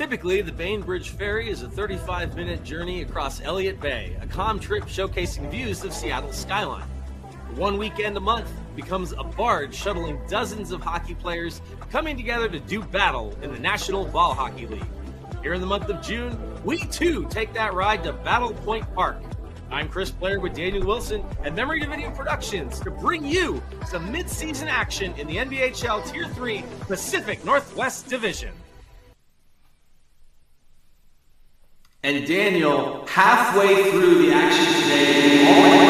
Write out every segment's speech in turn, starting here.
Typically, the Bainbridge Ferry is a 35-minute journey across Elliott Bay, a calm trip showcasing views of Seattle's skyline. One weekend a month becomes a barge shuttling dozens of hockey players coming together to do battle in the National Ball Hockey League. Here in the month of June, we too take that ride to Battle Point Park. I'm Chris Blair with Daniel Wilson and Memory to Video Productions to bring you some mid-season action in the NBHL Tier 3 Pacific Northwest Division. And Daniel, halfway through the action today,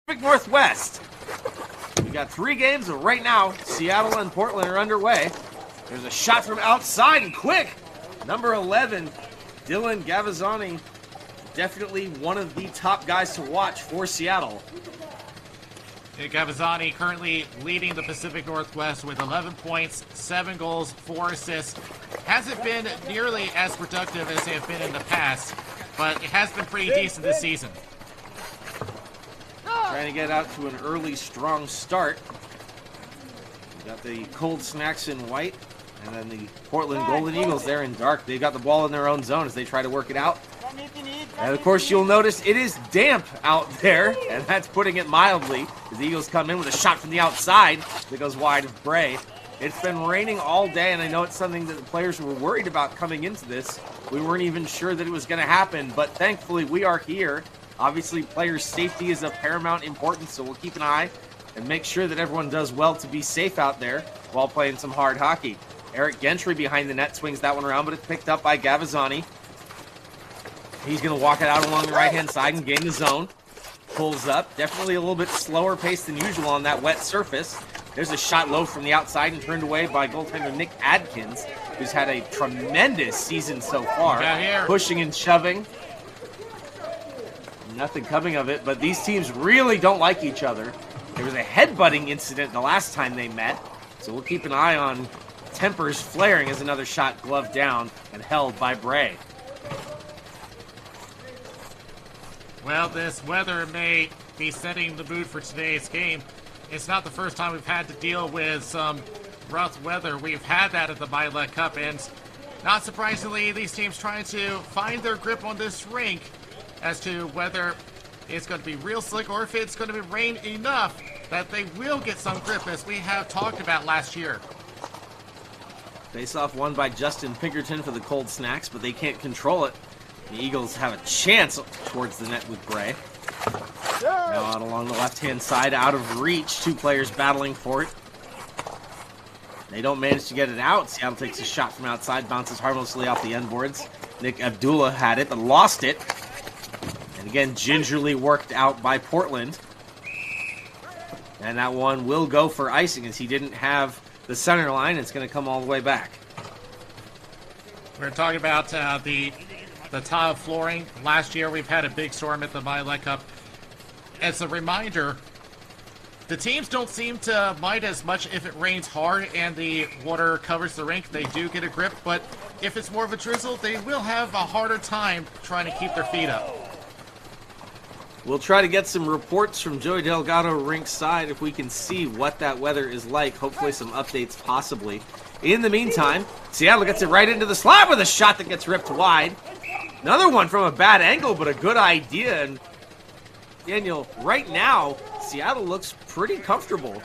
Pacific Northwest. We got 3 games, and right now, Seattle and Portland are underway. There's a shot from outside, and quick! Number 11, Dylan Gavazzani, definitely one of the top guys to watch for Seattle. Gavazzani currently leading the Pacific Northwest with 11 points, 7 goals, 4 assists. Hasn't been nearly as productive as they have been in the past, but it has been pretty decent this season. Trying to get out to an early, strong start. We got the Cold Snacks in white, and then the Portland Golden Eagles there in dark. They've got the ball in their own zone as they try to work it out. And of course, you'll notice it is damp out there, and that's putting it mildly. The Eagles come in with a shot from the outside that goes wide of Bray. It's been raining all day, and I know it's something that the players were worried about coming into this. We weren't even sure that it was going to happen, but thankfully we are here. Obviously, players' safety is of paramount importance, so we'll keep an eye and make sure that everyone does well to be safe out there while playing some hard hockey. Eric Gentry behind the net swings that one around, but it's picked up by Gavazzani. He's going to walk it out along the right-hand side and gain the zone. Pulls up. Definitely a little bit slower pace than usual on that wet surface. There's a shot low from the outside and turned away by goaltender Nick Adkins, who's had a tremendous season so far. Pushing and shoving. Nothing coming of it, but these teams really don't like each other. There was a headbutting incident the last time they met, so we'll keep an eye on tempers flaring as another shot gloved down and held by Bray. Well, this weather may be setting the mood for today's game. It's not the first time we've had to deal with some rough weather. We've had that at the Milet Cup, and Not surprisingly, these teams trying to find their grip on this rink as to whether it's going to be real slick or if it's going to be rain enough that they will get some grip, as we have talked about last year. Face-off won by Justin Pinkerton for the Cold Snacks, but they can't control it. The Eagles have a chance towards the net with Bray. Now out along the left-hand side, out of reach. 2 players battling for it. They don't manage to get it out. Seattle takes a shot from outside, bounces harmlessly off the end boards. Nick Abdullah had it, but lost it. And again, gingerly worked out by Portland. And that one will go for icing, as he didn't have the center line. It's going to come all the way back. We're talking about the tile flooring. Last year, we've had a big storm at the Milet Cup. As a reminder, the teams don't seem to mind as much if it rains hard and the water covers the rink. They do get a grip, but if it's more of a drizzle, they will have a harder time trying to keep their feet up. We'll try to get some reports from Joey Delgado rink side if we can see what that weather is like. Hopefully some updates possibly. In the meantime, Seattle gets it right into the slot with a shot that gets ripped wide. Another one from a bad angle, but a good idea. And Daniel, right now, Seattle looks pretty comfortable.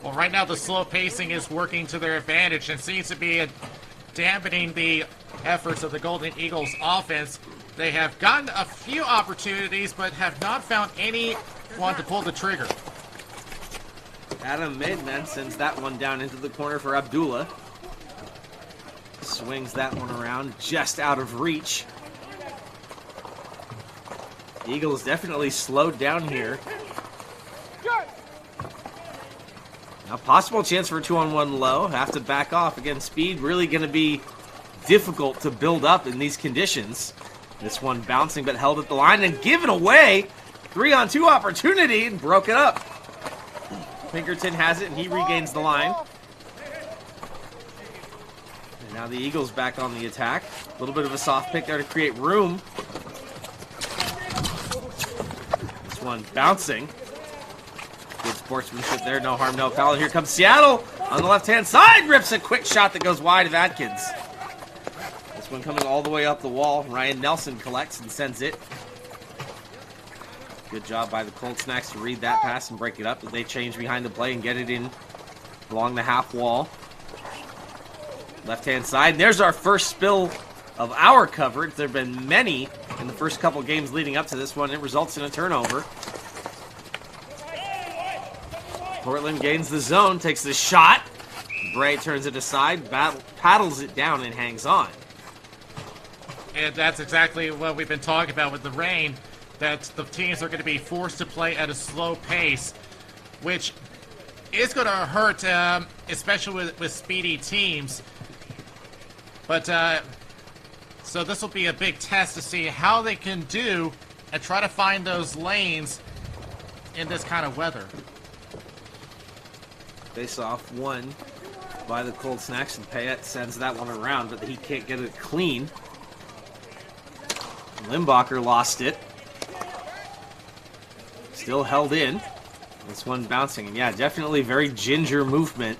Well, right now the slow pacing is working to their advantage and seems to be dampening the efforts of the Golden Eagles offense. They have gotten a few opportunities, but have not found anyone to pull the trigger. Adam Maidman sends that one down into the corner for Abdullah. Swings that one around just out of reach. The Eagles definitely slowed down here. Now, possible chance for a 2-on-1 low. Have to back off. Again, speed really going to be difficult to build up in these conditions. This one bouncing but held at the line and given away. 3-on-2 opportunity and broke it up. Pinkerton has it and he regains the line. And now the Eagles back on the attack. A little bit of a soft pick there to create room. This one bouncing. Good sportsmanship there. No harm, no foul. Here comes Seattle on the left-hand side. Rips a quick shot that goes wide of Atkins. This one coming all the way up the wall. Ryan Nelson collects and sends it. Good job by the Cold Snacks to read that pass and break it up as they change behind the play and get it in along the half wall. Left-hand side. And there's our first spill of our coverage. There have been many in the first couple games leading up to this one. It results in a turnover. Portland gains the zone, takes the shot. Bray turns it aside, paddles it down, and hangs on. And that's exactly what we've been talking about with the rain, that the teams are going to be forced to play at a slow pace, which is going to hurt, especially with speedy teams. But, so this will be a big test to see how they can do and try to find those lanes in this kind of weather. Face-off won by the Cold Snacks, and Payette sends that one around, but he can't get it clean. Limbacher lost it. Still held in. This one bouncing, and yeah, definitely very ginger movement.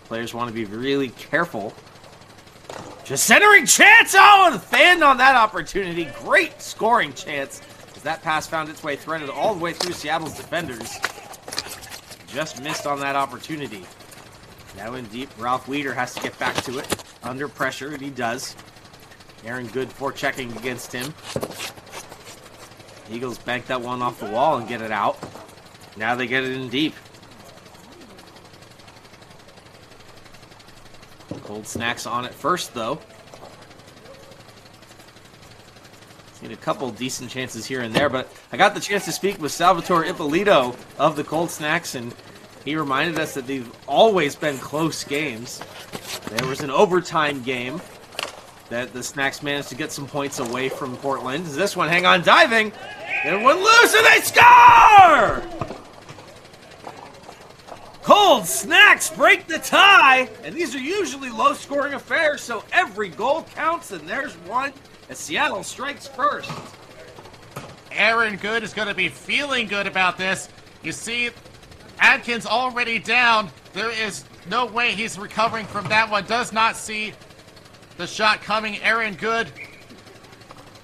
Players want to be really careful. Just centering chance! Oh, and fanned on that opportunity. Great scoring chance as that pass found its way threaded all the way through Seattle's defenders. Just missed on that opportunity. Now in deep, Ralph Weeder has to get back to it. Under pressure, and he does. Aaron Good forechecking against him. Eagles bank that one off the wall and get it out. Now they get it in deep. Cold Snacks on it first, though. Seen a couple decent chances here and there, but I got the chance to speak with Salvatore Ippolito of the Cold Snacks, and he reminded us that they've always been close games. There was an overtime game that the Snacks managed to get some points away from Portland. This one, hang on, diving, and one loose, and they score! Cold Snacks break the tie, and these are usually low-scoring affairs, so every goal counts, and there's one as Seattle strikes first. Aaron Good is going to be feeling good about this. You see, Atkins already down. There is no way he's recovering from that one. Does not see The shot coming, Aaron Good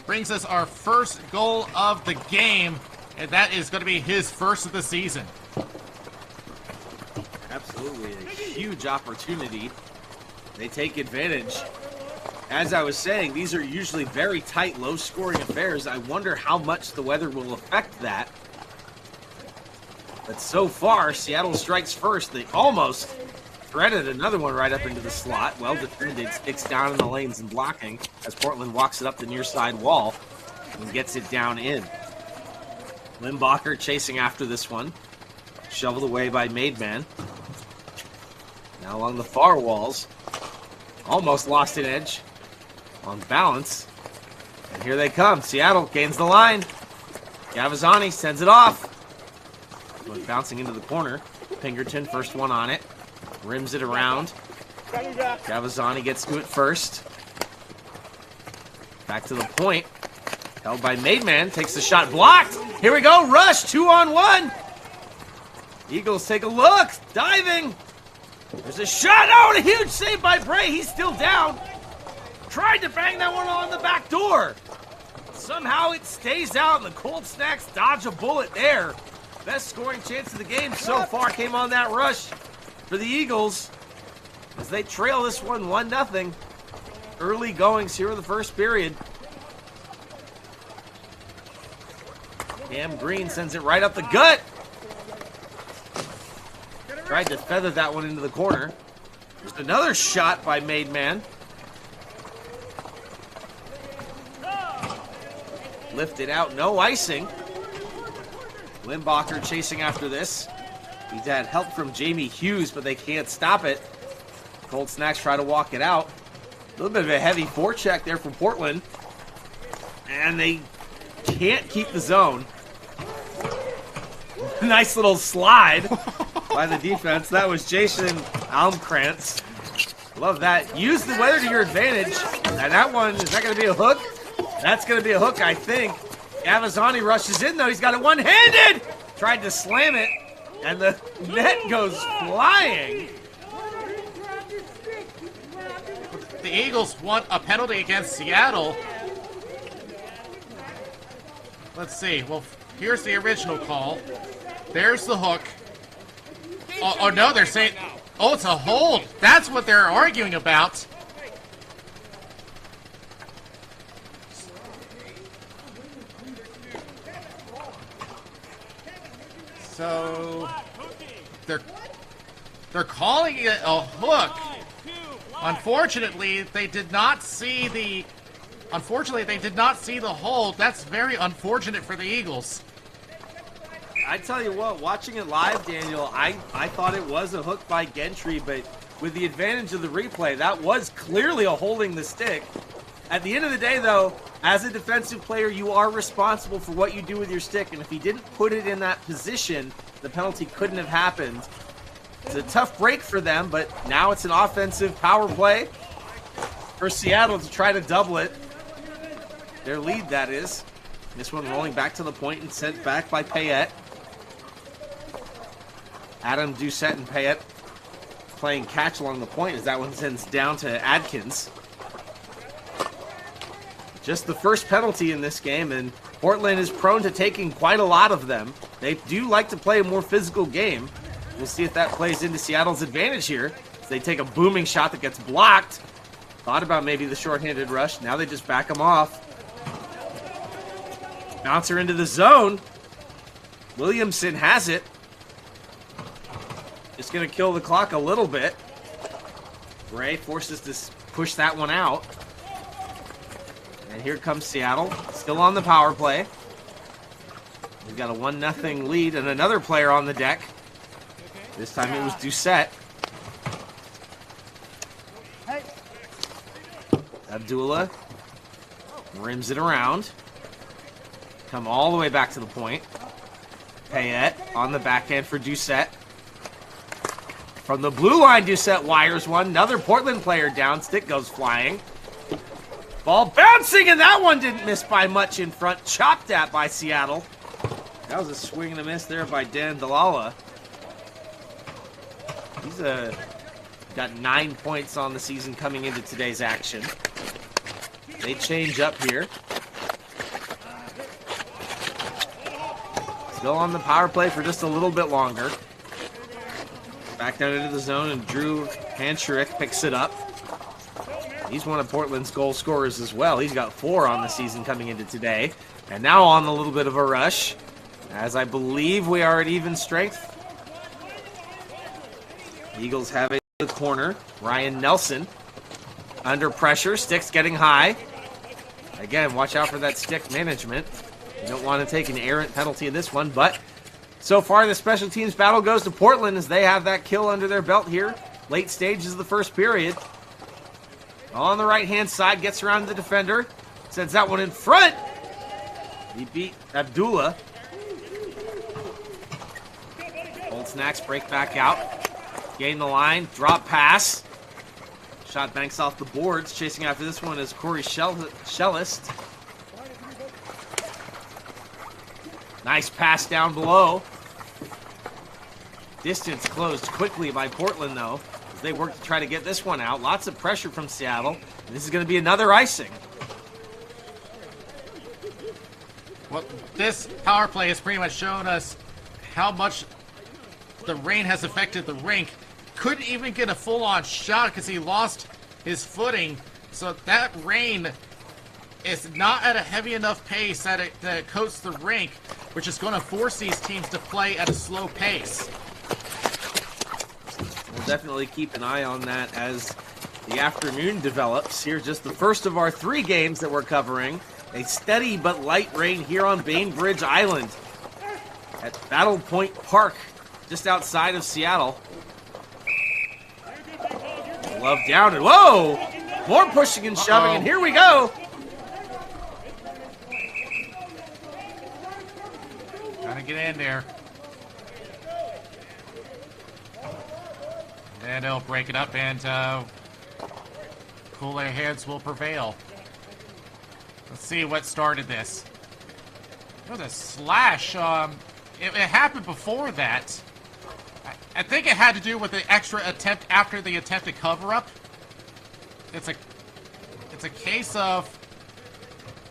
brings us our first goal of the game, and that is going to be his first of the season. Absolutely a huge opportunity. They take advantage. As I was saying, these are usually very tight, low-scoring affairs. I wonder how much the weather will affect that. But so far, Seattle strikes first. They almost threaded another one right up into the slot. Well defended, sticks down in the lanes and blocking as Portland walks it up the near side wall and gets it down in. Limbacher chasing after this one. Shoveled away by Maidman. Now along the far walls. Almost lost an edge on balance. And here they come. Seattle gains the line. Gavazzani sends it off. Bouncing into the corner. Pinkerton, first one on it. Rims it around. Gavazzani gets to it first. Back to the point. Held by Maidman. Takes the shot. Blocked. Here we go. Rush. 2-on-1. Eagles take a look. Diving. There's a shot. Oh, and a huge save by Bray. He's still down. Tried to bang that one on the back door. Somehow it stays out, and the Cold Snacks dodge a bullet there. Best scoring chance of the game so far came on that rush for the Eagles as they trail this one 1-0. Early goings here in the first period. Cam Green sends it right up the gut. Tried to feather that one into the corner. There's another shot by Maidman. Lifted out, no icing. Limbacher chasing after this. He's had help from Jamie Hughes, but they can't stop it. Cold Snacks try to walk it out. A little bit of a heavy forecheck there from Portland. And they can't keep the zone. Nice little slide by the defense. That was Jason Almkrantz. Love that. Use the weather to your advantage. And that one, is that going to be a hook? That's going to be a hook, I think. Gavazzani rushes in, though. He's got it one-handed. Tried to slam it, and the net goes flying. The Eagles want a penalty against Seattle. Let's see. Well, here's the original call. There's the hook. Oh, no, they're saying... Oh, it's a hold. That's what they're arguing about. So they're calling it a hook. Unfortunately, they did not see the hold. That's very unfortunate for the Eagles. I tell you what, watching it live, Daniel, I thought it was a hook by Gentry, but with the advantage of the replay, that was clearly a holding the stick. At the end of the day, though, as a defensive player, you are responsible for what you do with your stick, and if he didn't put it in that position, the penalty couldn't have happened. It's a tough break for them, but now it's an offensive power play for Seattle to try to double it. Their lead, that is. This one rolling back to the point and sent back by Payette. Adam Doucette and Payette playing catch along the point as that one sends down to Adkins. Just the first penalty in this game, and Portland is prone to taking quite a lot of them. They do like to play a more physical game. We'll see if that plays into Seattle's advantage here. As they take a booming shot that gets blocked. Thought about maybe the shorthanded rush. Now they just back them off. Bouncer into the zone. Williamson has it. Just going to kill the clock a little bit. Bray forces to push that one out. And here comes Seattle, still on the power play. We've got a 1-0 lead and another player on the deck. This time it was Doucette. Abdullah rims it around. Come all the way back to the point. Payette on the backhand for Doucette. From the blue line, Doucette wires one. Another Portland player down. Stick goes flying. Ball bouncing, and that one didn't miss by much in front. Chopped at by Seattle. That was a swing and a miss there by Dan Dalala. He's got 9 points on the season coming into today's action. They change up here. Still on the power play for just a little bit longer. Back down into the zone, and Drew Hancherick picks it up. He's one of Portland's goal scorers as well. He's got 4 on the season coming into today. And now on a little bit of a rush, as I believe we are at even strength. Eagles have it in the corner. Ryan Nelson under pressure. Sticks getting high. Again, watch out for that stick management. You don't want to take an errant penalty in this one, but so far the special teams battle goes to Portland as they have that kill under their belt here. Late stages of the first period. On the right-hand side, gets around the defender. Sends that one in front. He beat Abdullah. Old Snacks break back out. Gain the line. Drop pass. Shot banks off the boards. Chasing after this one is Corey Schellist. Nice pass down below. Distance closed quickly by Portland, though, as they work to try to get this one out. Lots of pressure from Seattle. And this is going to be another icing. Well, this power play has pretty much shown us how much the rain has affected the rink. Couldn't even get a full-on shot because he lost his footing. So that rain is not at a heavy enough pace that it coats the rink, which is going to force these teams to play at a slow pace. We'll definitely keep an eye on that as the afternoon develops. Here's just the first of our 3 games that we're covering. A steady but light rain here on Bainbridge Island at Battle Point Park, just outside of Seattle. Love down and whoa! More pushing and shoving, and here we go! Trying to get in there. And they'll break it up, and cooler heads will prevail. Let's see what started this. It was a slash. It happened before that. I think it had to do with the extra attempt after the attempted cover-up. It's a case of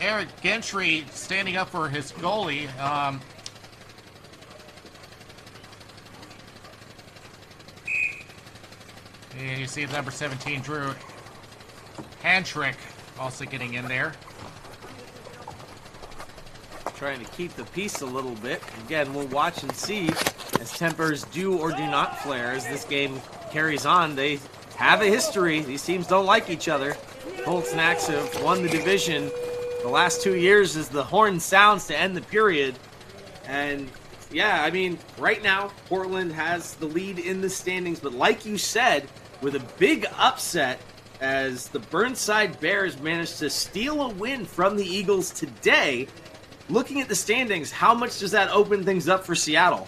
Eric Gentry standing up for his goalie. And you see number 17, Drew Hancherick, also getting in there. Trying to keep the peace a little bit. Again, we'll watch and see as tempers do or do not flare as this game carries on. They have a history. These teams don't like each other. Cold Snacks have won the division the last 2 years as the horn sounds to end the period. And yeah, I mean, right now, Portland has the lead in the standings, but like you said, with a big upset as the Burnside Bears managed to steal a win from the Eagles today. Looking at the standings, how much does that open things up for Seattle?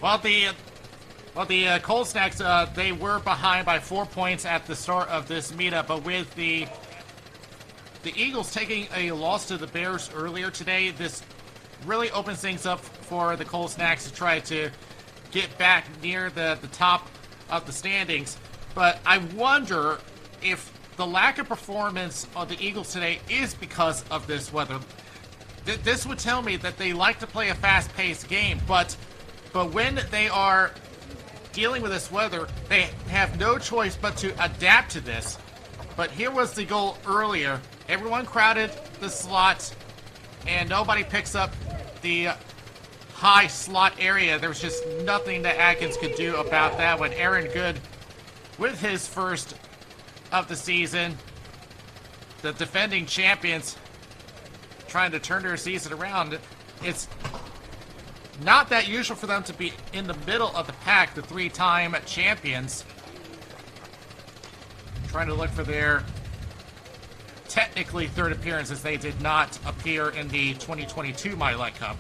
Well, the Cold Snacks, they were behind by 4 points at the start of this meetup, but with the Eagles taking a loss to the Bears earlier today, this really opens things up for the Cold Snacks to try to get back near the top of the standings. But I wonder if the lack of performance of the Eagles today is because of this weather. This would tell me that they like to play a fast-paced game, but when they are dealing with this weather, they have no choice but to adapt to this. But here was the goal earlier. Everyone crowded the slot, and nobody picks up the high slot area. There was just nothing that Atkins could do about that when Aaron Good, with his first of the season, the defending champions, trying to turn their season around. It's not that usual for them to be in the middle of the pack, the 3-time champions. Trying to look for their technically 3rd appearance, as they did not appear in the 2022 Milet Cup.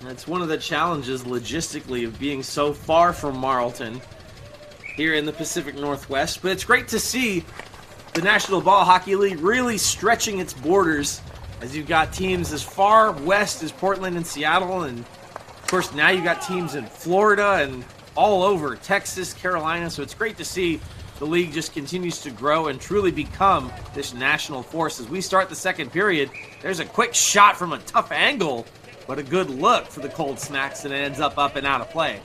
That's one of the challenges logistically of being so far from Marlton here in the Pacific Northwest. But it's great to see the National Ball Hockey League really stretching its borders as you've got teams as far west as Portland and Seattle, and of course now you've got teams in Florida and all over Texas, Carolina. So it's great to see the league just continues to grow and truly become this national force. As we start the second period, there's a quick shot from a tough angle, but a good look for the Cold Snacks, and it ends up and out of play.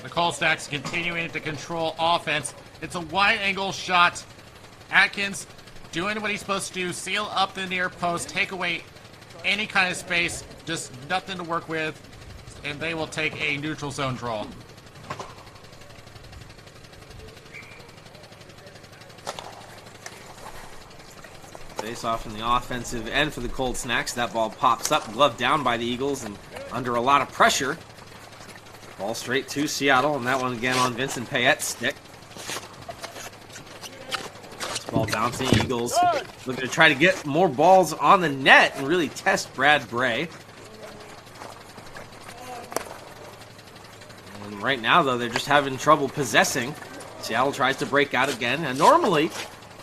The Cold Snacks continuing to control offense. It's a wide angle shot. Atkins doing what he's supposed to do, seal up the near post, take away any kind of space, just nothing to work with, and they will take a neutral zone draw. Face off in the offensive end for the Cold Snacks. That ball pops up, gloved down by the Eagles, and under a lot of pressure. Ball straight to Seattle, and that one again on Vincent Payette's stick. This ball bouncing, Eagles looking to try to get more balls on the net and really test Brad Bray. And right now, though, they're just having trouble possessing. Seattle tries to break out again, and normally,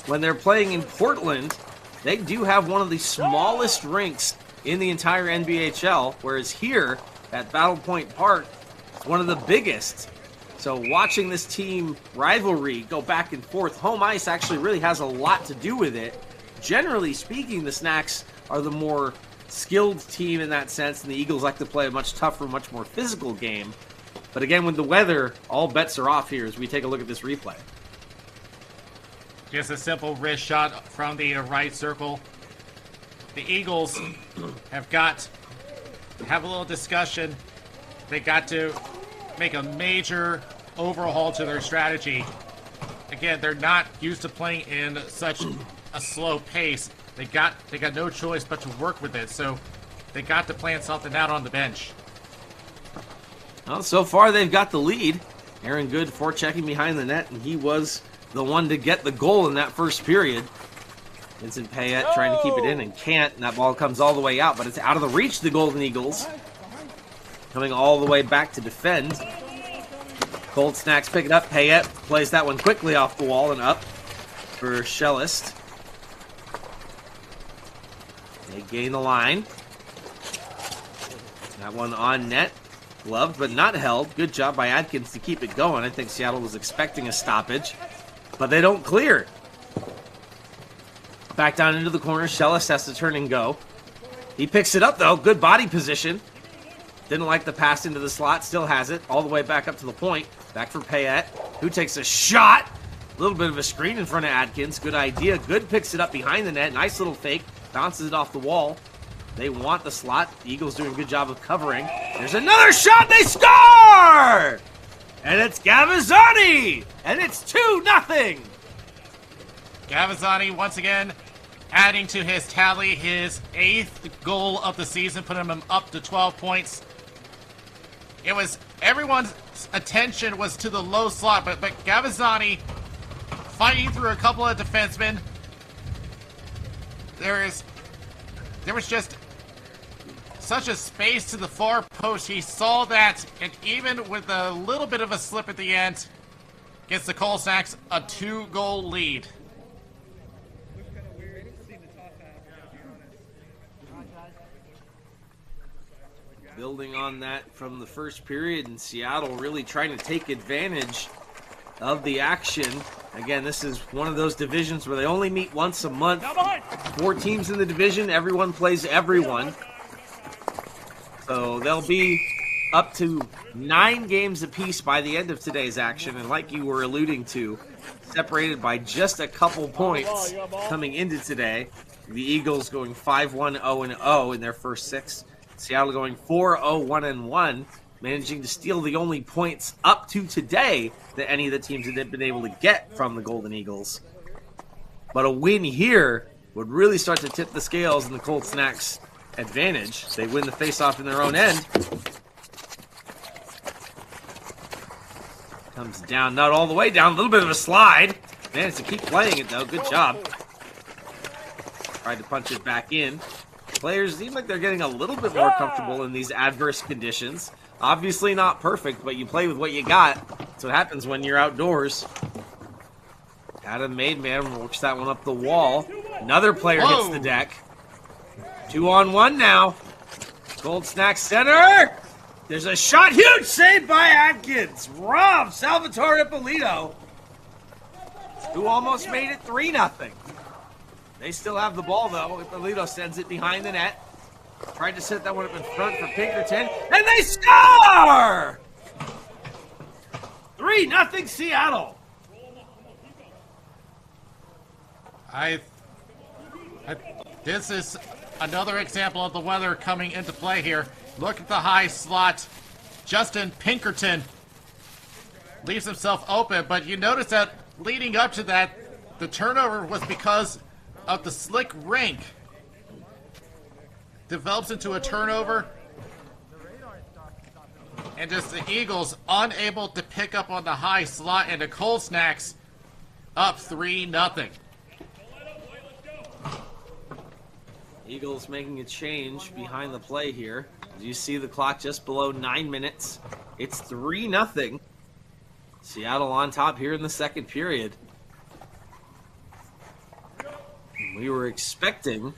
when they're playing in Portland, they do have one of the smallest rinks in the entire NBHL, whereas here at Battle Point Park, it's one of the biggest. So watching this team rivalry go back and forth, home ice actually really has a lot to do with it. Generally speaking, the Snacks are the more skilled team in that sense, and the Eagles like to play a much tougher, much more physical game. But again, with the weather, all bets are off here as we take a look at this replay. Just a simple wrist shot from the right circle. The Eagles have a little discussion. They got to make a major overhaul to their strategy. Again, they're not used to playing in such a slow pace. They got no choice but to work with it. So they got to plan something out on the bench. Well, so far they've got the lead. Aaron Good forechecking behind the net, and he was the one to get the goal in that first period. Vincent Payette trying to keep it in and can't, and that ball comes all the way out, but it's out of the reach of the Golden Eagles. Coming all the way back to defend. Cold Snacks pick it up. Payette plays that one quickly off the wall and up for Schellist. They gain the line. That one on net. Gloved but not held. Good job by Atkins to keep it going. I think Seattle was expecting a stoppage, but they don't clear. Back down into the corner. Schellist has to turn and go. He picks it up, though. Good body position. Didn't like the pass into the slot. Still has it. All the way back up to the point. Back for Payette, who takes a shot. A little bit of a screen in front of Atkins. Good idea. Good picks it up behind the net. Nice little fake. Bounces it off the wall. They want the slot. The Eagles doing a good job of covering. There's another shot. They score! And it's Gavazzani! And it's 2-0! Gavazzani once again adding to his tally, his 8th goal of the season, putting him up to 12 points. It was everyone's attention was to the low slot, but Gavazzani fighting through a couple of defensemen. There was just such a space to the far post. He saw that, and even with a little bit of a slip at the end, gets the Cold Snacks a 2-goal lead. Building on that from the first period, in Seattle really trying to take advantage of the action. Again, this is one of those divisions where they only meet once a month. 4 teams in the division, everyone plays everyone. So they'll be up to 9 games apiece by the end of today's action, and like you were alluding to, separated by just a couple points coming into today. The Eagles going 5-1, 0-0 in their first 6. Seattle going 4-0, 1-1, managing to steal the only points up to today that any of the teams had been able to get from the Golden Eagles. But a win here would really start to tip the scales in the Cold Snacks' advantage. They win the faceoff in their own end. Comes down, not all the way down, a little bit of a slide. Managed to keep playing it, though. Good job. Tried to punch it back in. Players seem like they're getting a little bit more comfortable in these adverse conditions. Obviously not perfect, but you play with what you got. That's what happens when you're outdoors. Adam Maidman works that one up the wall. Another player hits the deck. 2-on-1 now. Cold Snack center. There's a shot. Huge save by Atkins. Rob Salvatore Ippolito. who almost made it 3-0. They still have the ball, though. Ippolito sends it behind the net. Tried to set that one up in front for Pinkerton, and they score! 3-0 Seattle. This is another example of the weather coming into play here. Look at the high slot. Justin Pinkerton leaves himself open, but you notice that leading up to that, the turnover was because of the slick rink. Develops into a turnover, and just the Eagles unable to pick up on the high slot, and the Cold Snacks up 3-0. Eagles making a change behind the play here. As you see the clock just below 9 minutes. It's 3-0. Seattle on top here in the second period. We were expecting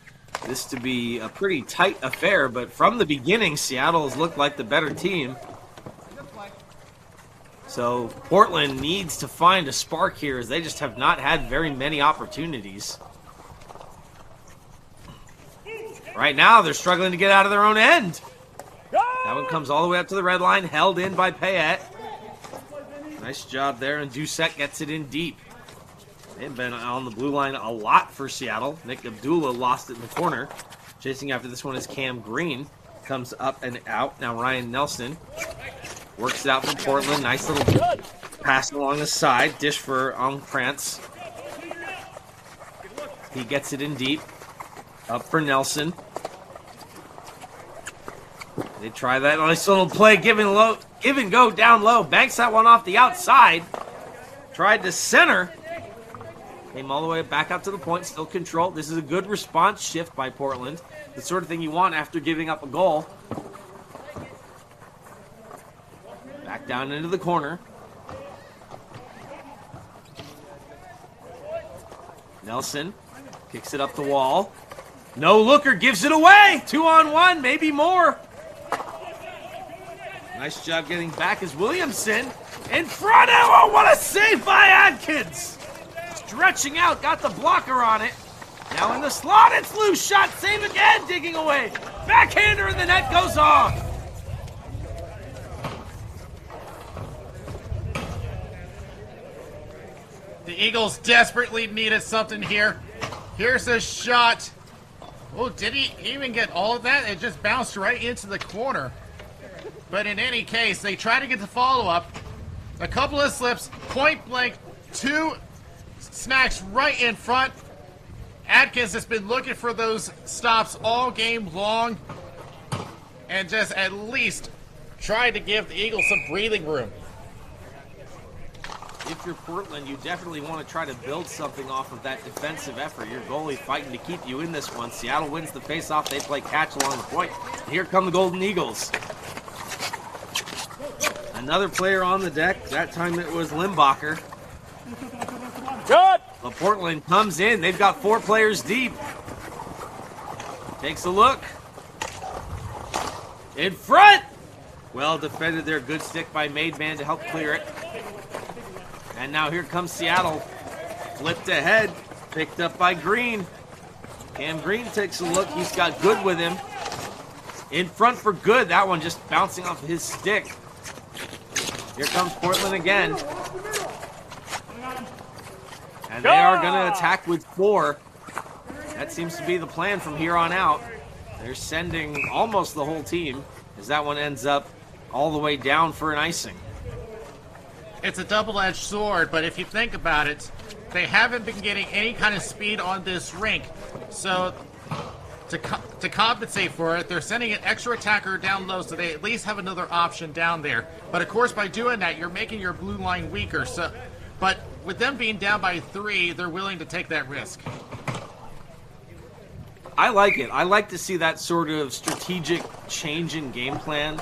this to be a pretty tight affair, but from the beginning, Seattle has looked like the better team. So Portland needs to find a spark here, as they just have not had very many opportunities. Right now, they're struggling to get out of their own end. That one comes all the way up to the red line, held in by Payette. Nice job there, and Doucette gets it in deep. They've been on the blue line a lot for Seattle. Nick Abdullah lost it in the corner. Chasing after this one is Cam Green. Comes up and out. Now Ryan Nelson works it out for Portland. Nice little pass along the side. Dish for Prance. He gets it in deep. Up for Nelson. They try that nice little play, give and go down low. Banks that one off the outside. Tried to center. Came all the way back up to the point, still controlled. This is a good response shift by Portland. The sort of thing you want after giving up a goal. Back down into the corner. Nelson kicks it up the wall. No looker, gives it away. 2-on-1, maybe more. Nice job getting back as Williamson in front. Oh, what a save by Adkins. Stretching out, got the blocker on it. Now in the slot, it's loose shot. Save again, digging away. Backhander and the net goes off. The Eagles desperately needed something here. Here's a shot. Oh, did he even get all of that? It just bounced right into the corner. But in any case, they try to get the follow-up. A couple of slips, point blank, 2 snacks right in front. Adkins has been looking for those stops all game long and just at least tried to give the Eagles some breathing room. If you're Portland, you definitely want to try to build something off of that defensive effort. Your goalie fighting to keep you in this one. Seattle wins the faceoff. They play catch along the point. Here come the Golden Eagles. Another player on the deck. That time it was Limbacher. Good. But Portland comes in. They've got 4 players deep. Takes a look. In front. Well defended there. Good stick by Maidman to help clear it. And now here comes Seattle. Flipped ahead. Picked up by Green. Cam Green takes a look. He's got Good with him. In front for Good. That one just bouncing off his stick. Here comes Portland again. And they are going to attack with 4. That seems to be the plan from here on out. They're sending almost the whole team as that one ends up all the way down for an icing. It's a double-edged sword, but if you think about it, they haven't been getting any kind of speed on this rink. So to compensate for it, they're sending an extra attacker down low so they at least have another option down there. But of course, by doing that, you're making your blue line weaker. But with them being down by 3, they're willing to take that risk. I like it. I like to see that sort of strategic change in game plan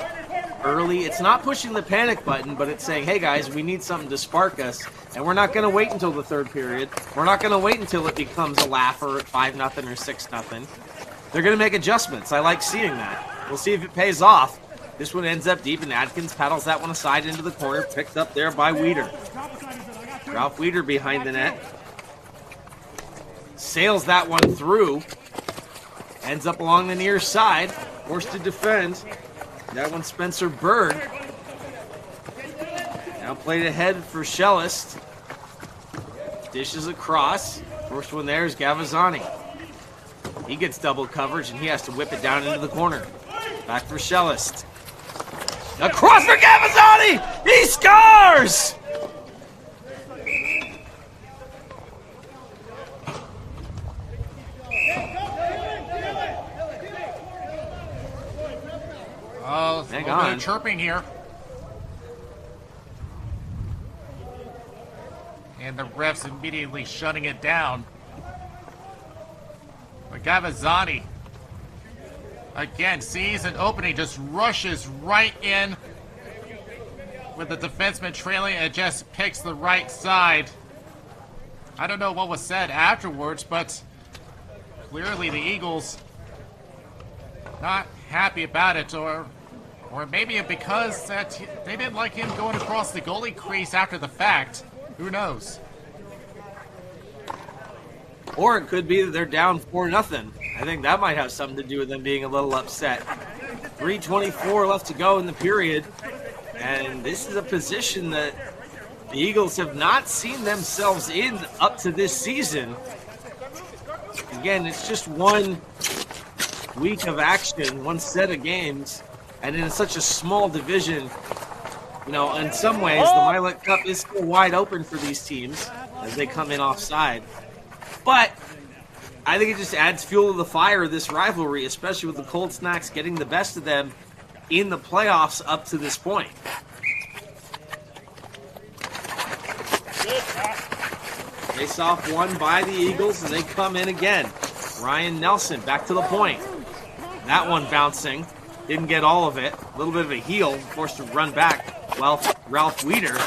early. It's not pushing the panic button, but it's saying, hey guys, we need something to spark us, and we're not going to wait until the 3rd period. We're not going to wait until it becomes a laugher at 5-0 or 6-0. They're going to make adjustments. I like seeing that. We'll see if it pays off. This one ends up deep, and Adkins paddles that one aside into the corner, picked up there by Weeder. Ralph Weeder behind the net. sails that one through. Ends up along the near side. Forced to defend. That one, Spencer Berg. Now played ahead for Shellist. Dishes across. First one there is Gavazzani. He gets double coverage and he has to whip it down into the corner. Back for Shellist. Across for Gavazzani! He scores! Oh, a little bit of chirping here. And the refs immediately shutting it down. But Gavazzani, again, sees an opening, just rushes right in with the defenseman trailing and just picks the right side. I don't know what was said afterwards, but clearly the Eagles not happy about it, or maybe because that they didn't like him going across the goalie crease after the fact. Who knows? Or it could be that they're down 4-0. I think that might have something to do with them being a little upset. 3:24 left to go in the period, and this is a position that the Eagles have not seen themselves in up to this season. Again, it's just one week of action, one set of games, and in such a small division, you know, in some ways, the Milet Cup is still wide open for these teams as they come in offside. But I think it just adds fuel to the fire of this rivalry, especially with the Cold Snacks getting the best of them in the playoffs up to this point. Face off won by the Eagles, and they come in again. Ryan Nelson back to the point. That one bouncing. Didn't get all of it. A little bit of a heel, forced to run back. Ralph Weeder.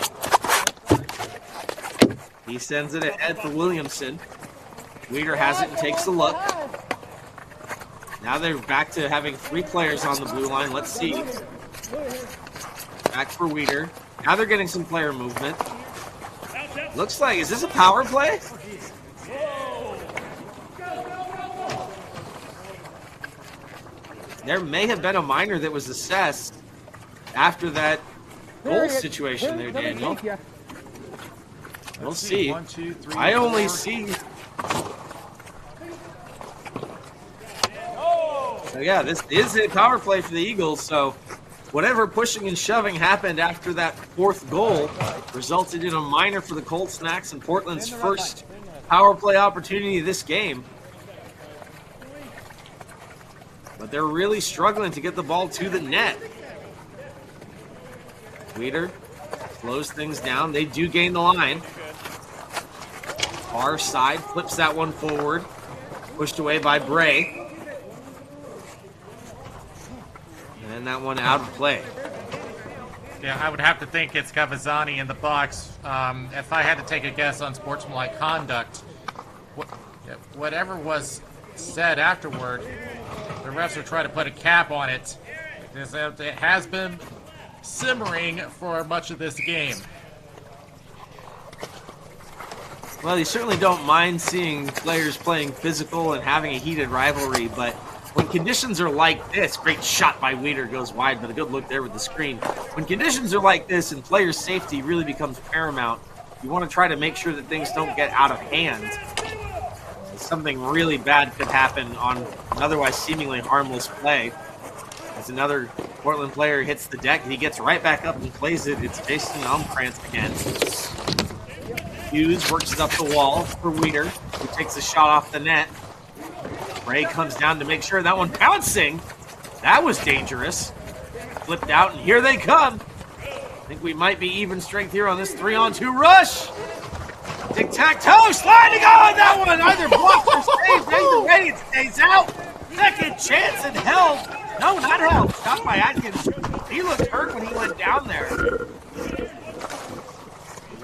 He sends it ahead for Williamson. Weeder has it and takes a look. Now they're back to having 3 players on the blue line. Let's see. Back for Weeder. Now they're getting some player movement. Looks like, is this a power play? There may have been a minor that was assessed after that goal situation there, Daniel. We'll see. 1, 2, 3, I only 4. see... So yeah, this is a power play for the Eagles, so whatever pushing and shoving happened after that 4th goal resulted in a minor for the Cold Snacks and Portland's first power play opportunity of this game. But they're really struggling to get the ball to the net. Weeder slows things down. They do gain the line. Far side, flips that one forward. Pushed away by Bray. And that one out of play. Yeah, I would have to think it's Gavazzani in the box. If I had to take a guess on sportsmanlike conduct, whatever was said afterward, the refs are trying to put a cap on it. It has been simmering for much of this game. Well, you certainly don't mind seeing players playing physical and having a heated rivalry, but when conditions are like this, great shot by Weeder, goes wide, but a good look there with the screen. When conditions are like this and player safety really becomes paramount, you want to try to make sure that things don't get out of hand. Something really bad could happen on an otherwise seemingly harmless play. As another Portland player hits the deck, he gets right back up and plays it. It's Jason Almkrantz again. Hughes works it up the wall for Weeder, who takes a shot off the net. Ray comes down to make sure that one bouncing. That was dangerous. Flipped out, and here they come. I think we might be even strength here on this 3-on-2 rush. Tic-tac-toe, sliding on that one. Either blocked or saved. Either way, it stays out. Second chance and held. No, not held. Shot by Atkins. He looked hurt when he went down there.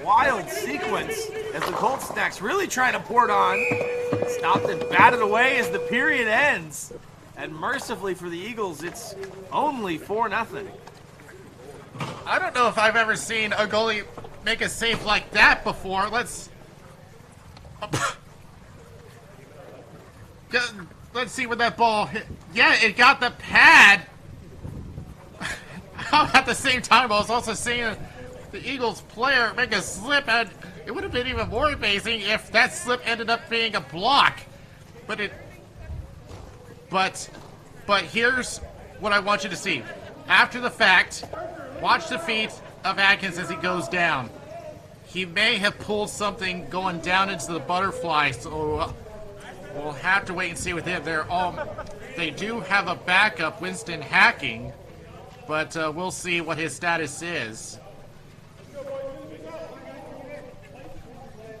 Wild sequence as the Cold Snacks really trying to pour it on. Stopped and batted away as the period ends. And mercifully for the Eagles, it's only 4-0. I don't know if I've ever seen a goalie make a save like that before. Let's see where that ball hit. Yeah, it got the pad. At the same time, I was also seeing the Eagles player make a slip, and it would have been even more amazing if that slip ended up being a block. But here's what I want you to see. After the fact, watch the feet of Adkins as he goes down. He may have pulled something going down into the butterfly, so we'll have to wait and see with him. They do have a backup, Winston Hacking, but we'll see what his status is.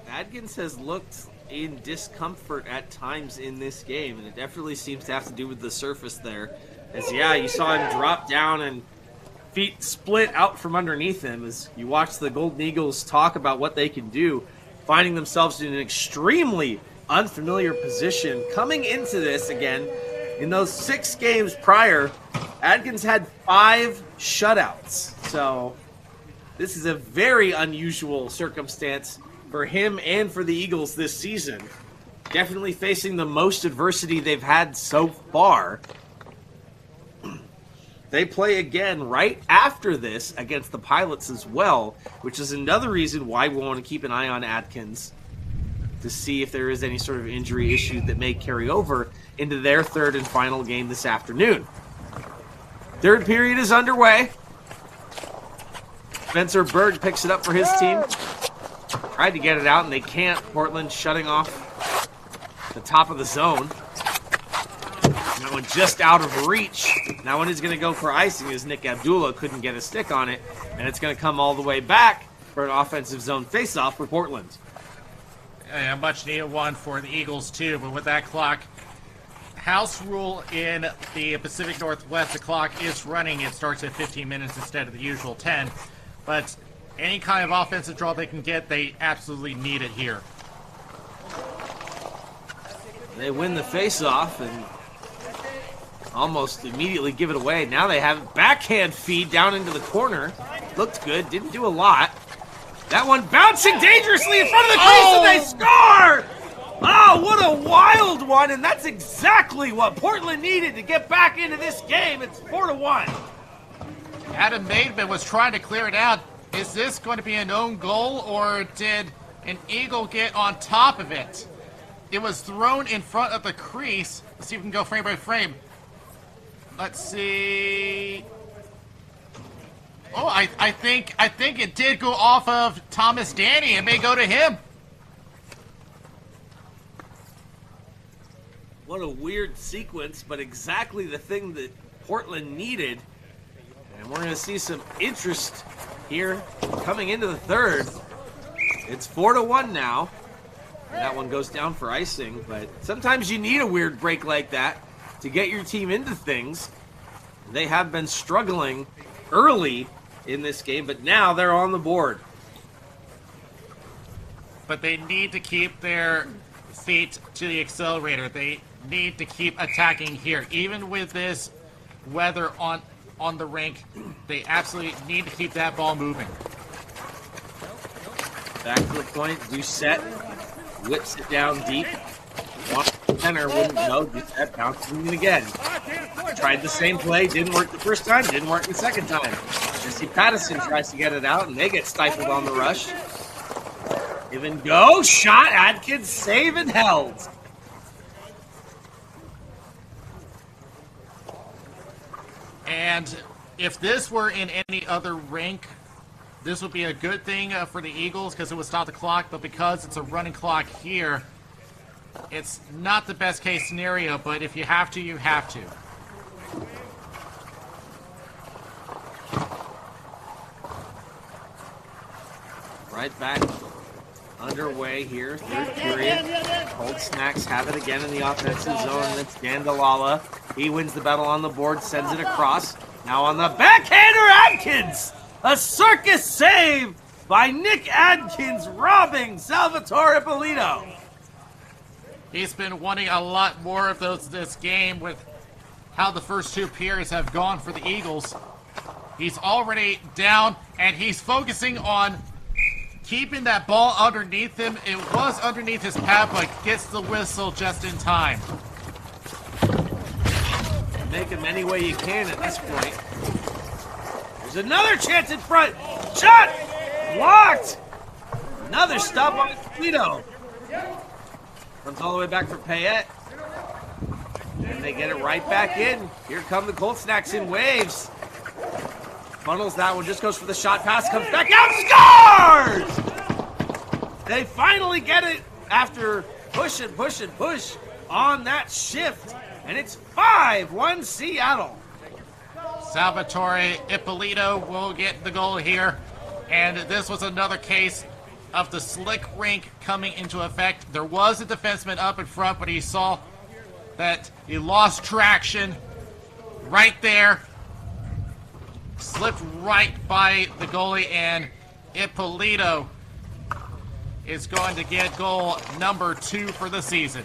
Adkins has looked in discomfort at times in this game, and it definitely seems to have to do with the surface there. As, yeah, you saw him drop down and feet split out from underneath him as you watch the Golden Eagles talk about what they can do, finding themselves in an extremely unfamiliar position. Coming into this again, in those 6 games prior, Adkins had 5 shutouts. So this is a very unusual circumstance for him and for the Eagles this season. Definitely facing the most adversity they've had so far. They play again right after this against the Pilots as well, which is another reason why we want to keep an eye on Adkins to see if there is any sort of injury issue that may carry over into their third and final game this afternoon. Third period is underway. Spencer Berg picks it up for his team. Tried to get it out, and they can't. Portland shutting off the top of the zone. That one just out of reach. That one is going to go for icing as Nick Abdullah couldn't get a stick on it, and it's going to come all the way back for an offensive zone faceoff for Portland. A much needed one for the Eagles too, but with that clock, house rule in the Pacific Northwest, the clock is running. It starts at 15 minutes instead of the usual 10, but any kind of offensive draw they can get, they absolutely need it here. They win the faceoff and almost immediately give it away. Now they have backhand feed down into the corner. Looked good, didn't do a lot. That one bouncing dangerously in front of the crease, and they score! Oh, what a wild one, and that's exactly what Portland needed to get back into this game. It's 4-1. Adam Maidman was trying to clear it out. Is this going to be an own goal, or did an Eagle get on top of it? It was thrown in front of the crease. Let's see if we can go frame by frame. Let's see. Oh, I think it did go off of Thomas Danny. It may go to him. What a weird sequence, but exactly the thing that Portland needed. And we're going to see some interest here coming into the third. It's 4-1 now. And that one goes down for icing, but sometimes you need a weird break like that to get your team into things. They have been struggling early in this game, but now they're on the board. But they need to keep their feet to the accelerator. They need to keep attacking here. Even with this weather on the rink, they absolutely need to keep that ball moving. Back to the point, Doucette whips it down deep. One center wouldn't know, Doucette bouncing it again. Tried the same play, didn't work the first time, didn't work the second time. Jesse Pattison tries to get it out, and they get stifled on the rush. Give and go, shot, Adkins, save and held. And if this were in any other rink, this would be a good thing for the Eagles because it would stop the clock, but because it's a running clock here, it's not the best case scenario, but if you have to, you have to. Right back underway here, third period. Cold Snacks have it again in the offensive zone, and it's Dandalala. He wins the battle on the board, sends it across. Now on the backhander, Adkins! A circus save by Nick Adkins, robbing Salvatore Ippolito. He's been wanting a lot more of those this game with how the first 2 periods have gone for the Eagles. He's already down, and he's focusing on keeping that ball underneath him. It was underneath his pad, but gets the whistle just in time. make them any way you can at this point. There's another chance in front. Shot! Blocked! Another stop on Toledo. Comes all the way back for Payette. And they get it right back in. Here come the Cold Snacks in waves. Funnels that one, just goes for the shot pass, comes back out, scores! They finally get it after push and push and push on that shift. And it's 5-1 Seattle. Salvatore Ippolito will get the goal here. And this was another case of the slick rink coming into effect. There was a defenseman up in front, but he saw that he lost traction right there. Slipped right by the goalie, and Ippolito is going to get goal number 2 for the season.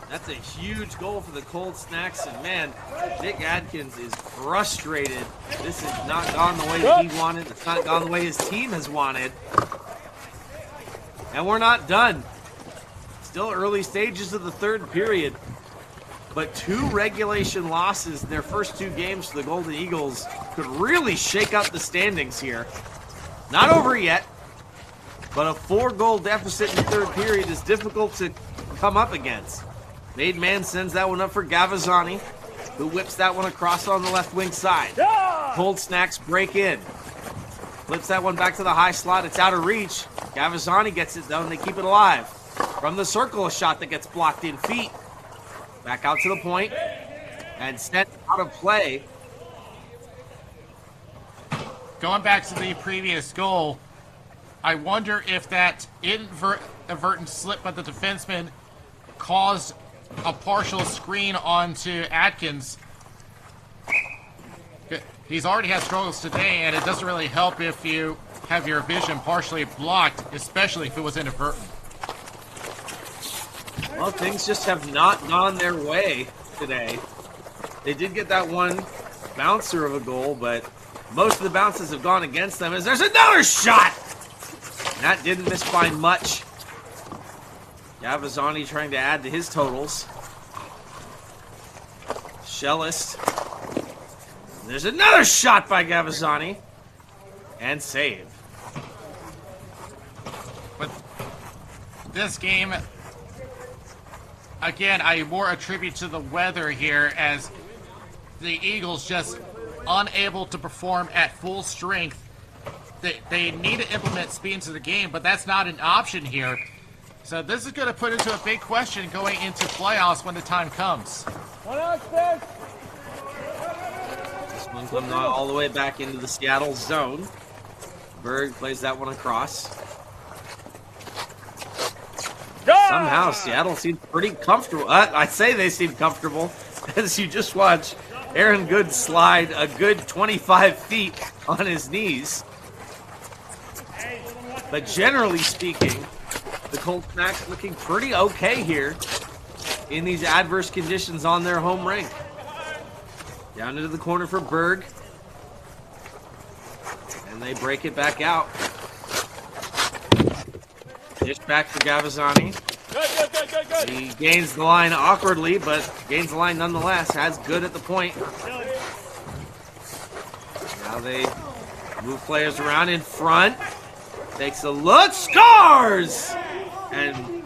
That's a huge goal for the Cold Snacks, and man, Nick Adkins is frustrated. This has not gone the way that he wanted. It's not gone the way his team has wanted. And we're not done. Still early stages of the third period. But 2 regulation losses in their first 2 games for the Golden Eagles could really shake up the standings here. Not over yet, but a 4-goal deficit in the third period is difficult to come up against. Made man sends that one up for Gavazzani, who whips that one across on the left wing side. Cold Snacks break in. Flips that one back to the high slot. It's out of reach. Gavazzani gets it though, and they keep it alive. From the circle, a shot that gets blocked in feet. Back out to the point, and sent out of play. Going back to the previous goal, I wonder if that inadvertent slip by the defenseman caused a partial screen onto Atkins. He's already had struggles today, and it doesn't really help if you have your vision partially blocked, especially if it was inadvertent. Well, things just have not gone their way today. They did get that one bouncer of a goal, but most of the bounces have gone against them as there's another shot! And that didn't miss by much. Gavazzani trying to add to his totals. Schellest. There's another shot by Gavazzani. And save. But this game, again, I more attribute to the weather here as the Eagles just unable to perform at full strength. They need to implement speed into the game, but that's not an option here. So this is going to put into a big question going into playoffs when the time comes. This one comes all the way back into the Seattle zone. Berg plays that one across. Somehow Seattle seems pretty comfortable. I say they seem comfortable as you just watch Aaron Good slide a good 25 feet on his knees. But generally speaking, the Cold Snacks looking pretty okay here in these adverse conditions on their home rink. Down into the corner for Berg. And they break it back out. Dish back for Gavazzani. Good. He gains the line awkwardly, but gains the line nonetheless. Has Good at the point. Now they move players around in front. Takes a look, scores! And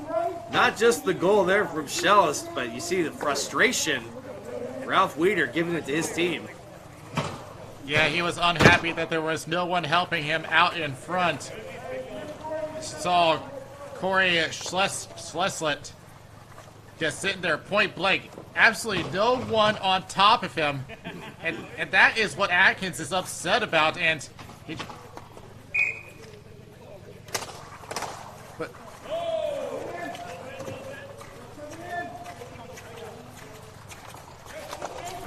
not just the goal there from Schellest, but you see the frustration. Ralph Weeder giving it to his team. Yeah, he was unhappy that there was no one helping him out in front. Saw Corey Schleslet just sitting there point blank. Absolutely no one on top of him. And that is what Atkins is upset about. And he... But...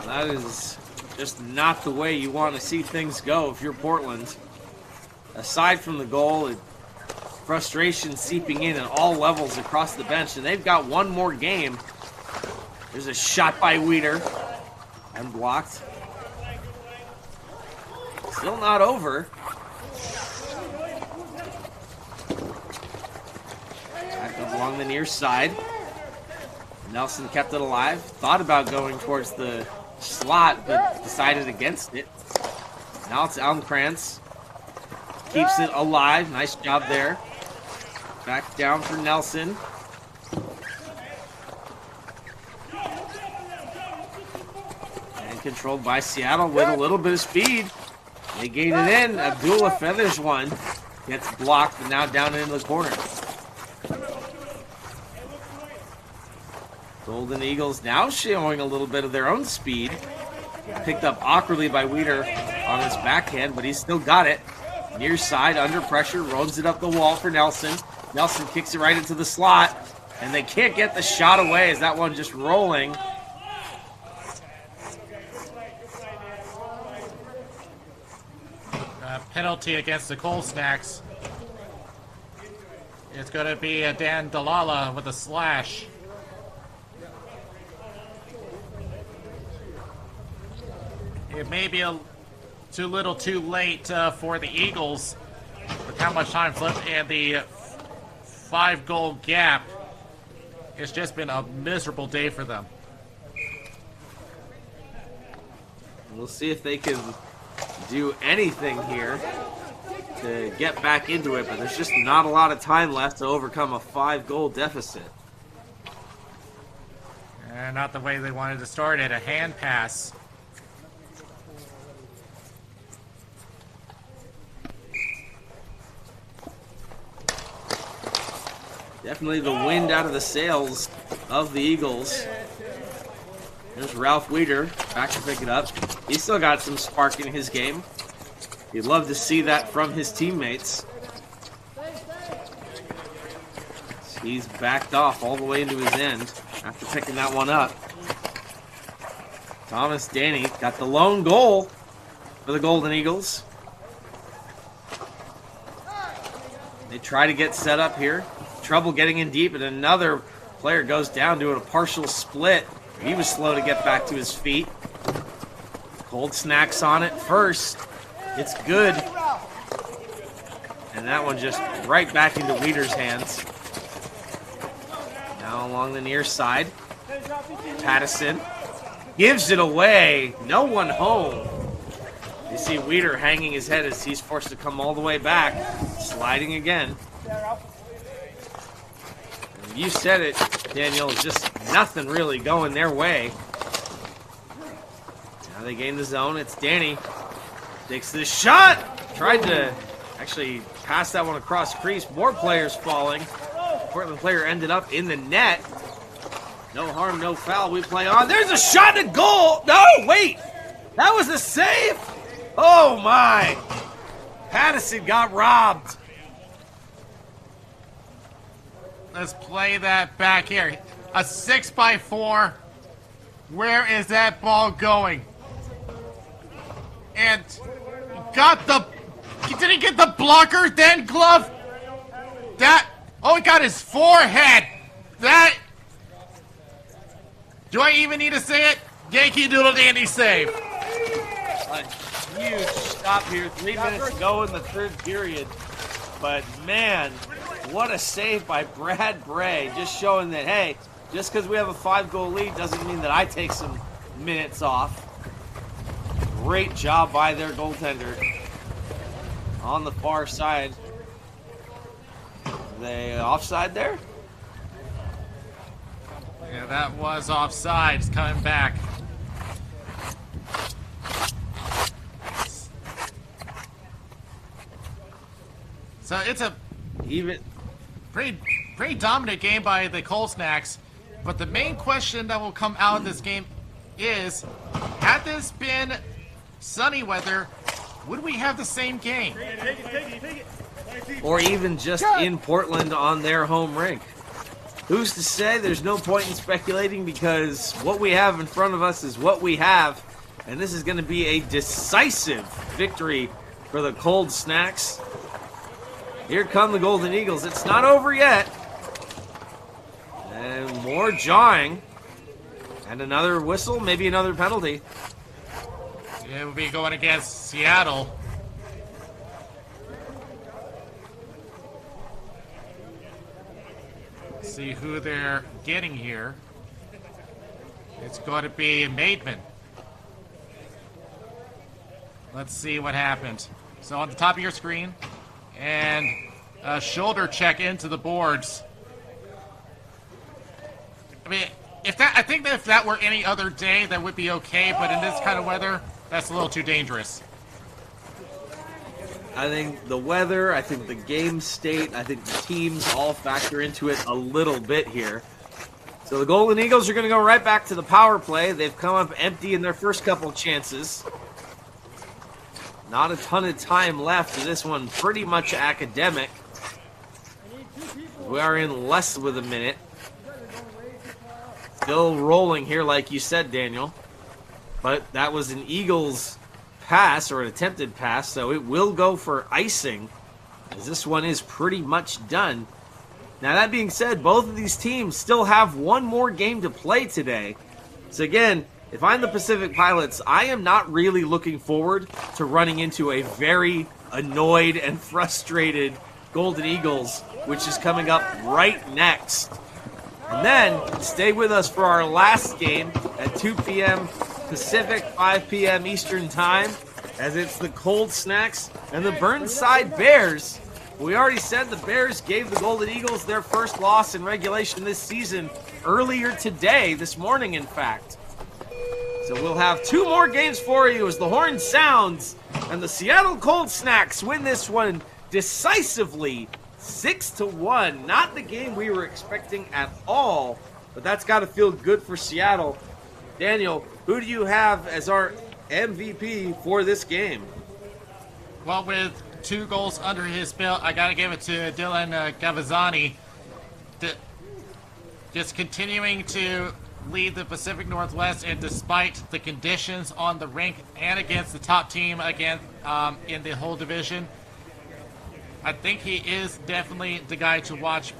That is just not the way you want to see things go if you're Portland. Aside from the goal, frustration seeping in at all levels across the bench, and they've got one more game. There's a shot by Weeder, and blocked. Still not over. Back up along the near side. Nelson kept it alive. Thought about going towards the slot, but decided against it. Now it's Almkrantz. Keeps it alive. Nice job there. Back down for Nelson. And controlled by Seattle with a little bit of speed. They gain it in. Abdullah feathers one. Gets blocked, but now down into the corner. Golden Eagles now showing a little bit of their own speed. Picked up awkwardly by Weeder on his backhand, but he's still got it. Near side, under pressure, runs it up the wall for Nelson. Nelson kicks it right into the slot, and they can't get the shot away as that one just rolling. Penalty against the Cold Snacks. It's going to be Dan Dalala with a slash. It may be too little too late for the Eagles with how much time's left and the 5-goal gap. It's just been a miserable day for them. We'll see if they can do anything here to get back into it, but there's just not a lot of time left to overcome a 5-goal deficit. And not the way they wanted to start it, a hand pass. Definitely the wind out of the sails of the Eagles. There's Ralph Weeder back to pick it up. He's still got some spark in his game. You'd love to see that from his teammates. He's backed off all the way into his end after picking that one up. Thomas Danny got the lone goal for the Golden Eagles. They try to get set up here. Trouble getting in deep, and another player goes down doing a partial split. He was slow to get back to his feet. Cold Snacks on it first. It's good. And that one just right back into Weeder's hands. Now along the near side. Pattison gives it away. No one home. You see Weeder hanging his head as he's forced to come all the way back. Sliding again. You said it, Daniel. Just nothing really going their way. Now they gain the zone. It's Danny. Takes the shot. Tried to actually pass that one across crease. More players falling. Portland player ended up in the net. No harm, no foul. We play on. There's a shot and a goal. No, wait. That was a save. Oh, my. Pattison got robbed. Let's play that back here. A 6x4. Where is that ball going? And got the... Did he get the blocker then, glove? That... Oh, he got his forehead. That... Do I even need to say it? Yankee Doodle Dandy save. A huge stop here. 3 minutes to go in the third period. But, man... What a save by Brad Bray, just showing that, hey, just because we have a 5-goal lead doesn't mean that I take some minutes off. Great job by their goaltender. On the far side. Are they offside there? Yeah, that was offside. It's coming back. So it's a pretty dominant game by the Cold Snacks, but the main question that will come out of this game is, had this been sunny weather, would we have the same game? Or even just in Portland on their home rink. Who's to say? There's no point in speculating because what we have in front of us is what we have, and this is going to be a decisive victory for the Cold Snacks. Here come the Golden Eagles. It's not over yet. And more jawing. And another whistle, maybe another penalty. It will be going against Seattle. See who they're getting here. It's going to be Maidman. Let's see what happened. So on the top of your screen, and a shoulder check into the boards. I mean, I think that if that were any other day, that would be okay, but in this kind of weather, that's a little too dangerous. I think the weather, I think the game state, I think the teams all factor into it a little bit here. So the Golden Eagles are going to go right back to the power play. They've come up empty in their first couple chances. Not a ton of time left. This one pretty much academic. We are in less with a minute. Still rolling here, like you said, Daniel. But that was an Eagles pass, or an attempted pass, so it will go for icing, as this one is pretty much done. Now, that being said, both of these teams still have one more game to play today. So again, if I'm the Pacific Pilots, I am not really looking forward to running into a very annoyed and frustrated Golden Eagles, which is coming up right next. And then, stay with us for our last game at 2 p.m. Pacific, 5 p.m. Eastern Time, as it's the Cold Snacks and the Burnside Bears. We already said the Bears gave the Golden Eagles their first loss in regulation this season earlier today, this morning in fact. So we'll have 2 more games for you as the horn sounds and the Seattle Cold Snacks win this one decisively 6-1. Not the game we were expecting at all, but that's got to feel good for Seattle. Daniel, who do you have as our MVP for this game? Well, with 2 goals under his belt, I got to give it to Dylan Gavazzani. Just continuing to lead the Pacific Northwest, and despite the conditions on the rink and against the top team again in the whole division, I think he is definitely the guy to watch,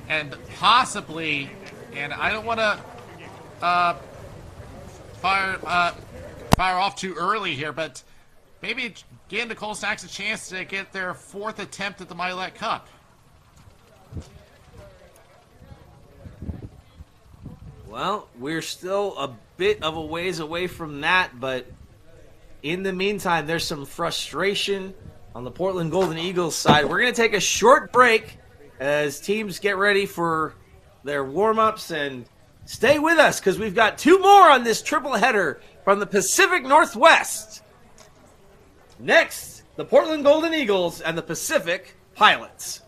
and possibly, and I don't want to fire off too early here, but maybe give the Cold Snacks a chance to get their 4th attempt at the Milet Cup. Well, we're still a bit of a ways away from that, but in the meantime, there's some frustration on the Portland Golden Eagles side. We're going to take a short break as teams get ready for their warm-ups, and stay with us because we've got 2 more on this triple header from the Pacific Northwest. Next, the Portland Golden Eagles and the Pacific Pilots.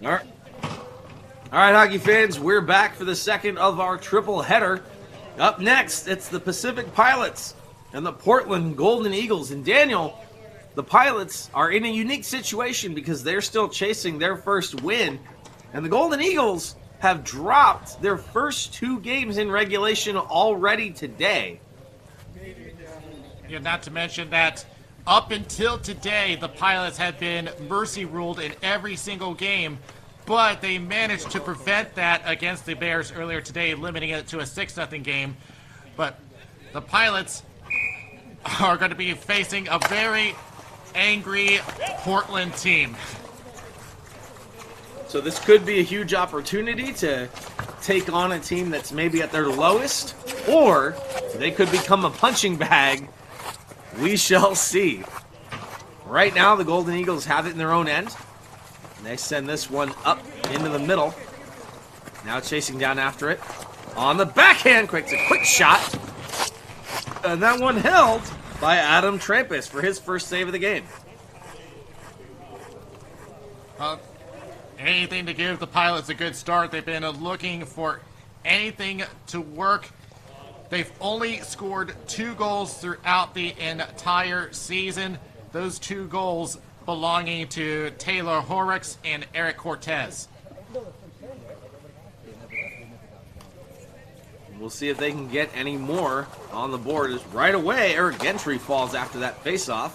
All right. All right, hockey fans, we're back for the second of our triple header. Up next, it's the Pacific Pilots and the Portland Golden Eagles. And Daniel, the Pilots are in a unique situation because they're still chasing their first win. And the Golden Eagles have dropped their first 2 games in regulation already today. Yeah, not to mention that up until today, the Pilots have been mercy ruled in every single game, but they managed to prevent that against the Bears earlier today, limiting it to a 6-0 game. But the Pilots are going to be facing a very angry Portland team. So this could be a huge opportunity to take on a team that's maybe at their lowest, or they could become a punching bag. We shall see. Right now, the Golden Eagles have it in their own end. And they send this one up into the middle. Now chasing down after it. On the backhand, it's a quick shot. And that one held by Adam Trampus for his first save of the game. Anything to give the Pilots a good start. They've been looking for anything to work. They've only scored 2 goals throughout the entire season. Those 2 goals belonging to Taylor Horrocks and Eric Cortez. We'll see if they can get any more on the board. As right away, Eric Gentry falls after that faceoff.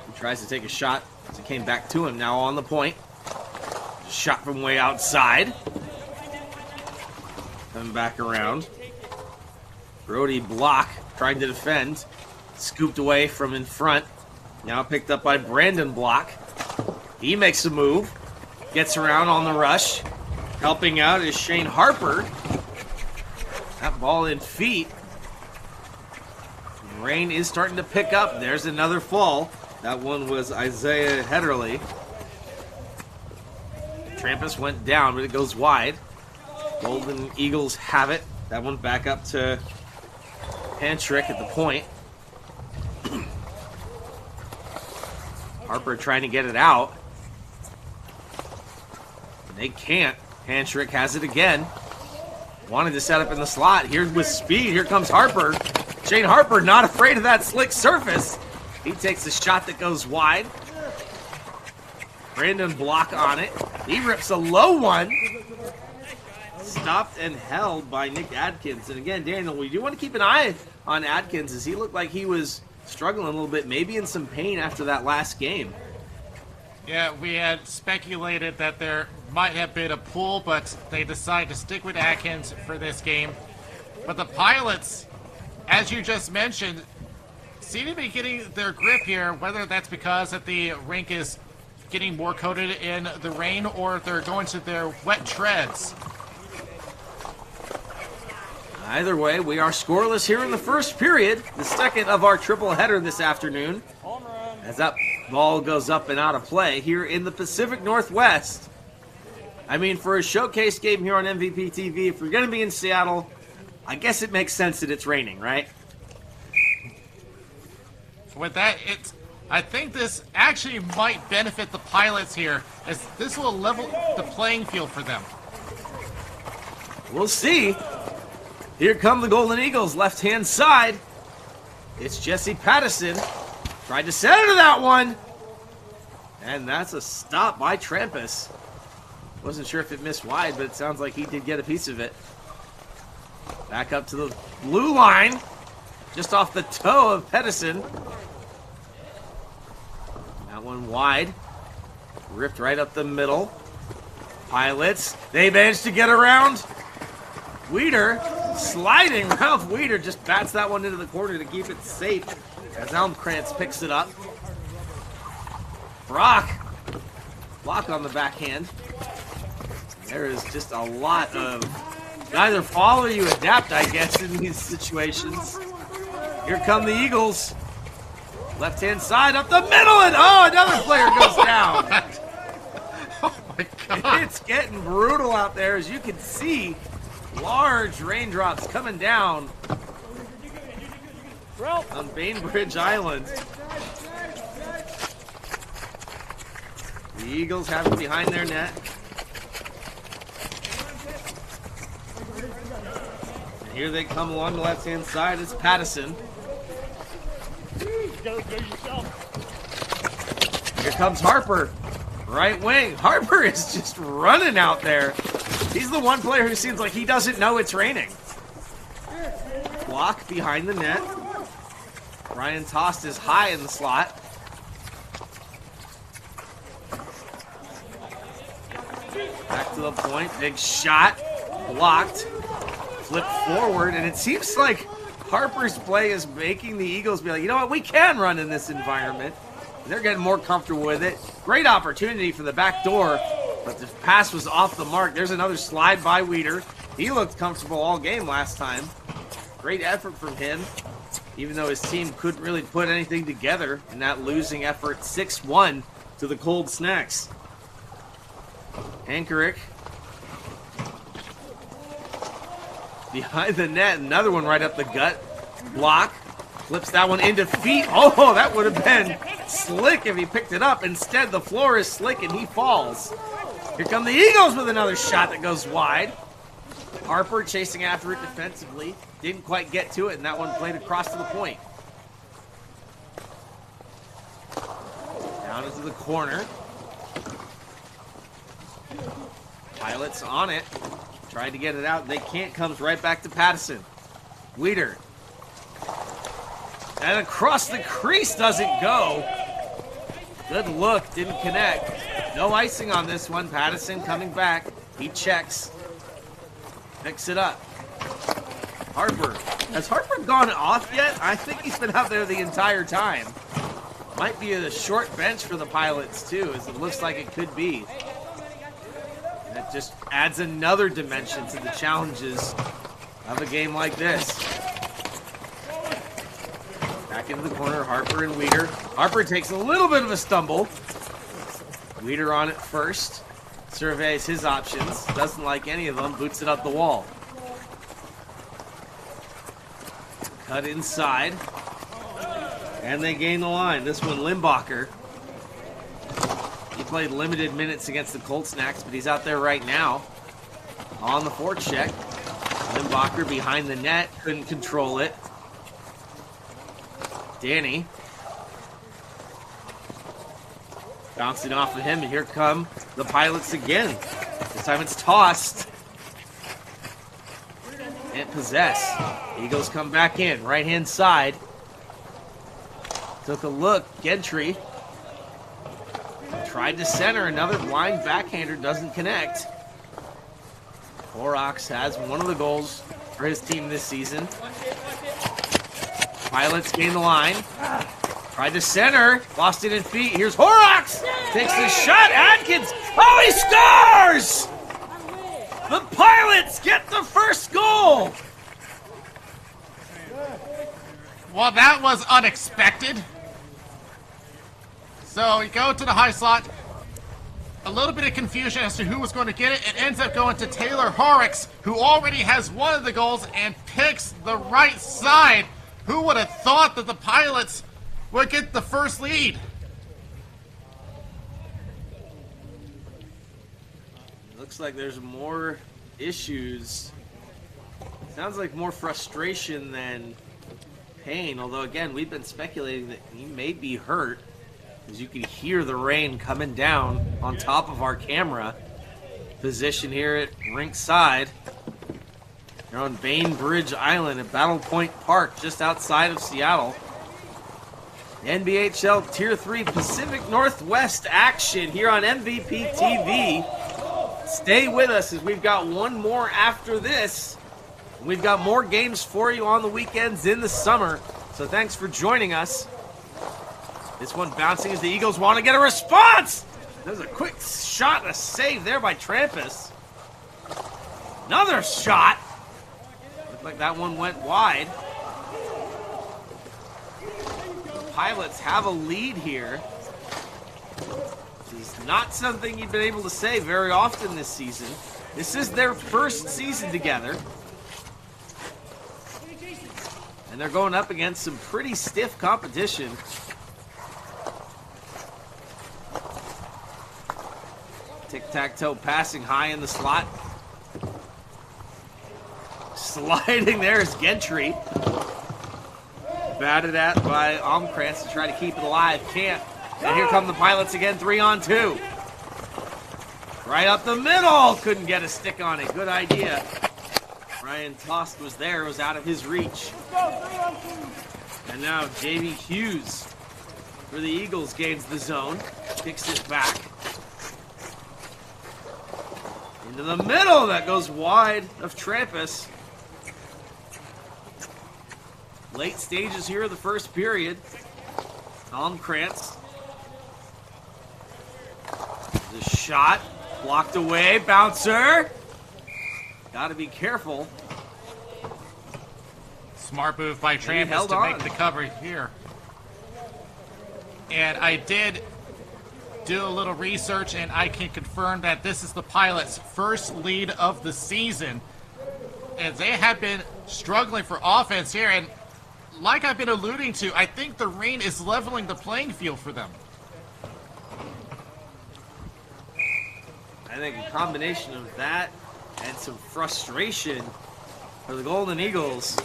He tries to take a shot as it came back to him. Now on the point. Shot from way outside. Coming back around. Brody Block trying to defend. Scooped away from in front. Now picked up by Brandon Block. He makes a move. Gets around on the rush. Helping out is Shane Harper. That ball in feet. Rain is starting to pick up. There's another fall. That one was Isaiah Hederley. Trampus went down, but it goes wide. Golden Eagles have it. That one back up to Pantrick at the point. Harper trying to get it out. They can't. Pantrick has it again. Wanted to set up in the slot. Here with speed. Here comes Harper. Shane Harper not afraid of that slick surface. He takes a shot that goes wide. Brandon Block on it. He rips a low one. Stopped and held by Nick Adkins. And again, Daniel, we do want to keep an eye on Adkins as he looked like he was struggling a little bit, maybe in some pain after that last game. Yeah, we had speculated that there might have been a pull, but they decided to stick with Atkins for this game. But the Pilots, as you just mentioned, seem to be getting their grip here, whether that's because that the rink is getting more coated in the rain or if they're going to their wet treads. Either way, we are scoreless here in the first period, the second of our triple header this afternoon. As that ball goes up and out of play here in the Pacific Northwest. I mean, for a showcase game here on MVP TV, if we're going to be in Seattle, I guess it makes sense that it's raining, right? With that, I think this actually might benefit the Pilots here, as this will level the playing field for them. We'll see. Here come the Golden Eagles, left-hand side. It's Jesse Pattison. Tried to center that one. And that's a stop by Trampus. Wasn't sure if it missed wide, but it sounds like he did get a piece of it. Back up to the blue line. Just off the toe of Pattison. That one wide. Ripped right up the middle. Pilots, they managed to get around. Weeder, sliding. Ralph Weeder just bats that one into the corner to keep it safe as Elmkrantz picks it up. Brock, block on the backhand. There is just a lot of either follow or you adapt, I guess, in these situations. Here come the Eagles. Left-hand side up the middle, and oh, another player goes down. Oh my God. It's getting brutal out there, as you can see. Large raindrops coming down on Bainbridge Island. The Eagles have it behind their net. And here they come along the left-hand side. It's Pattison. Here comes Harper. Right wing. Harper is just running out there. He's the one player who seems like he doesn't know it's raining. Block behind the net. Ryan Tost is high in the slot. Back to the point. Big shot. Blocked. Flip forward. And it seems like Harper's play is making the Eagles be like, you know what? We can run in this environment. They're getting more comfortable with it. Great opportunity for the back door. But the pass was off the mark. There's another slide by Weeder. He looked comfortable all game last time. Great effort from him, even though his team couldn't really put anything together in that losing effort. 6-1 to the Cold Snacks. Ankerick behind the net. Another one right up the gut. Block. Flips that one into feet. Oh, that would have been slick if he picked it up. Instead, the floor is slick and he falls. Here come the Eagles with another shot that goes wide. Harper chasing after it defensively. Didn't quite get to it, and that one played across to the point. Down into the corner. Pilots on it. Tried to get it out. They can't. Comes right back to Pattison. Weeder. And across the crease doesn't go. Good look. Didn't connect. No icing on this one. Pattison coming back. He checks. Picks it up. Harper. Has Harper gone off yet? I think he's been out there the entire time. Might be a short bench for the Pilots, too, as it looks like it could be. And it just adds another dimension to the challenges of a game like this. Back into the corner, Harper and Weeder. Harper takes a little bit of a stumble. Weeder on it first. Surveys his options. Doesn't like any of them. Boots it up the wall. Cut inside. And they gain the line. This one, Limbacher. He played limited minutes against the Cold Snacks, but he's out there right now. On the forecheck. Limbacher behind the net. Couldn't control it. Danny. Bouncing off of him, and here come the Pilots again. This time it's tossed. And possess. Eagles come back in, right-hand side. Took a look, Gentry. Tried to center, another blind backhander, doesn't connect. Horrocks has one of the goals for his team this season. Pilots gain the line. Tried to center, lost it in feet. Here's Horrocks! Takes the shot, Adkins! Oh, he scores! The Pilots get the first goal! Well, that was unexpected. So we go to the high slot. A little bit of confusion as to who was going to get it. It ends up going to Taylor Horrocks, who already has one of the goals and picks the right side. Who would have thought that the Pilots would get the first lead? Looks like there's more issues. Sounds like more frustration than pain. Although, again, we've been speculating that he may be hurt, as you can hear the rain coming down on top of our camera position here at rink side. They're on Bainbridge Island at Battle Point Park, just outside of Seattle. NBHL Tier 3 Pacific Northwest action here on MVP TV. Stay with us as we've got one more after this. We've got more games for you on the weekends in the summer, so thanks for joining us. This one bouncing as the Eagles want to get a response. There's a quick shot and a save there by Trampas. Another shot. Looked like that one went wide. The Pilots have a lead here. This is not something you've been able to say very often this season. This is their first season together. And they're going up against some pretty stiff competition. Tic-tac-toe passing high in the slot. Sliding there is Gentry. Batted at by Almkrantz to try to keep it alive. Can't. And here come the Pilots again, 3-on-2. Right up the middle. Couldn't get a stick on it. Good idea. Ryan Tost was there. It was out of his reach. And now J.B. Hughes for the Eagles gains the zone. Kicks it back. Into the middle. That goes wide of Trampus. Late stages here of the first period. Almkrantz. The shot blocked away. Bouncer. Got to be careful. Smart move by he Trampus held to on. make the cover here. And I did do a little research, and I can confirm that this is the Pilots' first lead of the season. And they have been struggling for offense here. And like I've been alluding to, I think the rain is leveling the playing field for them. I think a combination of that and some frustration for the Golden Eagles.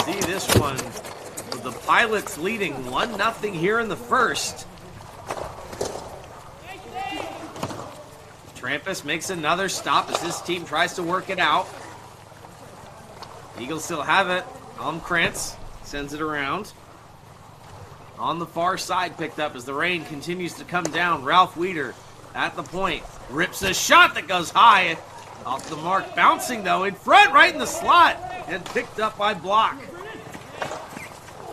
See this one with the Pilots leading 1-0 here in the first. Trampus makes another stop as his team tries to work it out. Eagles still have it. Almkrantz sends it around. On the far side picked up as the rain continues to come down. Ralph Weeder at the point. Rips a shot that goes high. Off the mark. Bouncing though in front right in the slot. And picked up by Block.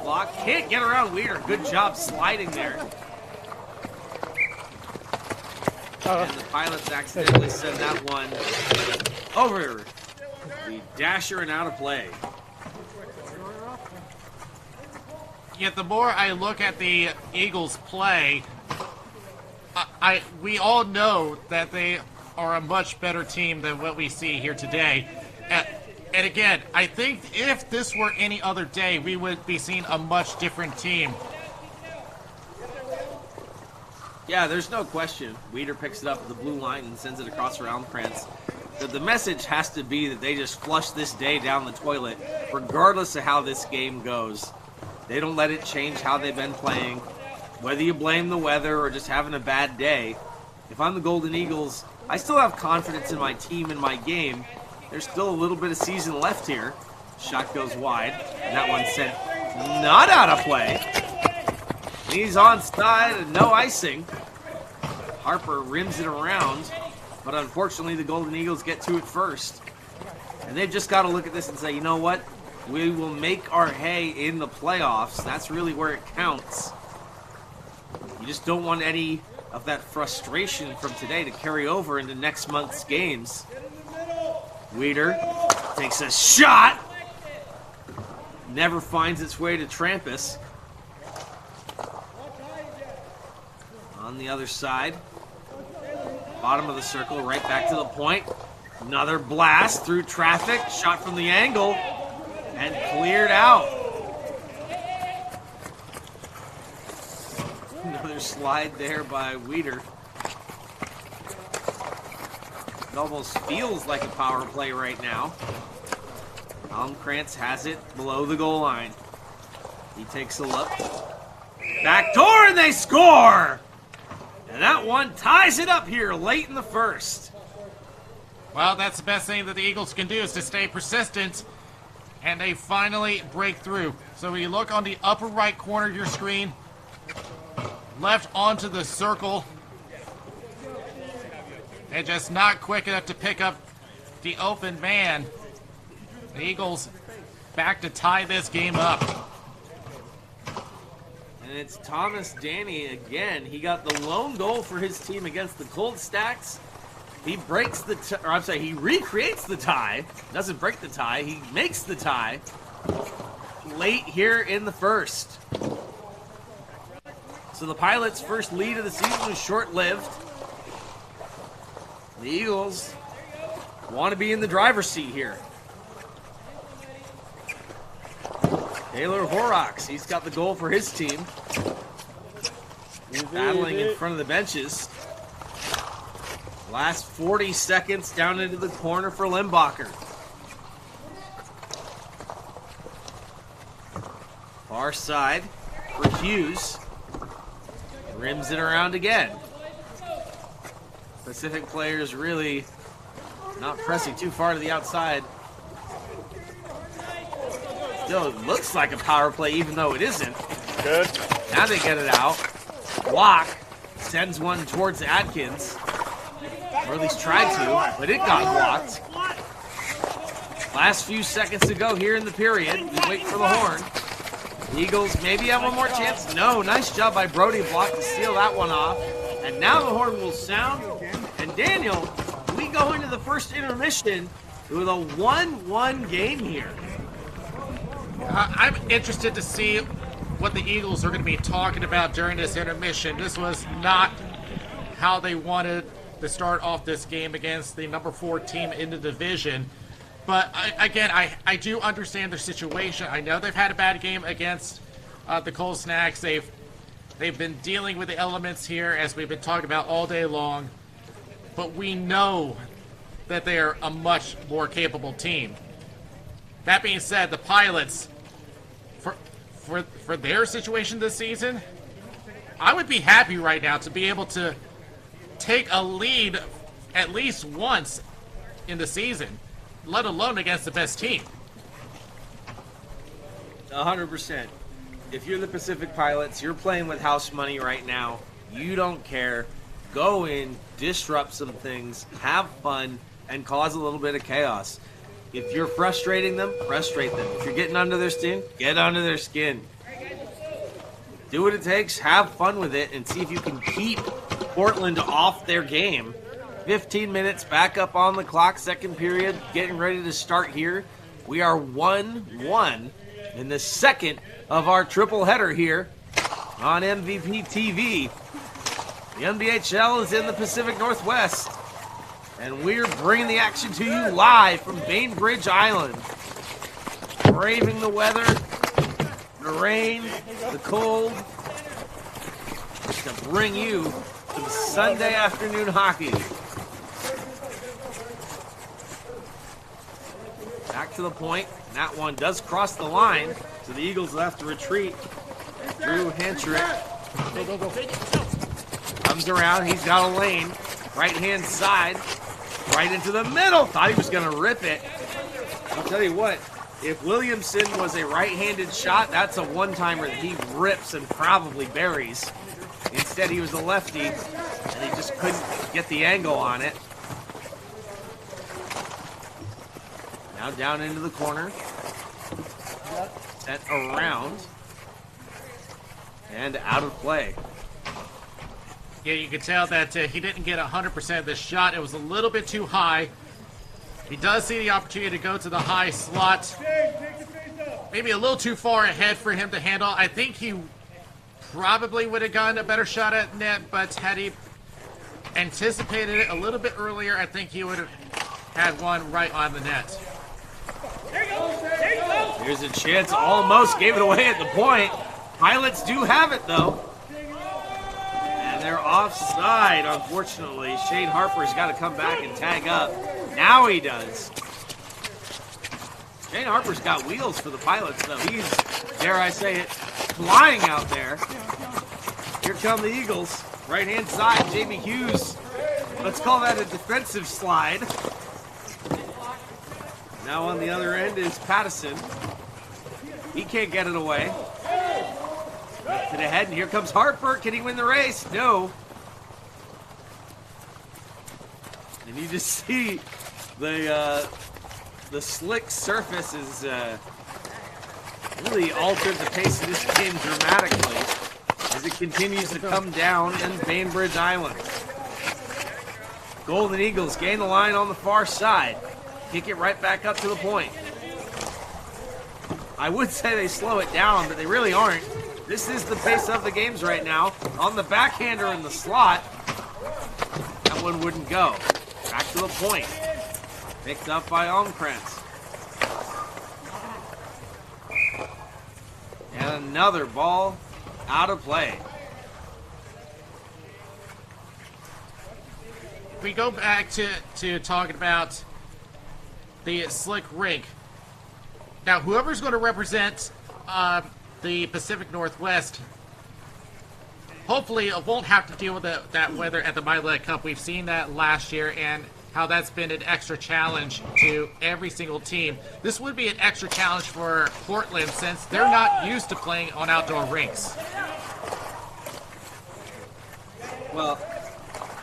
Block can't get around Weeder. Good job sliding there. And the Pilots accidentally send that one over the dasher and out of play. Yet the more I look at the Eagles play, we all know that they are a much better team than what we see here today. And again, I think if this were any other day, we would be seeing a much different team. Yeah, there's no question. Weeder picks it up at the blue line and sends it across for Almkrantz. The message has to be that they just flush this day down the toilet, regardless of how this game goes. They don't let it change how they've been playing. Whether you blame the weather or just having a bad day, if I'm the Golden Eagles, I still have confidence in my team and my game. There's still a little bit of season left here. Shot goes wide, and that one sent not out of play. He's onside and no icing. Harper rims it around, but unfortunately the Golden Eagles get to it first. And they've just got to look at this and say, you know what? We will make our hay in the playoffs. That's really where it counts. You just don't want any of that frustration from today to carry over into next month's games. Weeder takes a shot. Never finds its way to Trampus. On the other side, bottom of the circle, right back to the point. Another blast through traffic, shot from the angle, and cleared out. Another slide there by Weeder. It almost feels like a power play right now. Almkrantz has it below the goal line. He takes a look. Back door, and they score! And that one ties it up here late in the first. Well, that's the best thing that the Eagles can do is to stay persistent, and they finally break through. So when you look on the upper right corner of your screen, left onto the circle, and just not quick enough to pick up the open man. The Eagles back to tie this game up. And it's Thomas Danny again. He got the lone goal for his team against the Cold Stacks. He breaks the he recreates the tie. Doesn't break the tie. He makes the tie late here in the first. So the Pilots' first lead of the season was short-lived. The Eagles want to be in the driver's seat here. Taylor Horrocks, he's got the goal for his team. Battling in front of the benches. Last 40 seconds down into the corner for Limbacher. Far side for Hughes. Rims it around again. Pacific players really not pressing too far to the outside. Still, it looks like a power play even though it isn't. Good. Now they get it out. Block sends one towards Adkins. Or at least tried to, but it got blocked. Last few seconds to go here in the period. We wait for the horn. Eagles maybe have one more chance. No, nice job by Brody Block to steal that one off. And now the horn will sound. And Daniel, we go into the first intermission with a 1-1 game here. I'm interested to see what the Eagles are going to be talking about during this intermission. This was not how they wanted to start off this game against the number 4 team in the division. But I do understand their situation. I know they've had a bad game against the Cold Snacks. They've been dealing with the elements here, as we've been talking about all day long. But we know that they are a much more capable team. That being said, the Pilots, for their situation this season, I would be happy right now to be able to take a lead at least once in the season, let alone against the best team. 100%. If you're the Pacific Pilots, you're playing with house money right now. You don't care. Go in, disrupt some things, have fun, and cause a little bit of chaos. If you're frustrating them, frustrate them. If you're getting under their skin, get under their skin. Do what it takes, have fun with it, and see if you can keep Portland off their game. 15 minutes back up on the clock, second period, getting ready to start here. We are 1-1 in the second of our triple header here on MVP TV. The NBHL is in the Pacific Northwest, and we're bringing the action to you live from Bainbridge Island. Braving the weather, the rain, the cold, to bring you some Sunday afternoon hockey. Back to the point. That one does cross the line, so the Eagles will have to retreat. Drew Henschrick comes around. He's got a lane. Right-hand side. Right into the middle. Thought he was going to rip it. I'll tell you what. If Williamson was a right-handed shot, that's a one-timer that he rips and probably buries. Instead, he was a lefty, and he just couldn't get the angle on it. Now down into the corner. Set around. And out of play. Yeah, you can tell that he didn't get 100% of the shot. It was a little bit too high. He does see the opportunity to go to the high slot. Maybe a little too far ahead for him to handle. I think he probably would have gotten a better shot at net, but had he anticipated it a little bit earlier, I think he would have had one right on the net. Here's a chance, almost gave it away at the point. Pilots do have it, though. And they're offside, unfortunately. Shane Harper's got to come back and tag up. Now he does. Shane Harper's got wheels for the Pilots, though. He's, dare I say it, flying out there. Here come the Eagles. Right-hand side, Jamie Hughes. Let's call that a defensive slide. Now on the other end is Pattison. He can't get it away. Up to the head, and here comes Harper. Can he win the race? No. And you just see the slick surface is really altered the pace of this game dramatically as it continues to come down in Bainbridge Island. Golden Eagles gain the line on the far side. Kick it right back up to the point. I would say they slow it down, but they really aren't. This is the pace of the games right now. On the backhander in the slot, that one wouldn't go. Back to the point. Picked up by Almkrantz. And another ball out of play. we go back to talking about the Slick Rink, now whoever's going to represent the Pacific Northwest, hopefully won't have to deal with that weather at the Milet Cup. We've seen that last year and how that's been an extra challenge to every single team. This would be an extra challenge for Portland since they're not used to playing on outdoor rinks. Well,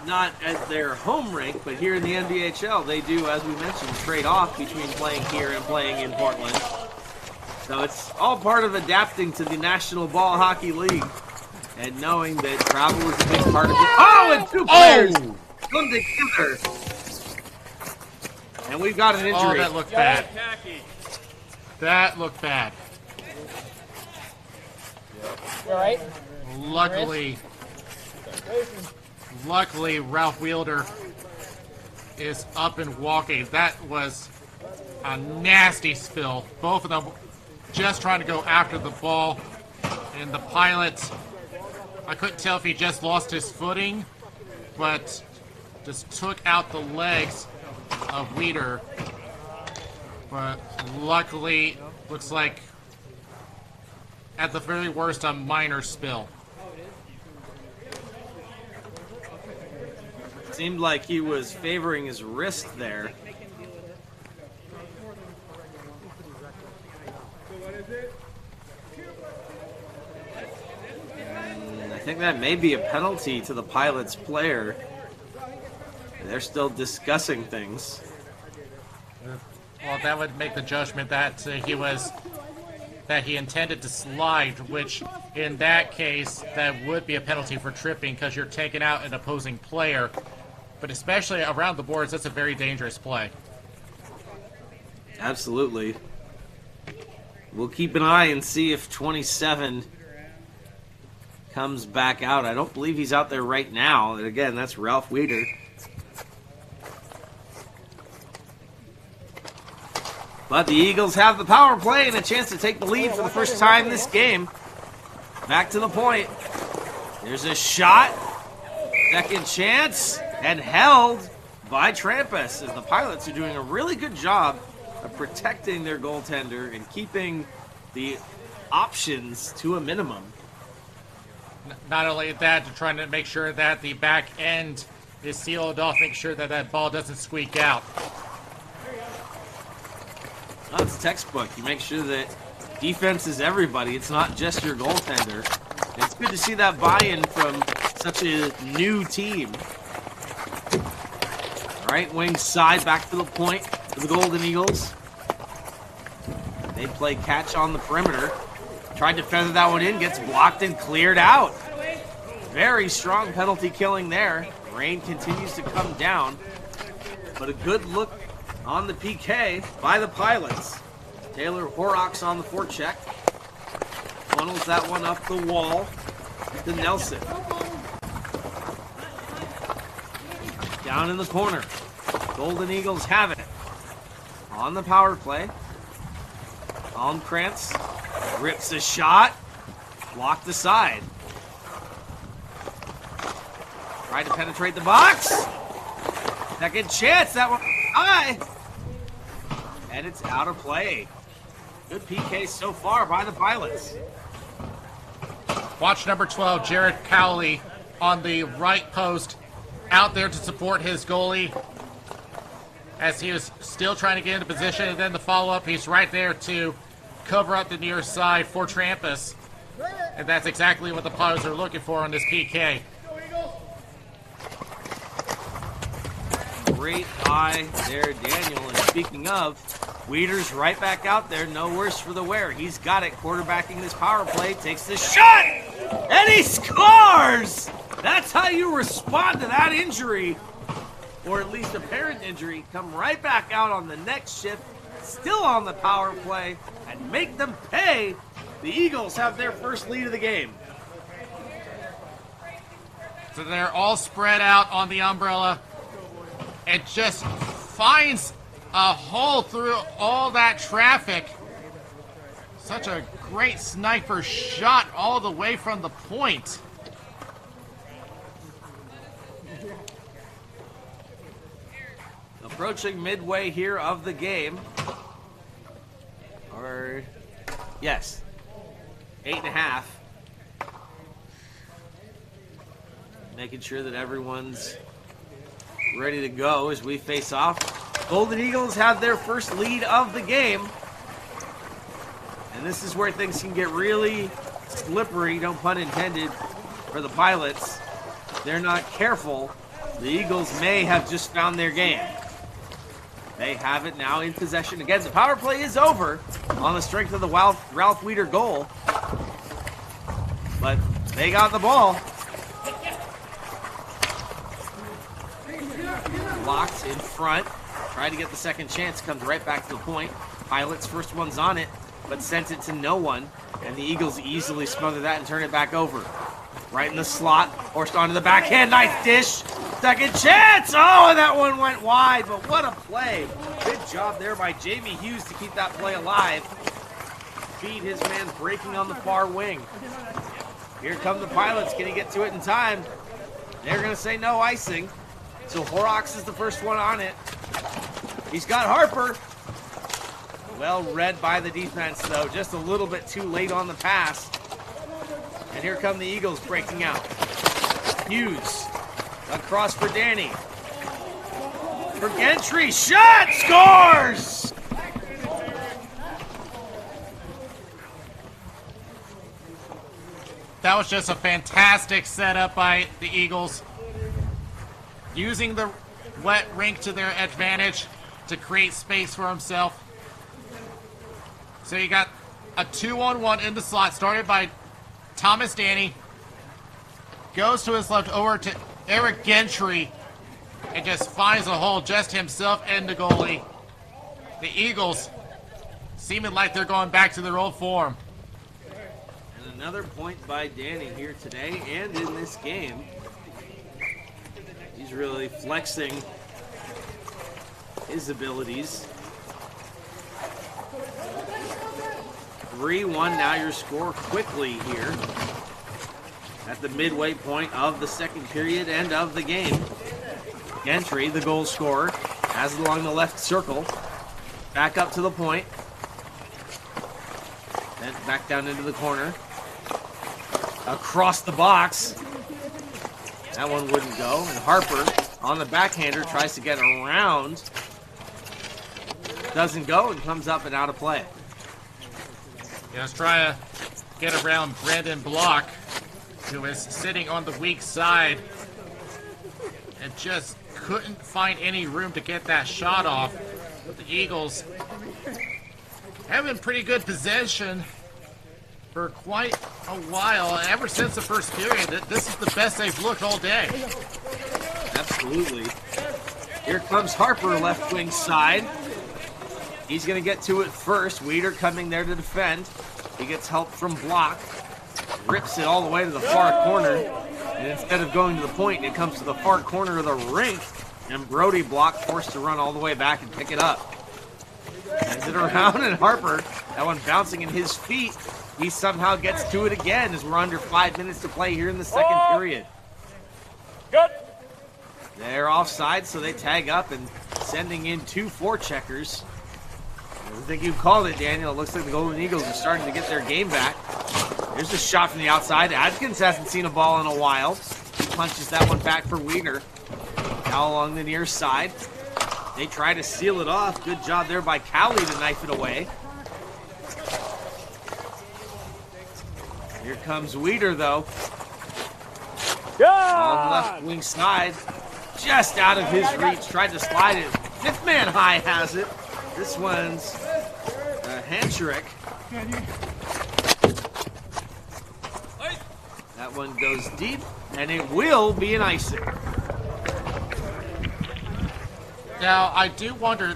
not at their home rink, but here in the NBHL, they do, as we mentioned, trade off between playing here and playing in Portland. So it's all part of adapting to the National Ball Hockey League and knowing that travel is a big part of it. Oh, and two players come together. And we've got an injury. Oh, that looked bad. That looked bad. You all right? Luckily, Ralph Wielder is up and walking. That was a nasty spill. Both of them just trying to go after the ball. And the pilot, I couldn't tell if he just lost his footing, but just took out the legs of Wieder. But luckily, looks like at the very worst, a minor spill. Seemed like he was favoring his wrist there. And I think that may be a penalty to the Pilots player. They're still discussing things. Well, that would make the judgment that he intended to slide, which in that case, that would be a penalty for tripping because you're taking out an opposing player. But especially around the boards, that's a very dangerous play. Absolutely. We'll keep an eye and see if 27 comes back out. I don't believe he's out there right now. And again, that's Ralph Wieder. But the Eagles have the power play and a chance to take the lead for the first time this game. Back to the point. There's a shot. Second chance. And held by Trampas, as the Pilots are doing a really good job of protecting their goaltender and keeping the options to a minimum. Not only that, they're trying to make sure that the back end is sealed off, make sure that that ball doesn't squeak out. Well, it's textbook. You make sure that defense is everybody. It's not just your goaltender. It's good to see that buy-in from such a new team. Right wing side back to the point for the Golden Eagles. They play catch on the perimeter. Tried to feather that one in, gets blocked and cleared out. Very strong penalty killing there. Rain continues to come down, but a good look on the PK by the Pilots. Taylor Horrocks on the forecheck. Funnels that one up the wall to Nelson. Down in the corner. Golden Eagles have it. On the power play. Almkrantz rips a shot. Blocked aside. Tried to penetrate the box. Second chance. That one high. And it's out of play. Good PK so far by the Pilots. Watch number 12, Jared Cowley on the right post, out there to support his goalie as he was still trying to get into position. And then the follow-up, he's right there to cover up the near side for Trampas. And that's exactly what the Pilots are looking for on this PK. Great eye there, Daniel. And speaking of, Wieder's right back out there. No worse for the wear. He's got it. Quarterbacking this power play. Takes the shot. And he scores! That's how you respond to that injury. Or at least apparent injury. Come right back out on the next shift. Still on the power play. And make them pay. The Eagles have their first lead of the game. So they're all spread out on the umbrella. It just finds a hole through all that traffic. Such a great sniper shot all the way from the point. approaching midway here of the game. Or, yes, 8.5. Making sure that everyone's ready to go as we face off. Golden Eagles have their first lead of the game. And this is where things can get really slippery, no pun intended, for the Pilots. If they're not careful, the Eagles may have just found their game. They have it now in possession again. The power play is over on the strength of the Ralph Weeder goal. But they got the ball. Locked in front. Tried to get the second chance. Comes right back to the point. Pilots first one's on it, but sent it to no one. And the Eagles easily smother that and turn it back over. Right in the slot. Forced onto the backhand. Nice dish. Second chance. Oh, and that one went wide. But what a play. Good job there by Jamie Hughes to keep that play alive. Feed his man breaking on the far wing. Here come the Pilots. Can he get to it in time? They're going to say no icing. So Horrocks is the first one on it. He's got Harper. Well read by the defense, though. Just a little bit too late on the pass. And here come the Eagles breaking out. Hughes across for Danny. For Gentry. Shot! Scores! That was just a fantastic setup by the Eagles. Using the wet rink to their advantage to create space for himself. So you got a 2-on-1 in the slot, started by Thomas Danny. Goes to his left over to Eric Gentry and just finds a hole, just himself and the goalie. The Eagles seeming like they're going back to their old form. And another point by Danny here today and in this game. He's really flexing his abilities. 3-1 now your score quickly here at the midway point of the second period and of the game. Gentry, the goal scorer, has it along the left circle. Back up to the point. Then back down into the corner. Across the box. That one wouldn't go. And Harper on the backhander tries to get around. Doesn't go and comes up and out of play. Yeah, let's try to get around Brandon Block, who is sitting on the weak side and just couldn't find any room to get that shot off. But the Eagles having pretty good possession for quite a while. Ever since the first period, this is the best they've looked all day. Absolutely. Here comes Harper, left wing side. He's going to get to it first. Weeder coming there to defend. He gets help from Block. Rips it all the way to the far corner. And instead of going to the point, it comes to the far corner of the rink. And Brody Block forced to run all the way back and pick it up. Sends it around, and Harper, that one bouncing in his feet. He somehow gets to it again as we're under 5 minutes to play here in the second period. Good. They're offside, so they tag up and sending in 2 forecheckers. I think you called it, Daniel. It looks like the Golden Eagles are starting to get their game back. There's a shot from the outside. Adkins hasn't seen a ball in a while. He punches that one back for Weeder. Now along the near side. They try to seal it off. Good job there by Cowley to knife it away. Here comes Weeder, though. On the left wing side. Just out of his reach. Tried to slide it. Fifth man high has it. This one's Hancherick. That one goes deep, and it will be an icing. Now, I do wonder,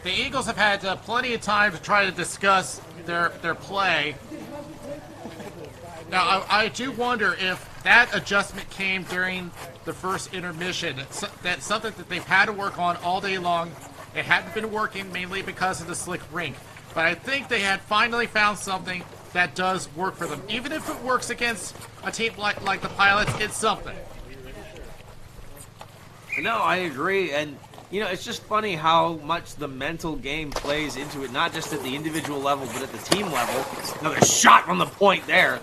the Eagles have had plenty of time to try to discuss their play. Now, I do wonder if that adjustment came during the first intermission. That's something that they've had to work on all day long. It hadn't been working mainly because of the slick rink. But I think they had finally found something that does work for them. Even if it works against a team like the Pilots, it's something. No, I agree. And You know, it's just funny how much the mental game plays into it, not just at the individual level, but at the team level. Another shot from the point there,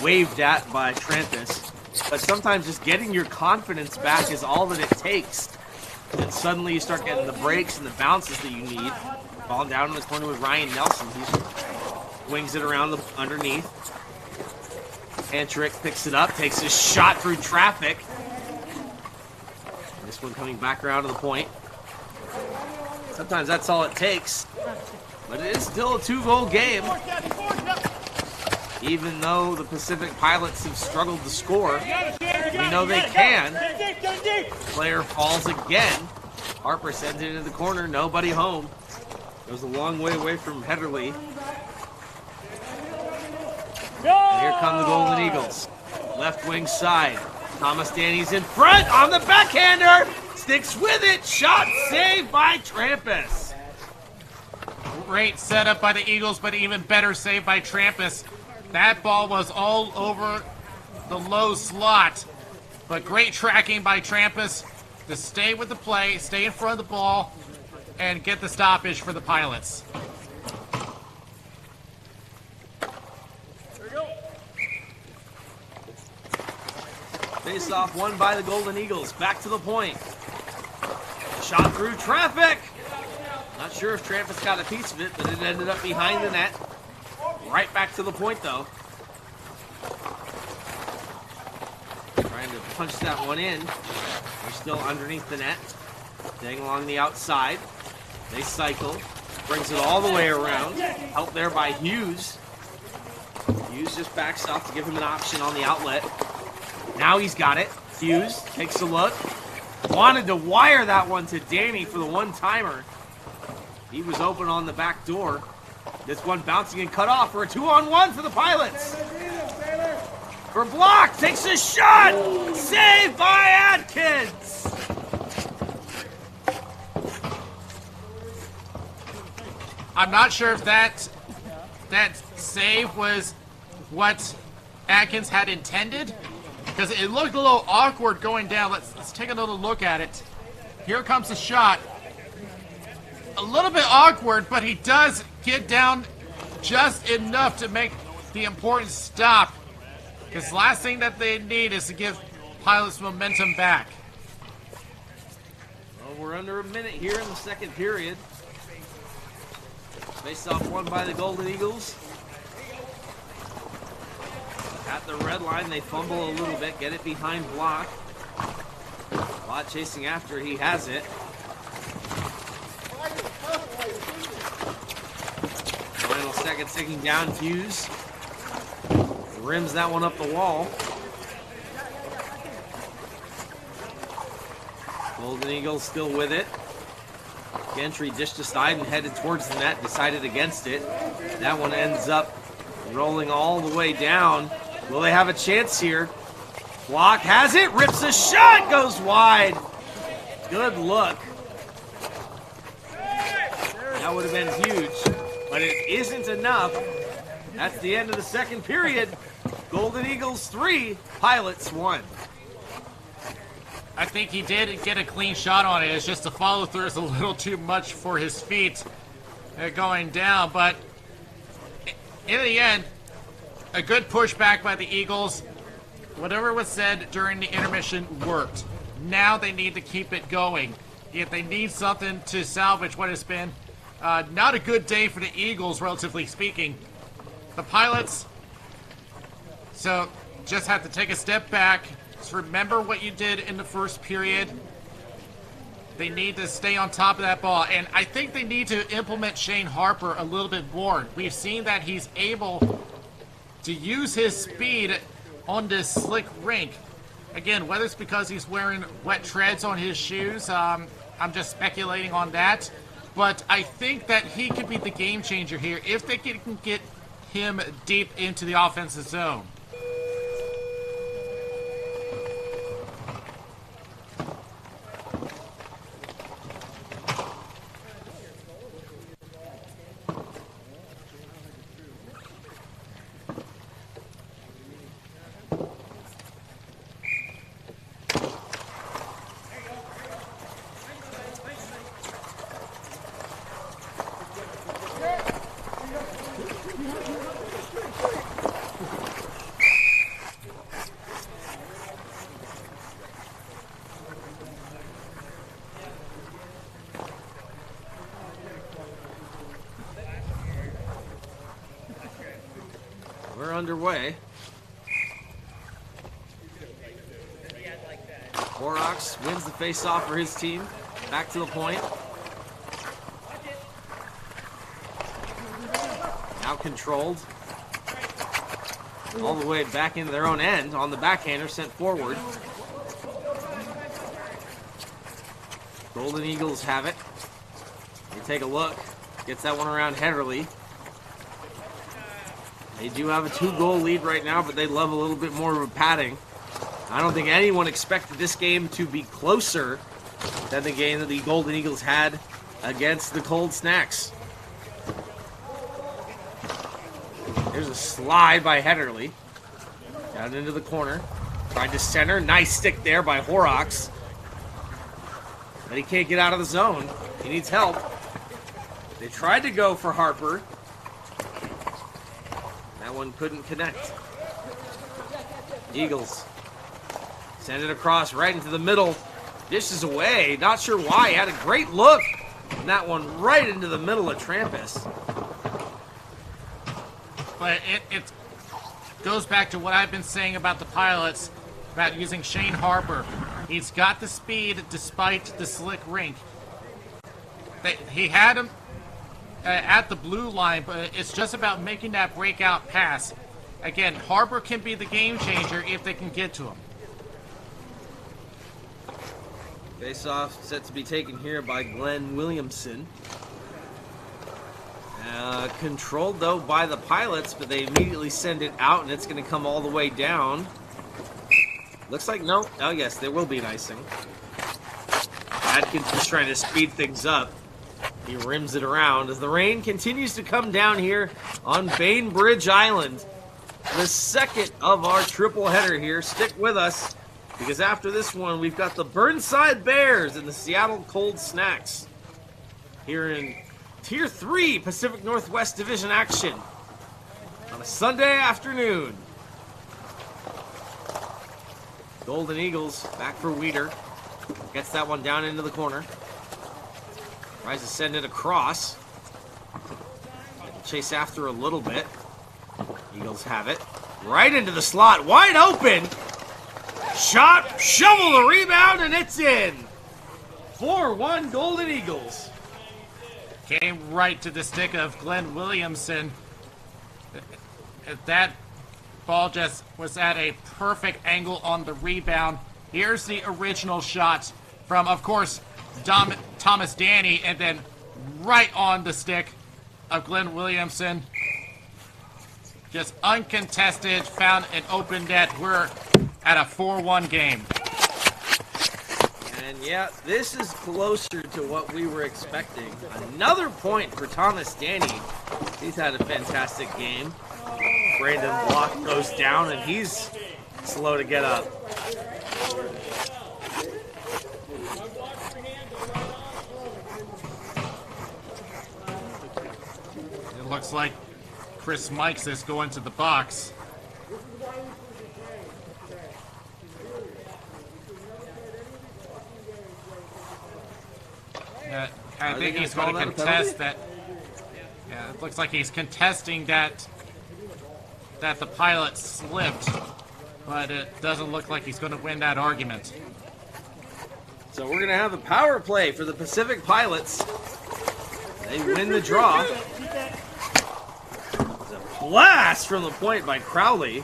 waved at by Trampus. But sometimes just getting your confidence back is all that it takes. And suddenly you start getting the breaks and the bounces that you need. Falling down in the corner with Ryan Nelson. He wings it around underneath. Antrick picks it up, takes a shot through traffic. This one coming back around to the point. Sometimes that's all it takes. But it is still a 2-goal game. Even though the Pacific Pilots have struggled to score, we know they can. Player falls again. Harper sends it into the corner, nobody home. Goes a long way away from Heatherly. And here come the Golden Eagles. Left wing side. Thomas Danny's in front on the backhander. Sticks with it. Shot saved by Trampus. Great setup by the Eagles, but even better save by Trampus. That ball was all over the low slot. But great tracking by Trampus to stay with the play, stay in front of the ball, and get the stoppage for the Pilots. Face off won by the Golden Eagles. Back to the point. Shot through traffic. Not sure if Trampus got a piece of it, but it ended up behind the net. Right back to the point, though. Trying to punch that one in. They're still underneath the net. Staying along the outside. They cycle. Brings it all the way around. Helped there by Hughes. Hughes just backs off to give him an option on the outlet. Now he's got it. Hughes takes a look. Wanted to wire that one to Danny for the one-timer. He was open on the back door. This one bouncing and cut off for a 2-on-1 for the Pilots. For block, takes a shot. Saved by Atkins. I'm not sure if that save was what Atkins had intended, because it looked a little awkward going down. Let's take another look at it. Here comes the shot. A little bit awkward, but he does get down just enough to make the important stop. Because the last thing that they need is to give Pilots momentum back. Well, we're under a minute here in the second period. Face-off won by the Golden Eagles. At the red line, they fumble a little bit, get it behind block. Watt chasing after, he has it. Final seconds ticking down. Hughes rims that one up the wall. Golden Eagles still with it. Gentry dished aside and headed towards the net, decided against it. That one ends up rolling all the way down. Will they have a chance here? Block has it, rips a shot, goes wide. Good look. That would have been huge, but it isn't enough. That's the end of the second period. Golden Eagles 3, Pilots 1. I think he did get a clean shot on it. It's just the follow-through is a little too much for his feet going down. But in the end, a good pushback by the Eagles. Whatever was said during the intermission worked. Now they need to keep it going. If they need something to salvage what has been not a good day for the Eagles, relatively speaking. The Pilots, so just have to take a step back. Just remember what you did in the first period. They need to stay on top of that ball. And I think they need to implement Shane Harper a little bit more. We've seen that he's able to use his speed on this slick rink. Again, whether it's because he's wearing wet treads on his shoes, I'm just speculating on that. But I think that he could be the game changer here if they can get him deep into the offensive zone. underway. Horrocks wins the face-off for his team. Back to the point. Now controlled. All the way back into their own end on the backhander, sent forward. Golden Eagles have it. They take a look. Gets that one around Heatherly. They do have a 2-goal lead right now, but they love a little bit more of a padding. I don't think anyone expected this game to be closer than the game that the Golden Eagles had against the Cold Snacks. There's a slide by Heatherly. Down into the corner. Tried to center. Nice stick there by Horrocks. But he can't get out of the zone. He needs help. They tried to go for Harper. That one couldn't connect. Eagles send it across right into the middle. Dishes away. Not sure why. He had a great look. And that one right into the middle of Trampus. But it goes back to what I've been saying about the Pilots, about using Shane Harper. He's got the speed despite the slick rink. He had him at the blue line, but it's just about making that breakout pass. Again, Harper can be the game changer if they can get to him. Face-off set to be taken here by Glenn Williamson. Controlled, though, by the Pilots, but they immediately send it out, and it's going to come all the way down. Looks like no. Oh, yes, there will be an icing. Adkins just trying to speed things up. He rims it around as the rain continues to come down here on Bainbridge Island. The second of our triple header here. Stick with us, because after this one, we've got the Burnside Bears and the Seattle Cold Snacks here in Tier 3 Pacific Northwest Division action on a Sunday afternoon. Golden Eagles back for Weeder. Gets that one down into the corner. Tries to send it across. Chase after a little bit. Eagles have it. Right into the slot. Wide open. Shot. Shovel the rebound, and it's in. 4-1 Golden Eagles. Came right to the stick of Glenn Williamson. That ball just was at a perfect angle on the rebound. Here's the original shot from, of course, Thomas Danny, and then right on the stick of Glenn Williamson. Just uncontested, found an open net. We're at a 4-1 game. And yeah, this is closer to what we were expecting. Another point for Thomas Danny. He's had a fantastic game. Brandon Block goes down, and he's slow to get up. It looks like Chris Mikes is going to the box. I think he's going to contest that. Yeah, it looks like he's contesting that the pilot slipped, but it doesn't look like he's going to win that argument. So we're going to have a power play for the Pacific Pilots. They win the draw. It's a blast from the point by Crowley.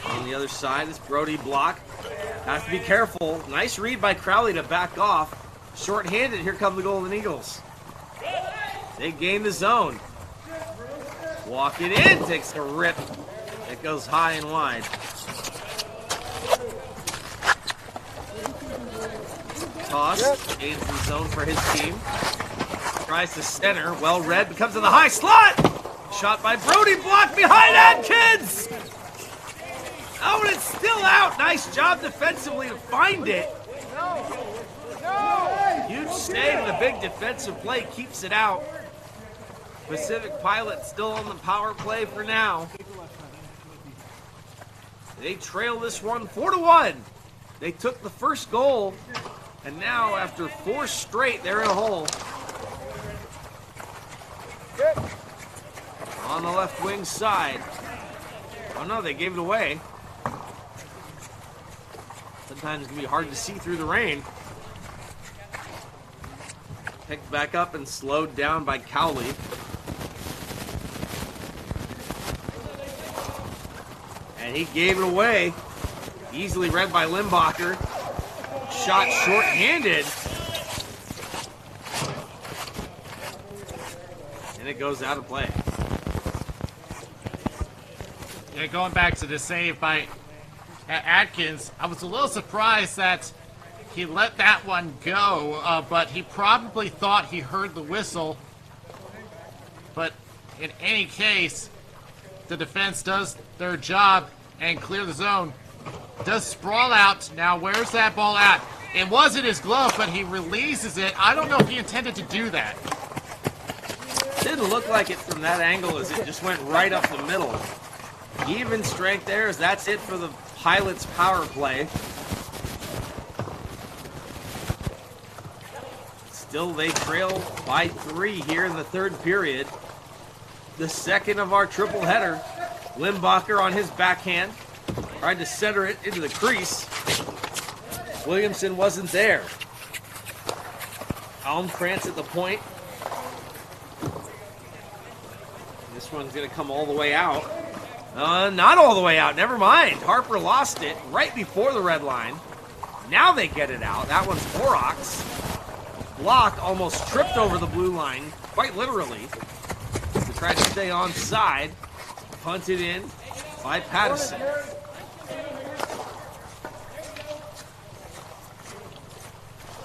On the other side is Brody Block. Have to be careful. Nice read by Crowley to back off. Short-handed, here come the Golden Eagles. They gain the zone. Walk it in, takes a rip. It goes high and wide. Toss, gains the zone for his team. Tries to center, well read, comes to the high slot. Shot by Brody, blocked behind Adkins. Oh, and it's still out. Nice job defensively to find it. Huge save and a big defensive play keeps it out. Pacific Pilots still on the power play for now. They trail this one 4-1. They took the first goal, and now after 4 straight, they're in a hole. on the left wing side. Oh no, they gave it away. Sometimes it can be hard to see through the rain. Picked back up and slowed down by Cowley. And he gave it away. Easily read by Limbacher. Shot short-handed. And it goes out of play. Yeah, going back to the save by Atkins, I was a little surprised that he let that one go, but he probably thought he heard the whistle. But in any case, the defense does their job and clear the zone. Does sprawl out. Now, where's that ball at? It was in his glove, but he releases it. I don't know if he intended to do that. Didn't look like it from that angle as it just went right up the middle. Even strength there as that's it for the Pilots' power play. Still, they trail by 3 here in the third period. The second of our triple header. Limbacher on his backhand. Tried to center it into the crease. Williamson wasn't there. Almkrantz at the point. This one's going to come all the way out. Not all the way out. Never mind. Harper lost it right before the red line. Now they get it out. That one's Horrocks. Block almost tripped over the blue line, quite literally, to try to stay onside. Punted in by Pattison.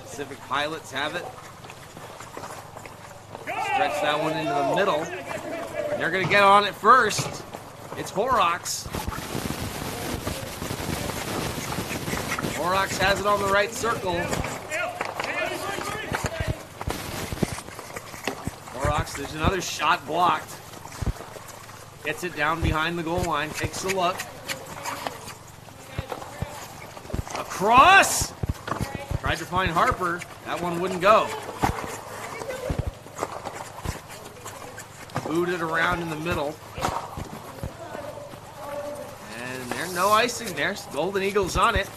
Pacific Pilots have it. Stretch that one into the middle. They're going to get on it first. It's Horrocks. Horrocks has it on the right circle. Horrocks, there's another shot blocked. Gets it down behind the goal line, takes a look. Across! Tried to find Harper. That one wouldn't go. Booted around in the middle. And there's no icing there. Golden Eagles on it.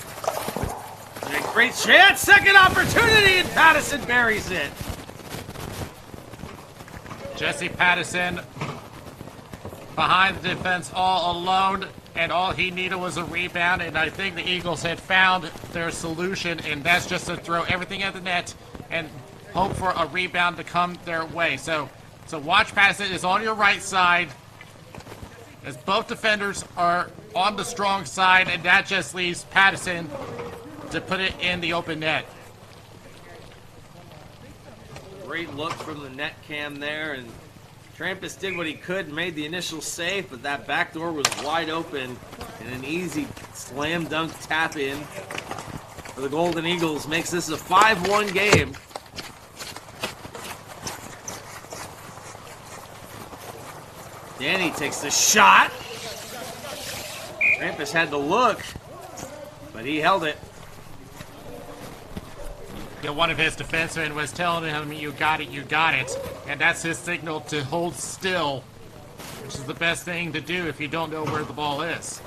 And a great chance. Second opportunity, and Pattison buries it. Jesse Pattison behind the defense all alone, and all he needed was a rebound, and I think the Eagles had found their solution, and that's just to throw everything at the net and hope for a rebound to come their way. So watch Pattison is on your right side, as both defenders are on the strong side, and that just leaves Pattison to put it in the open net. Great look from the net cam there, and Trampus did what he could and made the initial save, but that back door was wide open, and an easy slam dunk tap in for the Golden Eagles makes this a 5-1 game. Danny takes the shot. Trampus had to look, but he held it. One of his defensemen was telling him, you got it, and that's his signal to hold still, which is the best thing to do if you don't know where the ball is.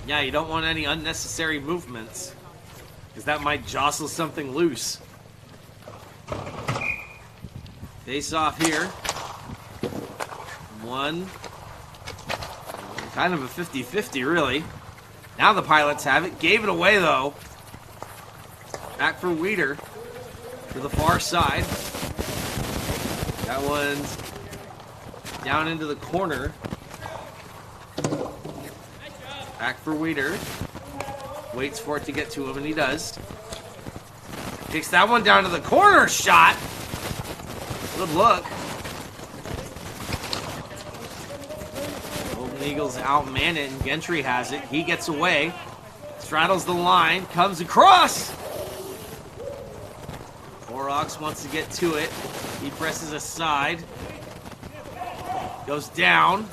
Yeah, you don't want any unnecessary movements, because that might jostle something loose. Face off here. One. Kind of a 50-50, really. Now the Pilots have it. Gave it away, though. Back for Weeder to the far side. That one's down into the corner. Back for Weeder. Waits for it to get to him, and he does. Takes that one down to the corner. Shot. Good look. Golden Eagles outman it, and Gentry has it. He gets away. Straddles the line. Comes across. Horrocks wants to get to it. He presses aside. Goes down.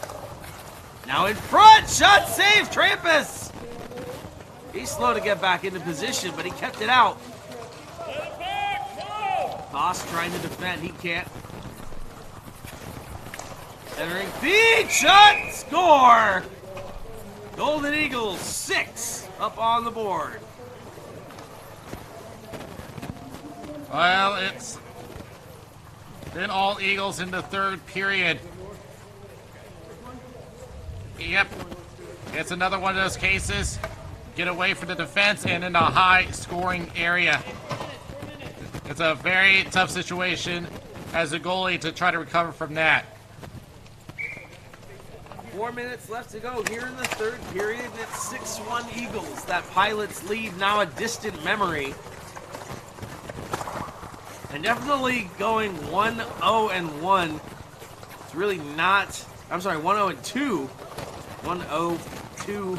Now in front. Shot saved. Trampus. He's slow to get back into position, but he kept it out. Voss trying to defend. He can't. Entering feed, shot, score! Golden Eagles 6 up on the board. Well, it's been all Eagles in the third period. Yep. It's another one of those cases. Get away from the defense and in a high scoring area. It's a very tough situation as a goalie to try to recover from that. 4 minutes left to go here in the third period, and it's 6-1 Eagles. That Pilots lead now a distant memory. And definitely going 1-0-1. It's really not, I'm sorry, 1-0-2. 1-0-2,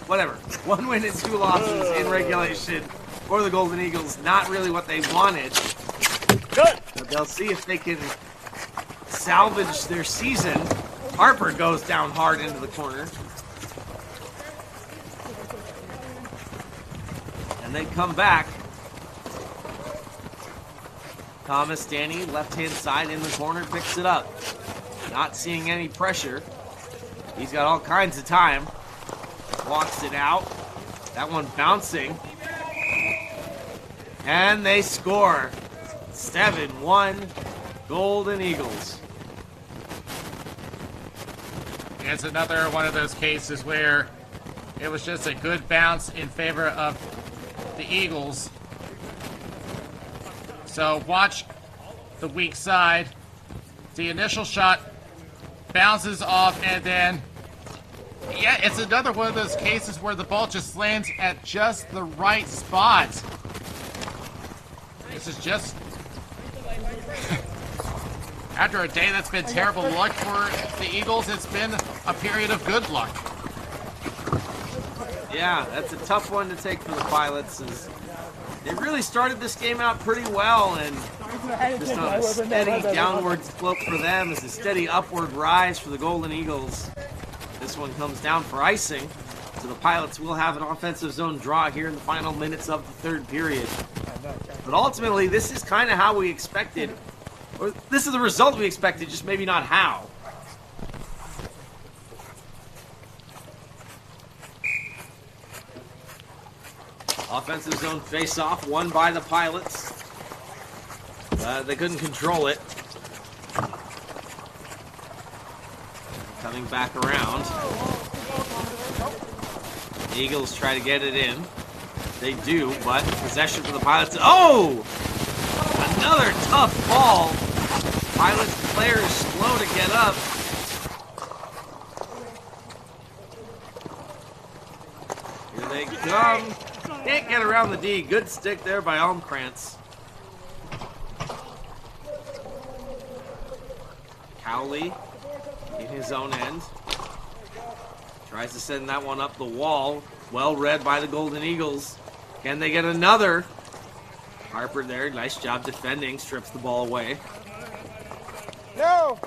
whatever. 1 win and 2 losses in regulation for the Golden Eagles. Not really what they wanted. Good. But they'll see if they can salvage their season. Harper goes down hard into the corner. And they come back. Thomas Danny, left-hand side in the corner, picks it up. Not seeing any pressure. He's got all kinds of time. Walks it out. That one bouncing. And they score. 7-1 Golden Eagles. It's another one of those cases where it was just a good bounce in favor of the Eagles. So watch the weak side. The initial shot bounces off, and then, yeah, it's another one of those cases where the ball just lands at just the right spot. This is just after a day that's been terrible luck for the Eagles, it's been a period of good luck. Yeah, that's a tough one to take for the Pilots. They really started this game out pretty well, and just on a steady downward slope for them is a steady upward rise for the Golden Eagles. This one comes down for icing, so the Pilots will have an offensive zone draw here in the final minutes of the third period. But ultimately, this is kind of how we expected, or this is the result we expected, just maybe not how. Offensive zone face-off, won by the Pilots. They couldn't control it. Coming back around. The Eagles try to get it in. They do, but possession for the Pilots. Oh! Another tough ball. Pilots player is slow to get up. Here they come. Can't get around the D. Good stick there by Almkrantz. Cowley in his own end. Tries to send that one up the wall. Well read by the Golden Eagles. Can they get another? Harper there. Nice job defending. Strips the ball away. No.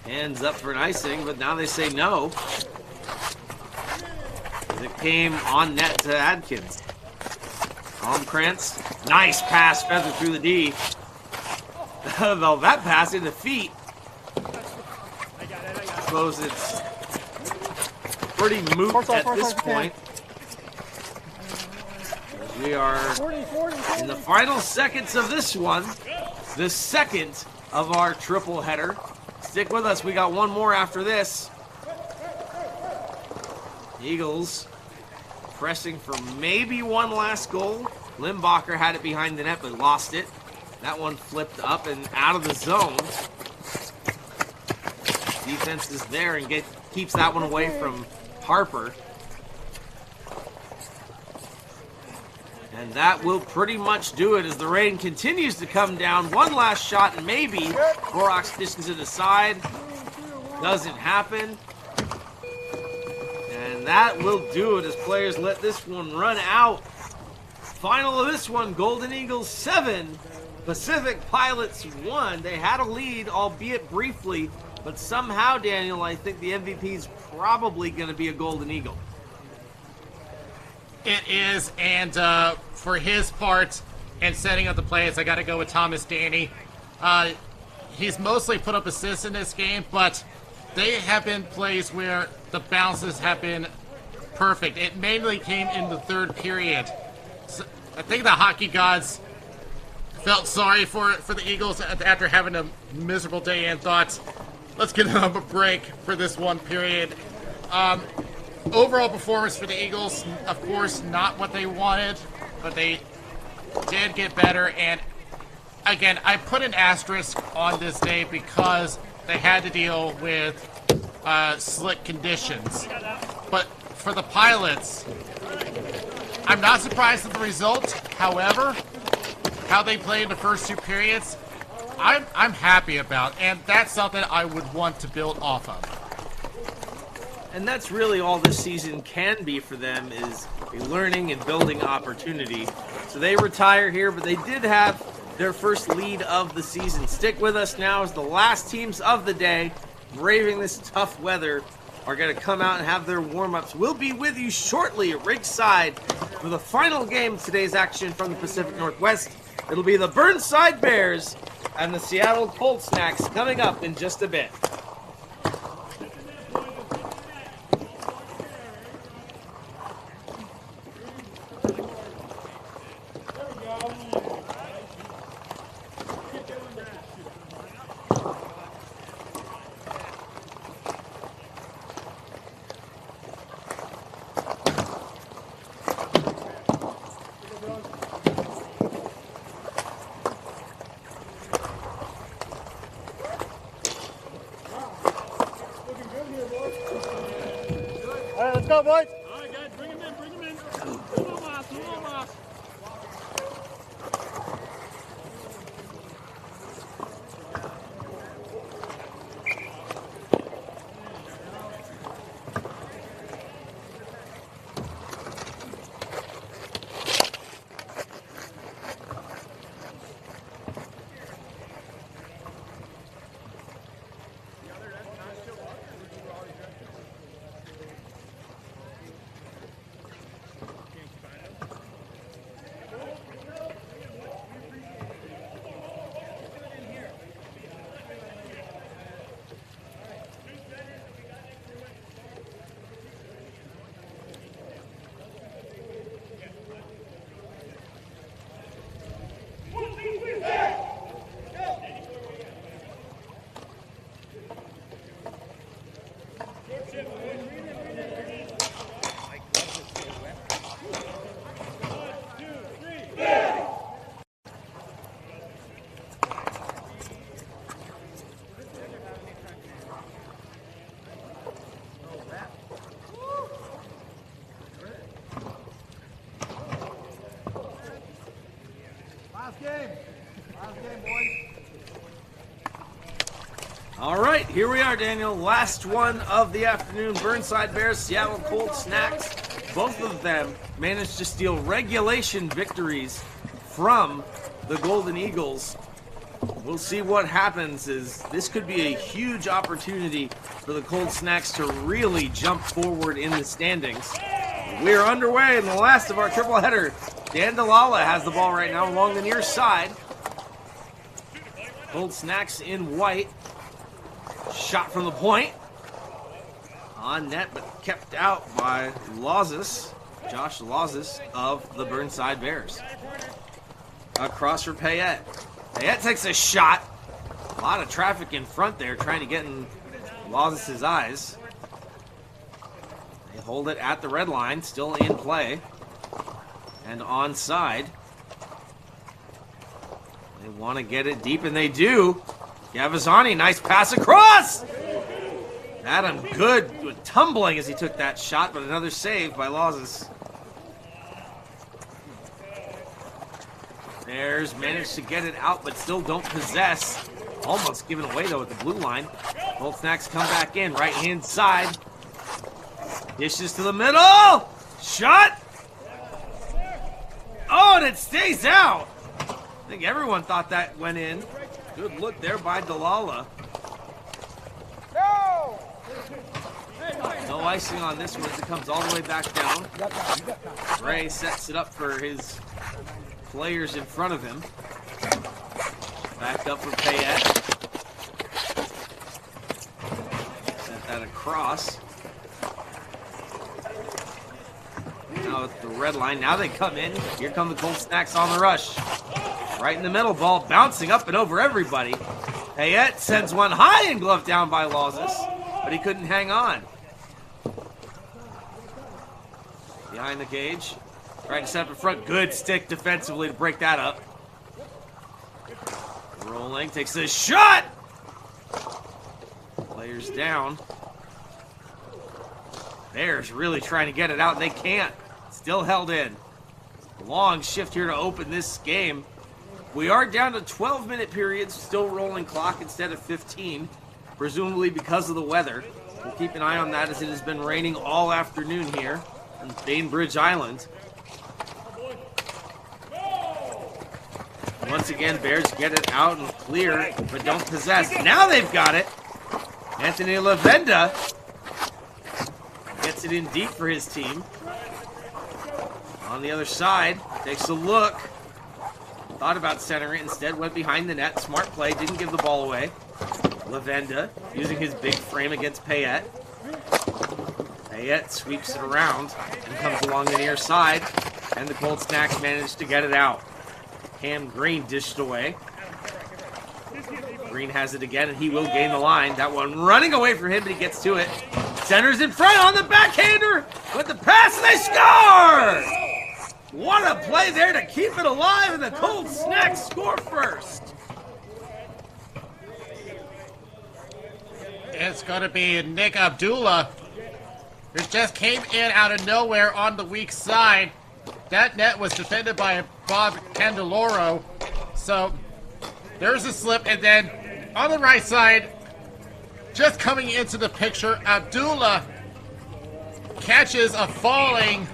Hands up for an icing, but now they say no. It came on net to Adkins. Almkrantz. Nice pass feather through the D. Though that pass in the feet. I suppose it's pretty moot at this point. We are in the final seconds of this one. The second of our triple header. Stick with us. We got one more after this. Eagles pressing for maybe one last goal. Limbacher had it behind the net but lost it. That one flipped up and out of the zone. Defense is there and keeps that one away from Harper. And that will pretty much do it as the rain continues to come down. One last shot and maybe Borax dishes it aside. Doesn't happen. And that will do it as players let this one run out. Final of this one, Golden Eagles 7, Pacific Pilots 1. They had a lead, albeit briefly, but somehow, Daniel, I think the MVP is probably going to be a Golden Eagle. It is, and for his part in setting up the plays, I got to go with Thomas Danny. he's mostly put up assists in this game, but they have been plays where the bounces have been perfect. It mainly came in the third period. So I think the hockey gods felt sorry for the Eagles after having a miserable day and thought, let's get them a break for this one period. Overall performance for the Eagles, of course, not what they wanted, but they did get better. And again, I put an asterisk on this day because they had to deal with slick conditions. But for the Pilots, I'm not surprised at the result. However, how they played in the first two periods, I'm happy about, and that's something I would want to build off of. And that's really all this season can be for them, is a learning and building opportunity. So they retire here, but they did have their first lead of the season. Stick with us now as the last teams of the day, braving this tough weather, are going to come out and have their warm-ups. We'll be with you shortly at ringside for the final game of today's action from the Pacific Northwest. It'll be the Burnside Bears and the Seattle Cold Snacks coming up in just a bit. All right, let's go, boys. All right, guys, bring him in, bring him in. Move off, move off. All right, here we are, Daniel. Last one of the afternoon. Burnside Bears, Seattle Cold Snacks. Both of them managed to steal regulation victories from the Golden Eagles. We'll see what happens, as this could be a huge opportunity for the Cold Snacks to really jump forward in the standings. We're underway in the last of our triple header. Dan DeLalla has the ball right now along the near side. Cold Snacks in white. Shot from the point. On net, but kept out by Lozis. Josh Lozis of the Burnside Bears. Across for Payette. Payette takes a shot. A lot of traffic in front there trying to get in Lozis' eyes. They hold it at the red line, still in play. And onside. They want to get it deep, and they do. Gavazzani, nice pass across! Adam Good tumbling as he took that shot, but another save by Lozis. Bears managed to get it out, but still don't possess. Almost given away, though, at the blue line. Cold Snacks come back in, right-hand side. Dishes to the middle! Shot! Oh, and it stays out! I think everyone thought that went in. Good look there by DeLalla. No icing on this one as it comes all the way back down. Ray sets it up for his players in front of him. Back up for Payette. that across. Now at the red line, now they come in. Here come the Cold Snacks on the rush. Right in the middle, ball bouncing up and over everybody. Payette sends one high and gloved down by Lawless, but he couldn't hang on. Behind the cage. Right to set up in front. Good stick defensively to break that up. Rolling, takes a shot! Players down. Bears really trying to get it out, and they can't. Still held in. Long shift here to open this game. We are down to 12-minute periods, still rolling clock instead of 15, presumably because of the weather. We'll keep an eye on that as it has been raining all afternoon here on Bainbridge Island. Once again, Bears get it out and clear, but don't possess. Now they've got it. Anthony Lavenda gets it in deep for his team. On the other side, takes a look. Thought about centering it, instead went behind the net. Smart play, didn't give the ball away. Lavenda using his big frame against Payette. Payette sweeps it around and comes along the near side, and the Cold Snacks managed to get it out. Cam Green dished away. Green has it again, and he will gain the line. That one running away from him, but he gets to it. Centers in front on the backhander with the pass, and they score! What a play there to keep it alive, and the Cold Snacks score first. It's going to be Nick Abdullah, who just came in out of nowhere on the weak side. That net was defended by Bob Candeloro. So there's a slip, and then on the right side, just coming into the picture, Abdullah catches a falling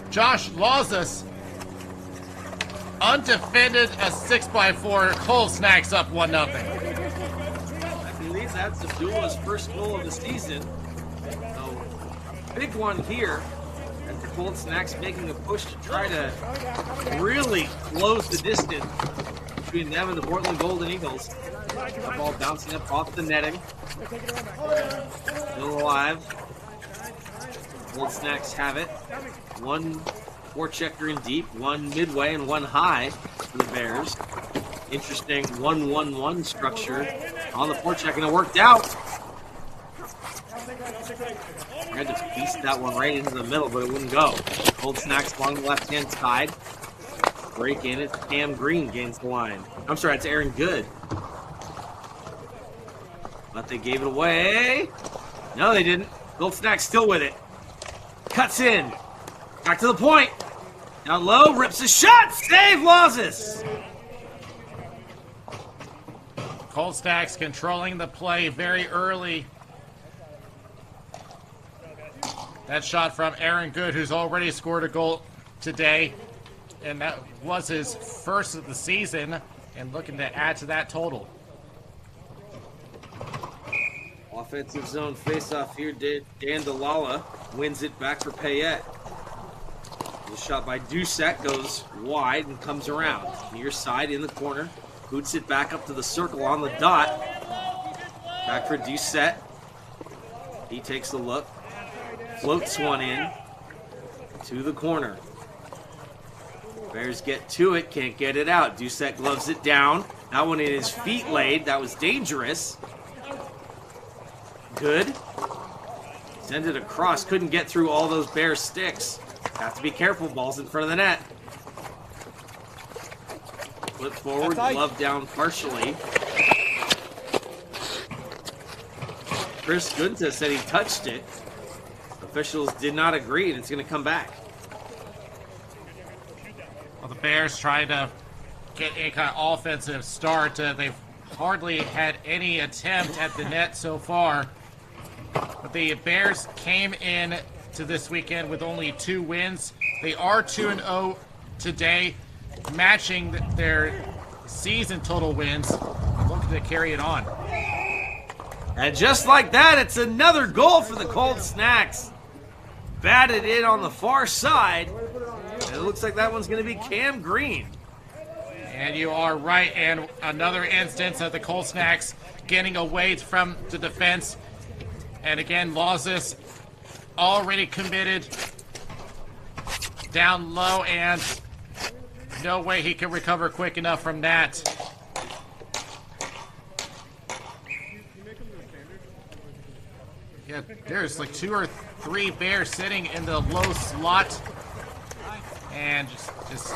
Josh Lawless. Undefended, a 6x4. Cold Snacks up 1-0. I believe that's Abdullah's first goal of the season. So, big one here. And the Cold Snacks making a push to try to really close the distance between them and the Portland Golden Eagles. The ball bouncing up off the netting. Still alive. Cold Snacks have it. One forechecker in deep, one midway, and one high for the Bears. Interesting 1-1-1 structure on the forecheck, and it worked out. Tried to piece that one right into the middle, but it wouldn't go. Cold Snacks along the left-hand side. Break in it. Cam Green gains the line. I'm sorry, it's Aaron Good. But they gave it away. No, they didn't. Cold Snacks still with it. Cuts in. Back to the point. Down low, rips a shot. Save Lawless. Cold Snacks controlling the play very early. That shot from Aaron Good, who's already scored a goal today. And that was his first of the season, and looking to add to that total. Offensive zone face-off here. Dan Delala wins it back for Payette. The shot by Doucette goes wide and comes around. Near side in the corner. Boots it back up to the circle on the dot. Back for Doucette. He takes a look. Floats one in to the corner. Bears get to it, can't get it out. Doucette gloves it down. That one in his feet laid. That was dangerous. Good. Send it across. Couldn't get through all those Bear sticks. Have to be careful. Ball's in front of the net. Flip forward, glove down partially. Chris Gunta said he touched it. Officials did not agree, and it's going to come back. Well, the Bears trying to get a kind of offensive start. They've hardly had any attempt at the net so far. But the Bears came in to this weekend with only 2 wins. They are 2-0 today, matching their season total wins, looking to carry it on. And just like that, it's another goal for the Cold Snacks. Batted in on the far side. And it looks like that one's going to be Cam Green. And you are right, and another instance of the Cold Snacks getting away from the defense. And again, Lawless already committed down low, and no way he can recover quick enough from that. Yeah, there's like 2 or 3 bears sitting in the low slot, and just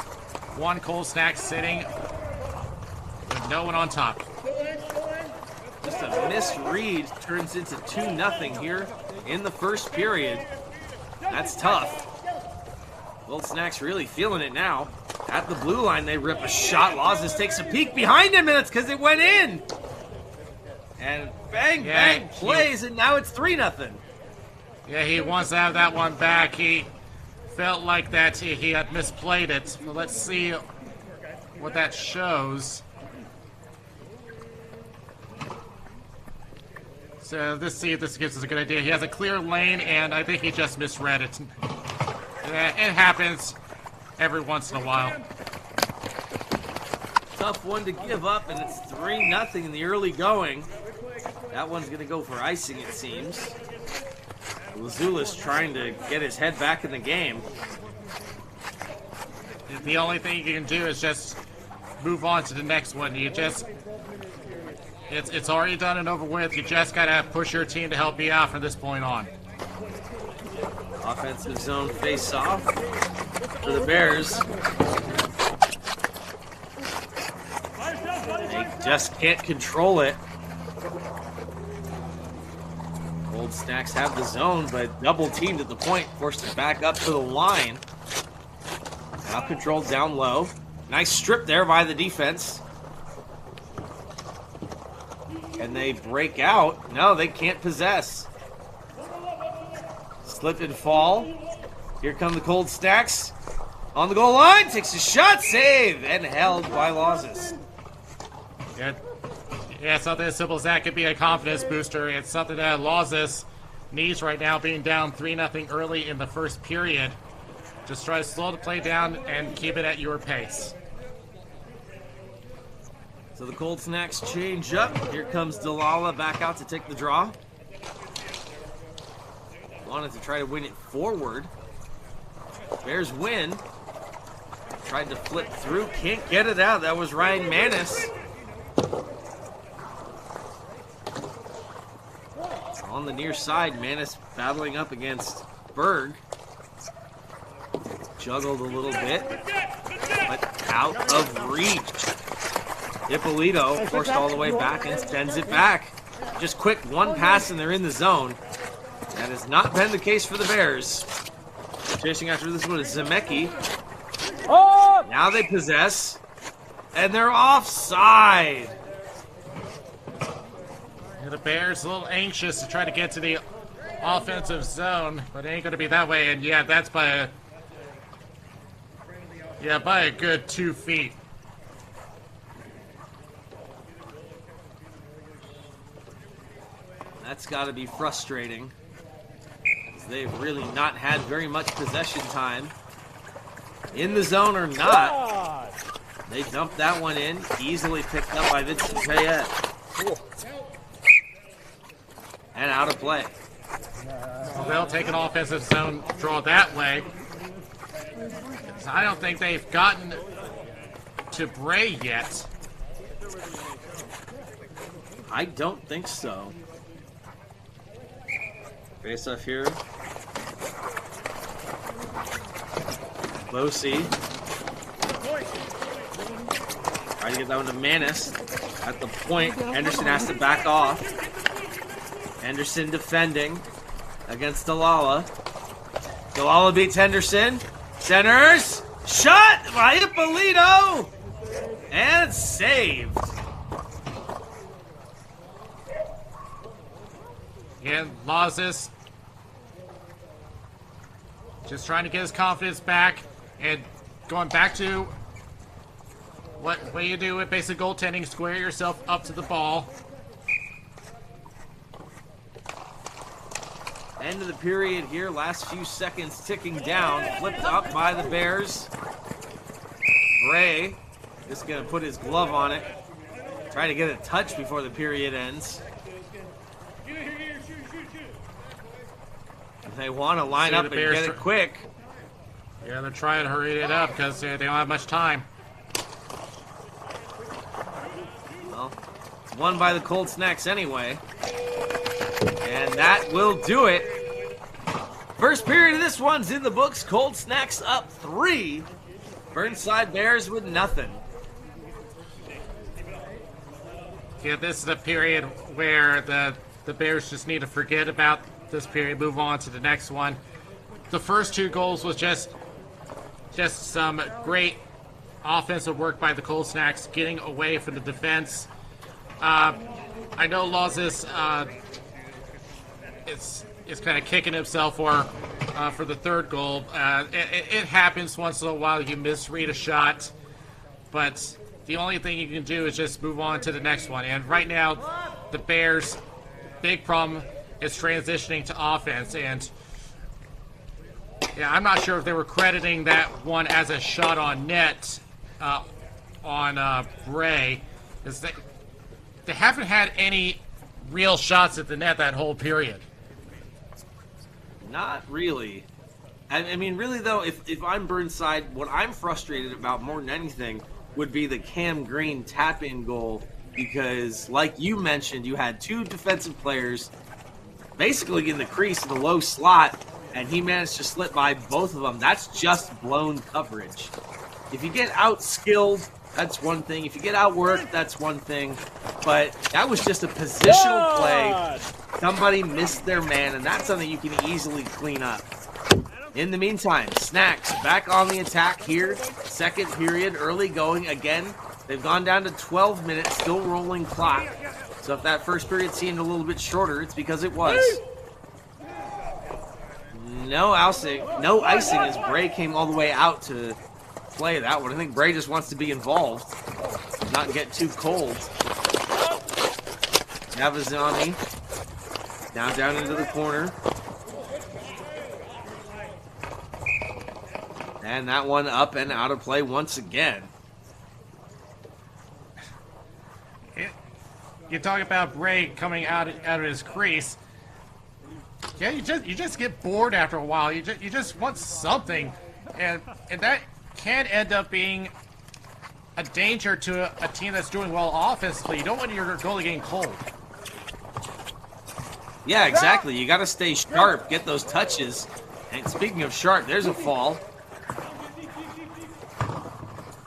one cold snack sitting with no one on top. Just a misread turns into 2-0 here in the first period. That's tough. Gold Snacks really feeling it now. At the blue line, they rip a shot. Lawless takes a peek behind him, and it's because it went in. And bang, bang, plays, and now it's 3-0. Yeah, he wants to have that one back. He felt like that he had misplayed it. But let's see what that shows. So let's see if this gives us a good idea. He has a clear lane, and I think he just misread it. It happens every once in a while. Tough one to give up, and it's 3-0 in the early going. That one's going to go for icing, it seems. Lazula's trying to get his head back in the game. The only thing you can do is just move on to the next one. You just... It's already done and over with. You just got to push your team to help you out from this point on. Offensive zone face-off for the Bears. They just can't control it. Gold Snacks have the zone, but double teamed at the point, forced it back up to the line. Now controlled down low. Nice strip there by the defense. And they break out. No, they can't possess. Slip and fall. Here come the Gold Snacks. On the goal line, takes a shot, save, and held by Lawless. Yeah, something as simple as that could be a confidence booster. It's something that Lawless needs right now, being down 3-0 early in the first period. Just try to slow the play down and keep it at your pace. So the Gold Snacks change up. Here comes Delilah back out to take the draw. Wanted to try to win it forward. Bears win. Tried to flip through, can't get it out. That was Ryan Manis. On the near side, Manis battling up against Berg. Juggled a little bit, but out of reach. Ippolito forced all the way back and sends it back. Just quick one pass and they're in the zone. That has not been the case for the Bears. Chasing after this one is Zemecki. Now they possess, and they're offside. Yeah, the Bears a little anxious to try to get to the offensive zone, but it ain't going to be that way. And yeah, that's by a good 2 feet. That's got to be frustrating. They've really not had very much possession time. In the zone or not, they dumped that one in. Easily picked up by Vincent Payette. And out of play. Well, they'll take an offensive zone draw that way. So I don't think they've gotten to Bray yet. I don't think so. Face off here. Losi. Trying to get that one to Manis. At the point, Henderson has to back off. Henderson defending against Delilah. Delilah beats Henderson. Centers. Shot by Ippolito. And saved. And Lawless just trying to get his confidence back and going back to what you do with basic goaltending, square yourself up to the ball. End of the period here, last few seconds ticking down. Flipped up by the Bears. Bray just gonna put his glove on it. Try to get a touch before the period ends. They want to line See, up the and Bears get it quick. Yeah, they're trying to hurry it up because they don't have much time. Well, it's won by the Cold Snacks anyway. And that will do it. First period of this one's in the books. Cold Snacks up 3. Burnside Bears with nothing. Yeah, this is a period where the Bears just need to forget about this period, move on to the next one. The first 2 goals was just some great offensive work by the Cold Snacks, getting away from the defense. I know Lawes is kind of kicking himself for the third goal. It happens once in a while. You misread a shot, but the only thing you can do is just move on to the next one. And right now, the Bears' big problem is transitioning to offense. And yeah, I'm not sure if they were crediting that one as a shot on net on Bray. They haven't had any real shots at the net that whole period. Not really. I mean, really, though, if I'm Burnside, what I'm frustrated about more than anything would be the Cam Green tap-in goal, because, like you mentioned, you had 2 defensive players basically in the crease in the low slot, and he managed to slip by both of them. That's just blown coverage. If you get out-skilled, that's one thing. If you get outworked, that's one thing. But that was just a positional play. Somebody missed their man, and that's something you can easily clean up. In the meantime, Snacks back on the attack here. Second period, early going again. They've gone down to 12 minutes, still rolling clock. So if that first period seemed a little bit shorter, it's because it was. No icing as Bray came all the way out to play that one. I think Bray just wants to be involved, not get too cold. Navazani now down into the corner. And that one up and out of play once again. You talk about Bray coming out of his crease. Yeah, you just get bored after a while. You just want something, and that can end up being a danger to a team that's doing well offensively. You don't want your goalie getting cold. Yeah, exactly. You got to stay sharp, get those touches. And speaking of sharp, there's a fall.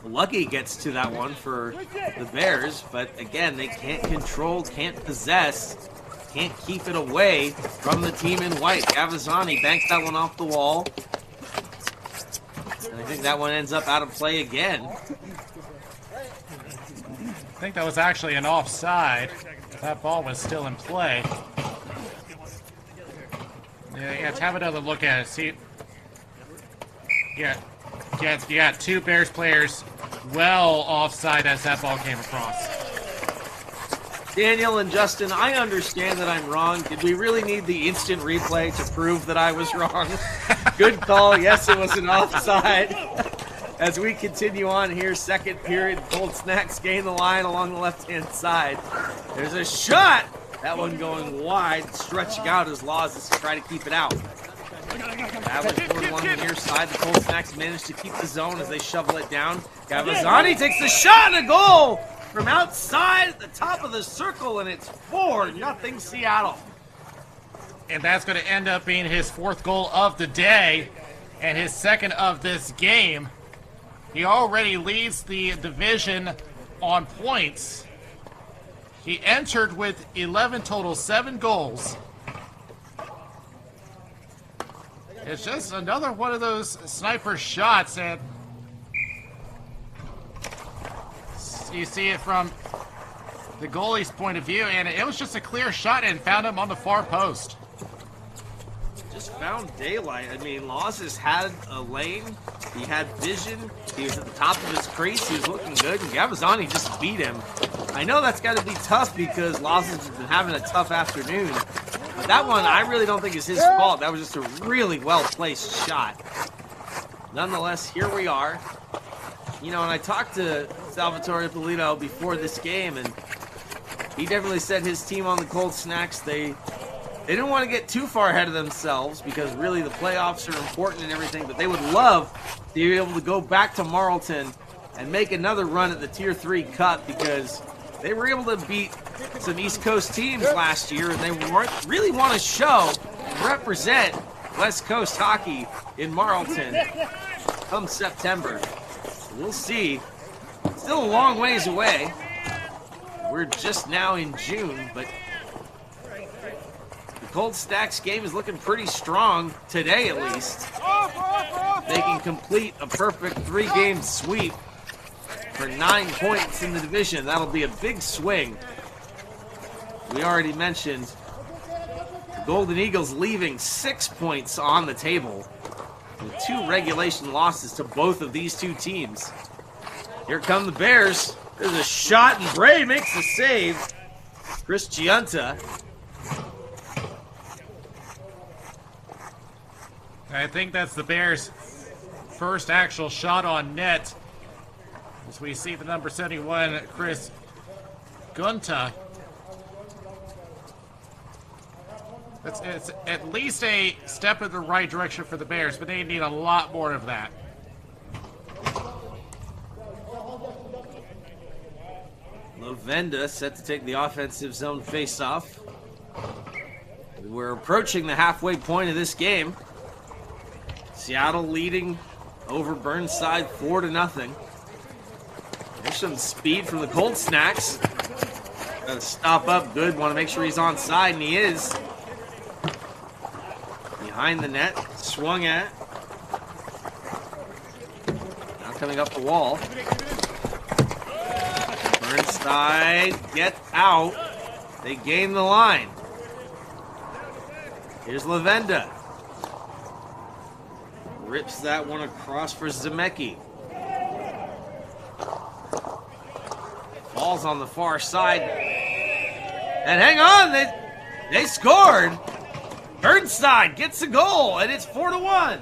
Lucky gets to that one for the Bears, but again, they can't control, can't possess, can't keep it away from the team in white. Gavazzani banks that one off the wall. And I think that one ends up out of play again. I think that was actually an offside. That ball was still in play. Yeah, let's have another look at it. See, yeah, you got 2 Bears players well offside as that ball came across. Daniel and Justin, I understand that I'm wrong. Did we really need the instant replay to prove that I was wrong? Good call. Yes, it was an offside. As we continue on here, second period, Cold Snacks gain the line along the left-hand side. There's a shot. That one going wide, stretching out as Laws is to try to keep it out. That was toward along the near side. The Cold Snacks managed to keep the zone as they shovel it down. Gavazzani takes the shot and a goal from outside at the top of the circle, and it's 4-0 Seattle. And that's going to end up being his 4th goal of the day and his 2nd of this game. He already leads the division on points. He entered with 11 total, 7 goals. It's just another one of those sniper shots, and you see it from the goalie's point of view, and it was just a clear shot and found him on the far post. Just found daylight. I mean, Laws has had a lane. He had vision. He was at the top of his crease. He was looking good, and Gavazzani just beat him. I know that's got to be tough because Laws has been having a tough afternoon. But that one, I really don't think is his fault. That was just a really well-placed shot. Nonetheless, here we are. You know, and I talked to Salvatore Polito before this game, and he definitely said his team on the Cold Snacks, they They didn't want to get too far ahead of themselves because really the playoffs are important and everything, but they would love to be able to go back to Marlton and make another run at the Tier 3 Cup because they were able to beat some East Coast teams last year, and they really want to show and represent West Coast hockey in Marlton come September. We'll see. Still a long ways away. We're just now in June, but the Cold Stacks game is looking pretty strong today, at least. They can complete a perfect 3-game sweep for 9 points in the division. That'll be a big swing. We already mentioned the Golden Eagles leaving 6 points on the table with 2 regulation losses to both of these two teams. Here come the Bears. There's a shot, and Bray makes the save. Chris Giunta. I think that's the Bears' first actual shot on net. As we see the number 71, Chris Gunta. It's at least a step in the right direction for the Bears, but they need a lot more of that. Lavenda set to take the offensive zone face-off. We're approaching the halfway point of this game. Seattle leading over Burnside 4-0. There's some speed from the Cold Snacks. Gotta stop up good. Want to make sure he's onside, and he is. Behind the net, swung at. Now coming up the wall. Burnside, get out. They gain the line. Here's Lavenda. Rips that one across for Zemecki. Falls on the far side. And hang on, they scored. Burnside gets a goal, and it's 4-1.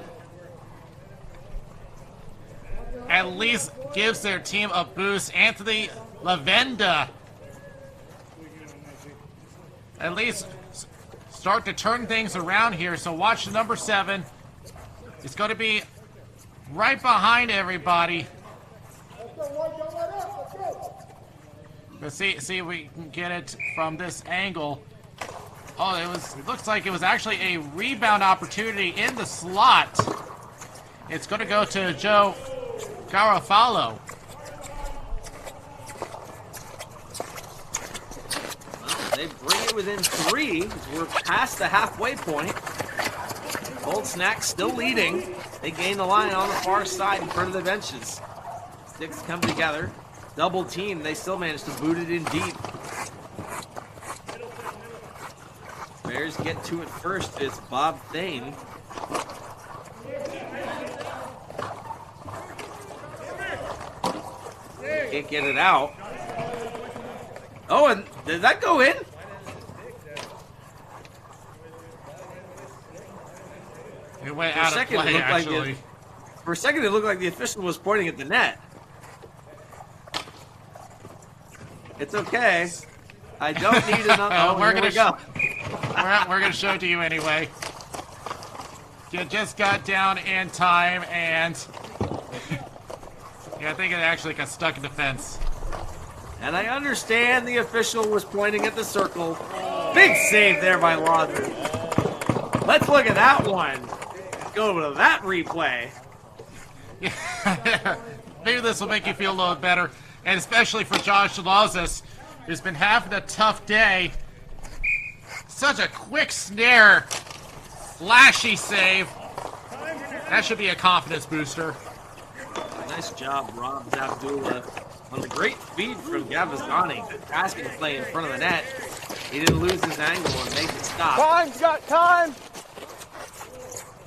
At least gives their team a boost. Anthony Lavenda. At least start to turn things around here. So watch the number 7. It's going to be right behind everybody. Let's see if we can get it from this angle. Oh, it looks like it was actually a rebound opportunity in the slot. It's going to go to Joe Garofalo. Well, they bring it within 3. We're past the halfway point. Cold Snacks still leading. They gain the line on the far side in front of the benches. Sticks come together. Double team. They still manage to boot it in deep. Bears get to it first. It's Bob Thane. Can't get it out. Oh, and did that go in? It went out of play, actually. For a second, it looked like the official was pointing at the net. It's okay. I don't need another. Oh, we're here gonna we go. We're going to show it to you anyway. You just got down in time, and yeah, I think it actually got stuck in the fence. And I understand the official was pointing at the circle. Big save there by Lauder. Let's look at that one. Go to that replay. Maybe this will make you feel a little better, and especially for Josh Lozis, who's been having a tough day. Such a quick snare, flashy save. That should be a confidence booster. Nice job, Rob Zabdullah, on the great feed from Gavazzani. Asking to play in front of the net. He didn't lose his angle and make it stop. Time's got time.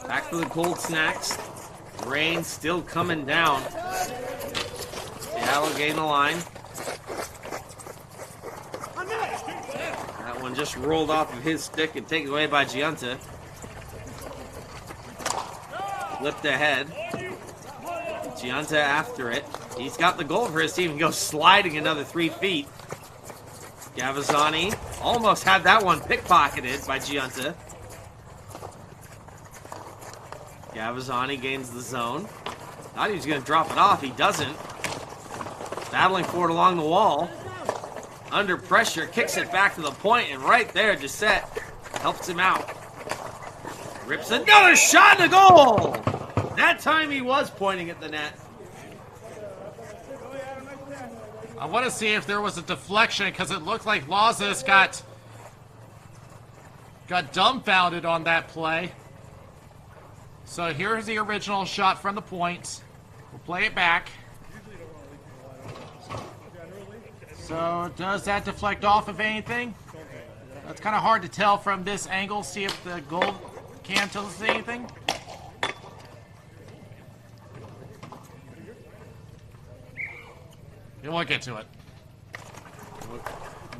Back for the Cold Snacks. Rain still coming down. Seattle gain the line. That one just rolled off of his stick and taken away by Giunta. Flipped ahead. Giunta after it. He's got the goal for his team and goes sliding another 3 feet. Gavazzani almost had that one pickpocketed by Giunta. Gavazzani gains the zone. Thought he was going to drop it off. He doesn't. Battling for it along the wall. Under pressure, kicks it back to the point, and right there, Doucette helps him out. Rips another shot and a goal! That time he was pointing at the net. I want to see if there was a deflection because it looked like Lawless got dumbfounded on that play. So here's the original shot from the point. We'll play it back. So does that deflect off of anything? That's kind of hard to tell from this angle. See if the goal cam tells us anything. You won't get to it.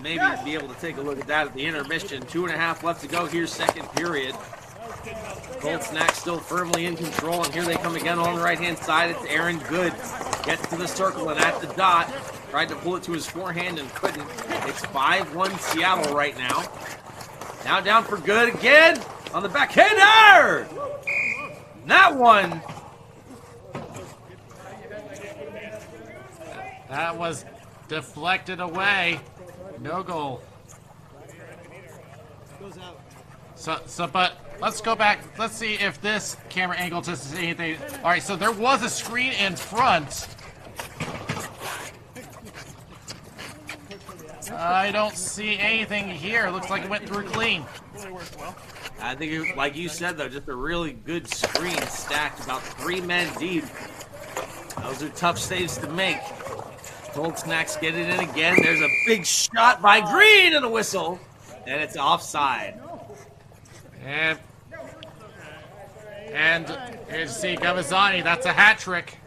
Maybe be able to take a look at that at the intermission. 2.5 left to go here, second period. Cold Snack still firmly in control, and here they come again on the right-hand side. It's Aaron Good. Gets to the circle and at the dot. Tried to pull it to his forehand and couldn't. It's 5-1 Seattle right now. Now down for Good again on the backhander! That one. That was deflected away. No goal. But let's go back. Let's see if this camera angle tells us anything. All right, so there was a screen in front. I don't see anything here. It looks like it went through clean. I think, like you said, though, just a really good screen stacked about 3 men deep. Those are tough saves to make. Cold Snacks get it in again. There's a big shot by Green and a whistle. And it's offside. And here's see Gavazzani. That's a hat trick.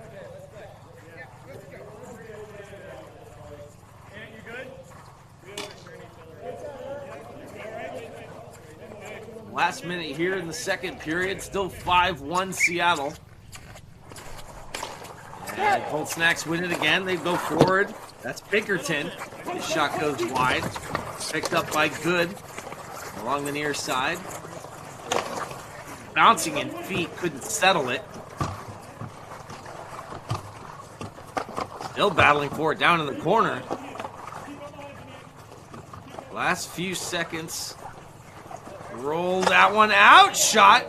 Last minute here in the second period. Still 5-1 Seattle. And Cold Snacks win it again. They go forward. That's Pinkerton. His shot goes wide. Picked up by Good along the near side. Bouncing in feet, couldn't settle it. Still battling for it down in the corner. Last few seconds. Roll that one out. Shot.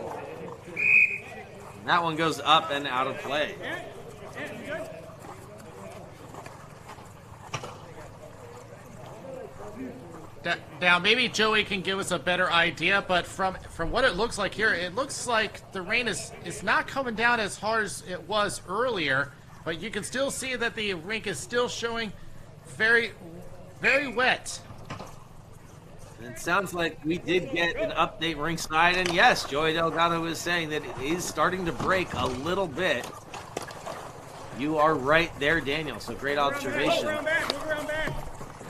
And that one goes up and out of play. Now, maybe Joey can give us a better idea, but from what it looks like here, it looks like the rain is not coming down as hard as it was earlier, but you can still see that the rink is still showing very, very wet. It sounds like we did get an update ringside, and yes, Joey Delgado was saying that it is starting to break a little bit. You are right there, Daniel, so great observation.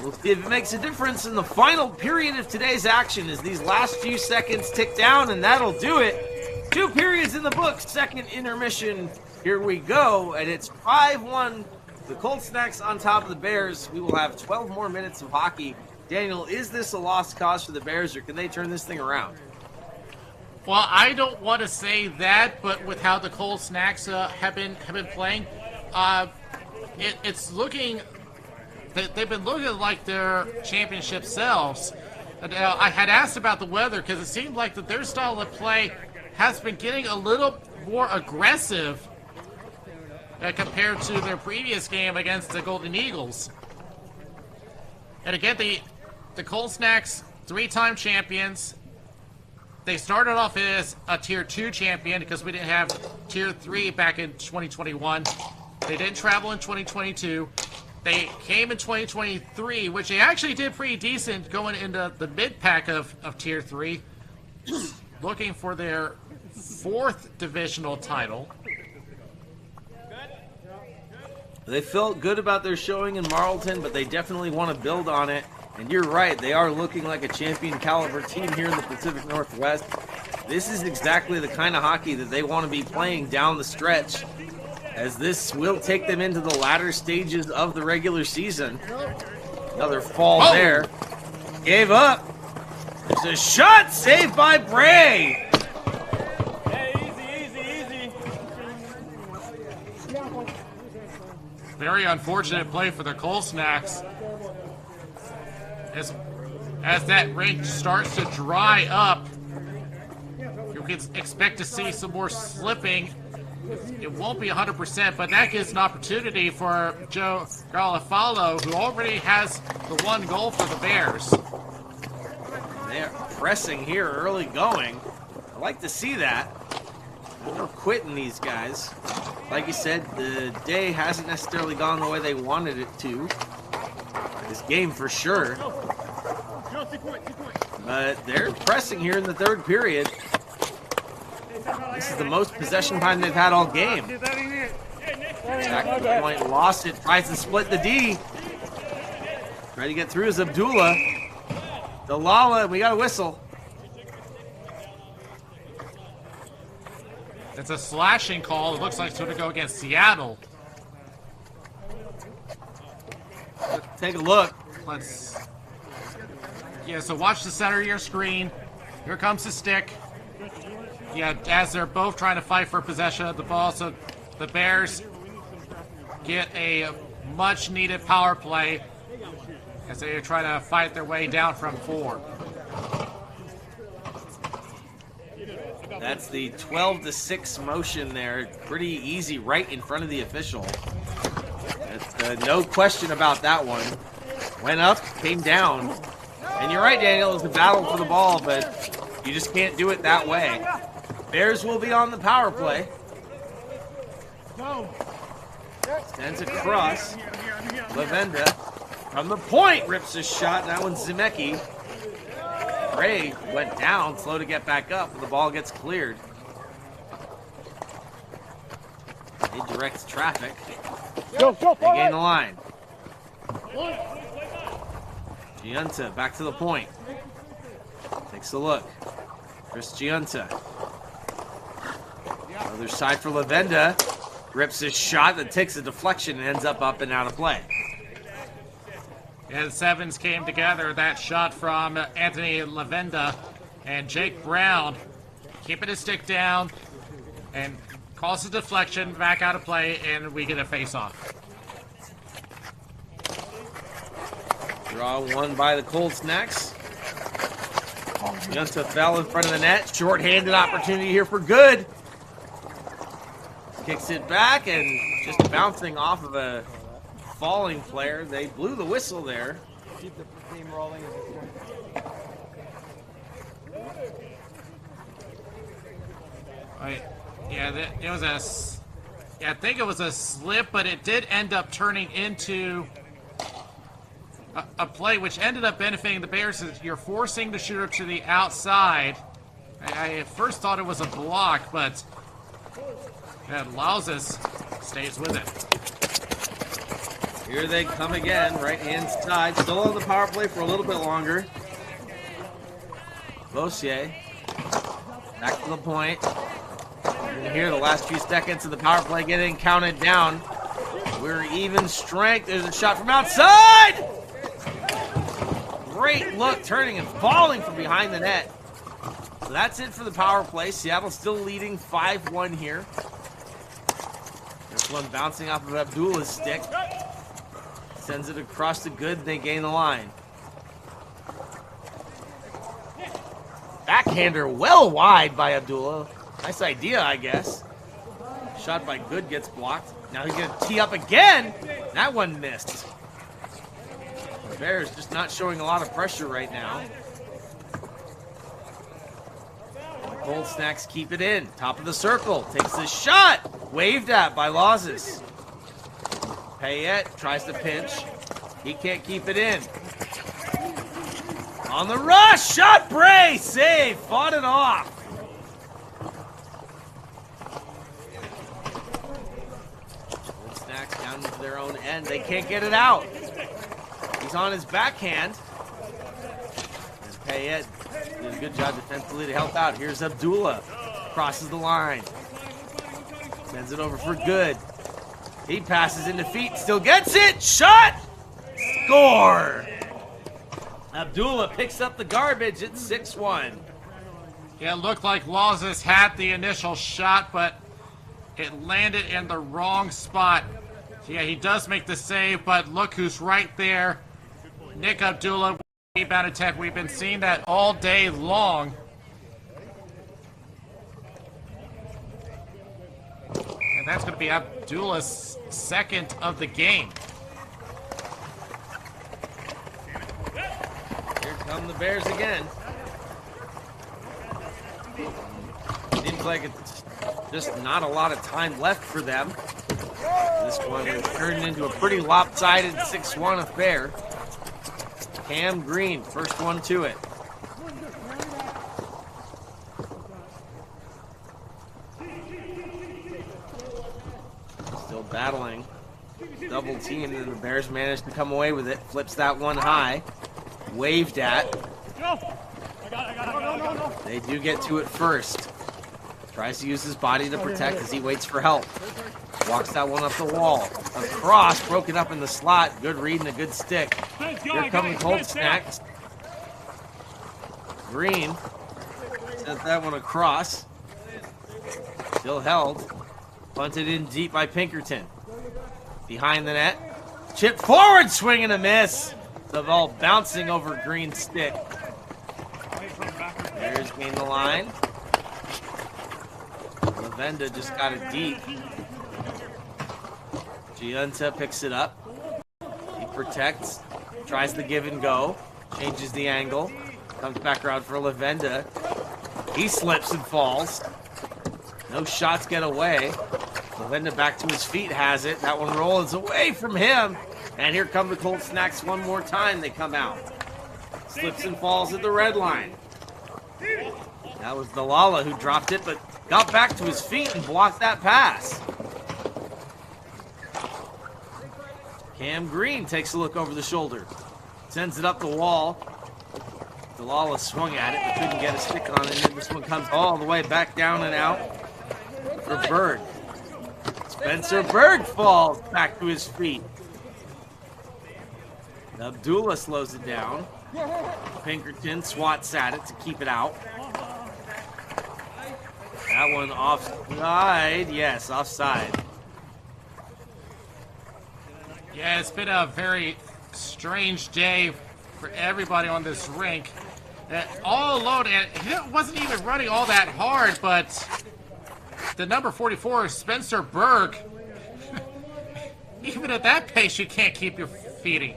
We'll see if it makes a difference in the final period of today's action as these last few seconds tick down, and that'll do it. 2 periods in the books, second intermission. Here we go, and it's 5-1. The Cold Snacks on top of the Bears. We will have 12 more minutes of hockey. Daniel, is this a lost cause for the Bears, or can they turn this thing around? Well, I don't want to say that, but with how the Cold Snacks have been playing, it's looking. They've been looking like their championship selves. I had asked about the weather because it seemed like that their style of play has been getting a little more aggressive compared to their previous game against the Golden Eagles. And again, the Cold Snacks, 3-time champions. They started off as a Tier 2 champion because we didn't have Tier 3 back in 2021. They didn't travel in 2022. They came in 2023, which they actually did pretty decent going into the mid-pack of Tier 3, looking for their 4th divisional title. They felt good about their showing in Marlton, but they definitely want to build on it. And you're right, they are looking like a champion caliber team here in the Pacific Northwest. This is exactly the kind of hockey that they want to be playing down the stretch, as this will take them into the latter stages of the regular season. Another fall there. gave up. There's a shot saved by Bray. Very unfortunate play for the Cold Snacks. As that rink starts to dry up, you can expect to see some more slipping. It won't be 100%, but that gives an opportunity for Joe Garofalo, who already has the 1 goal for the Bears. They're pressing here early going. I like to see that. No quitting these guys. Like you said, the day hasn't necessarily gone the way they wanted it to. This game for sure. But they're pressing here in the 3rd period. This is the most possession time they've had all game. Back to the point, lost it, tries to split the D. Trying to get through is Abdullah. Delala, we got a whistle. It's a slashing call. It looks like it's going to go against Seattle. Take a look. Yeah, so watch the center of your screen. Here comes the stick. Yeah, as they're both trying to fight for possession of the ball, so the Bears get a much-needed power play as they try to fight their way down from 4. That's the 12-6 motion there. Pretty easy right in front of the official. No question about that one. Went up, came down. And you're right, Daniel, it's a battle for the ball, but you just can't do it that way. Bears will be on the power play. Sends across. Lavenda from the point rips a shot. That one's Zemecki. Ray went down, slow to get back up, but the ball gets cleared. He directs traffic. Go, They gain the line. Giunta back to the point. Takes a look. Chris Giunta. Other side for Lavenda. Rips his shot that takes a deflection and ends up and out of play. And sevens came together. That shot from Anthony Lavenda and Jake Brown keeping his stick down and calls a deflection back out of play, and we get a face-off. Draw one by the Cold Snacks. Giunta fell in front of the net. Short-handed opportunity here for good. Kicks it back and just bouncing off of a falling player. They blew the whistle there. Keep the team rolling. Right. Yeah, it was I think it was a slip, but it did end up turning into a play which ended up benefiting the Bears. You're forcing the shooter to the outside. I at first thought it was a block, but Lauzes stays with it. Here they come again, right-hand side. Still on the power play for a little bit longer. Bossier, back to the point. And here, the last few seconds of the power play getting counted down. We're even strength. There's a shot from outside! Great look, turning and falling from behind the net. So that's it for the power play. Seattle still leading 5-1 here. This one bouncing off of Abdullah's stick. Sends it across the good, they gain the line. Backhander well wide by Abdullah. Nice idea, I guess. Shot by Good gets blocked. Now he's gonna tee up again. That one missed. The Bears just not showing a lot of pressure right now. The Cold Snacks keep it in. Top of the circle. Takes the shot. Waved at by Lauzes. Payette tries to pinch. He can't keep it in. On the rush, shot Bray, save, fought it off. Cold Snacks down to their own end. They can't get it out. He's on his backhand. And Payette did a good job defensively to help out. Here's Abdullah. Crosses the line. Sends it over for Good. He passes into feet, still gets it. Shot! Score! Abdullah picks up the garbage at 6-1. Yeah, it looked like Lawless had the initial shot, but it landed in the wrong spot. Yeah, he does make the save, but look who's right there. Nick Abdullah, rebound attack. We've been seeing that all day long. And that's going to be Abdullah's second of the game. Here come the Bears again. Seems like it's just not a lot of time left for them. This one has turned into a pretty lopsided 6-1 affair. Cam Green, first one to it. Still battling. Double team, and the Bears managed to come away with it. Flips that one high. Waved at. They do get to it first. Tries to use his body to protect as he waits for help. Walks that one up the wall. Across, broken up in the slot. Good read and a good stick. Here come the Cold Snacks. Green sent that one across. Still held. Punted in deep by Pinkerton. Behind the net. Chip forward, swing and a miss. The ball bouncing over Green's stick. Bears gain the line. Lavenda just got it deep. Giunta picks it up. He protects. Tries the give and go. Changes the angle. Comes back around for Lavenda. He slips and falls. No shots get away. Lavenda back to his feet has it. That one rolls away from him. And here come the Cold Snacks one more time. They come out. Slips and falls at the red line. That was Dalala who dropped it, but got back to his feet and blocked that pass. Cam Green takes a look over the shoulder. Sends it up the wall. Dalala swung at it, but couldn't get a stick on it. And this one comes all the way back down and out for Berg. Spencer Berg falls back to his feet. Abdullah slows it down. Pinkerton swats at it to keep it out. That one offside. Yes, offside. Yeah, it's been a very strange day for everybody on this rink. All alone, and it wasn't even running all that hard, but the number 44, Spencer Berg, even at that pace, you can't keep your feeding.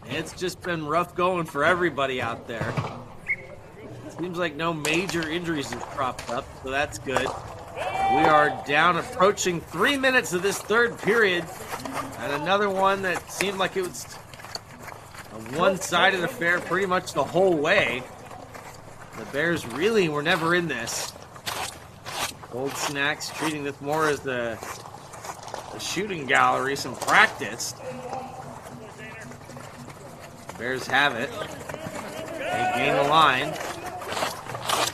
It's just been rough going for everybody out there. Seems like no major injuries have cropped up, so that's good. We are down approaching 3 minutes of this third period, and another one that seemed like it was a one-sided affair pretty much the whole way. The Bears really were never in this. Cold Snacks treating this more as the shooting gallery, some practice. Bears have it. They gain the line.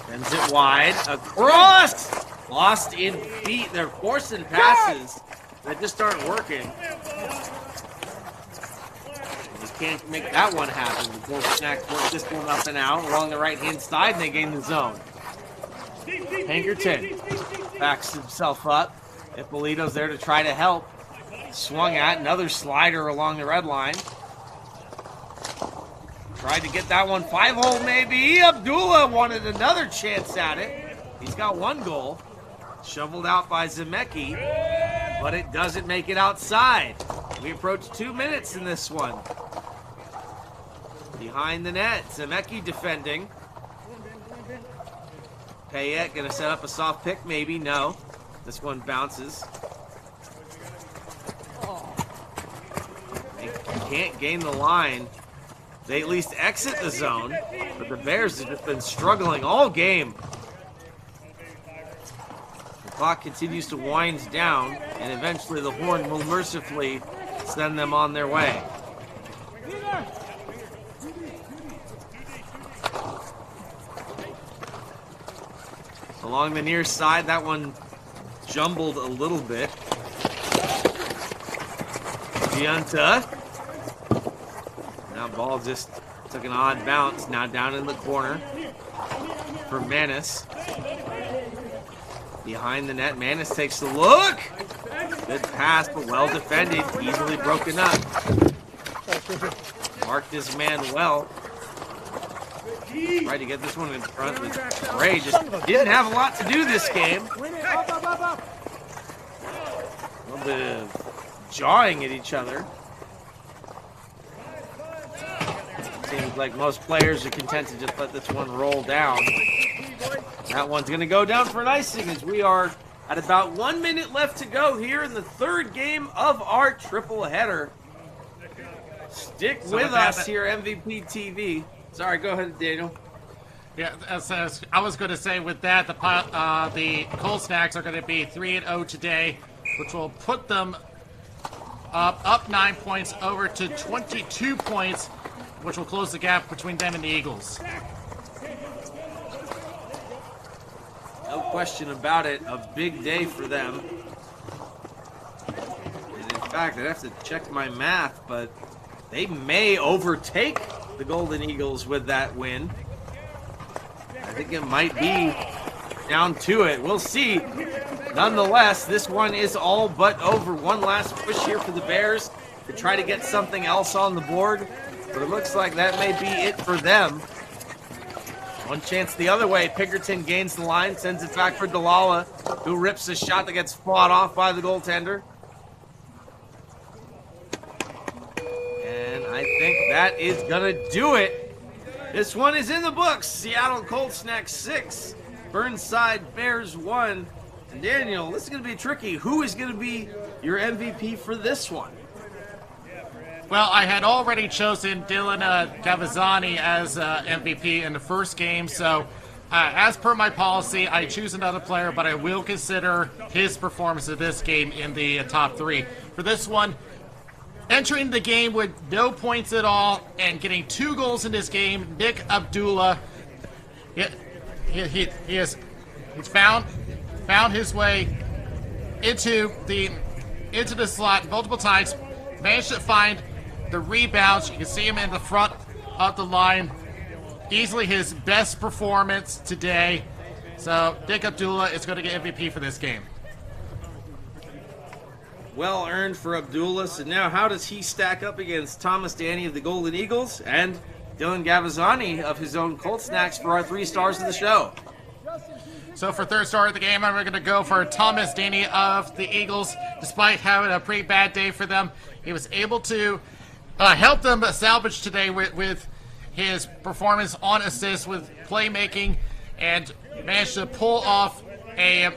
Sends it wide. Across! Lost in feet. They're forcing passes that just aren't working. They can't make that one happen. The Cold Snacks work this one up and out along the right-hand side, and they gain the zone. Pinkerton backs himself up. Ippolito's there to try to help. Swung at. Another slider along the red line. Tried to get that one 5-hole maybe. Abdullah wanted another chance at it. He's got one goal. Shoveled out by Zemecki, but it doesn't make it outside. We approach 2 minutes in this one. Behind the net, Zemecki defending. Payette gonna set up a soft pick maybe. No. This one bounces. They can't gain the line. They at least exit the zone, but the Bears have just been struggling all game. The clock continues to wind down, and eventually the horn will mercifully send them on their way. Along the near side, that one jumbled a little bit. Giunta. Now ball just took an odd bounce. Now down in the corner for Manis. Behind the net, Manis takes a look. Good pass, but well defended. Easily broken up. Marked this man well. Tried to get this one in front with Ray. Just didn't have a lot to do this game. A little bit of jawing at each other. Seems like most players are content to just let this one roll down. That one's going to go down for an icing as we are at about 1 minute left to go here in the third game of our triple header. Stick with us here, MVP TV. Sorry, go ahead, Daniel. Yeah, as I was going to say, with that, the Cold Snacks are going to be 3-0 today, which will put them up 9 points over to 22 points, which will close the gap between them and the Eagles. No question about it, a big day for them. And in fact, I'd have to check my math, but they may overtake the Golden Eagles with that win. I think it might be down to it. We'll see. Nonetheless, this one is all but over. One last push here for the Bears to try to get something else on the board. But it looks like that may be it for them. One chance the other way. Pinkerton gains the line, sends it back for Dalala, who rips a shot that gets fought off by the goaltender. And I think that is going to do it. This one is in the books. Seattle Cold Snacks 6, Burnside Bears 1. And Daniel, this is going to be tricky. Who is going to be your MVP for this one? Well, I had already chosen Dylan Gavazzani as MVP in the first game, so as per my policy, I choose another player, but I will consider his performance of this game in the top 3. For this one, entering the game with no points at all and getting 2 goals in this game, Nick Abdullah. He's found his way into the slot multiple times, managed to find the rebounds. You can see him in the front of the line. Easily his best performance today. So Nick Abdullah is going to get MVP for this game. Well earned for Abdullah. So now how does he stack up against Thomas Danny of the Golden Eagles and Dylan Gavazzani of his own Cold Snacks for our 3 stars of the show? So for third star of the game, I'm going to go for Thomas Danny of the Eagles. Despite having a pretty bad day for them, he was able to help them salvage today with his performance on assists, with playmaking, and managed to pull off a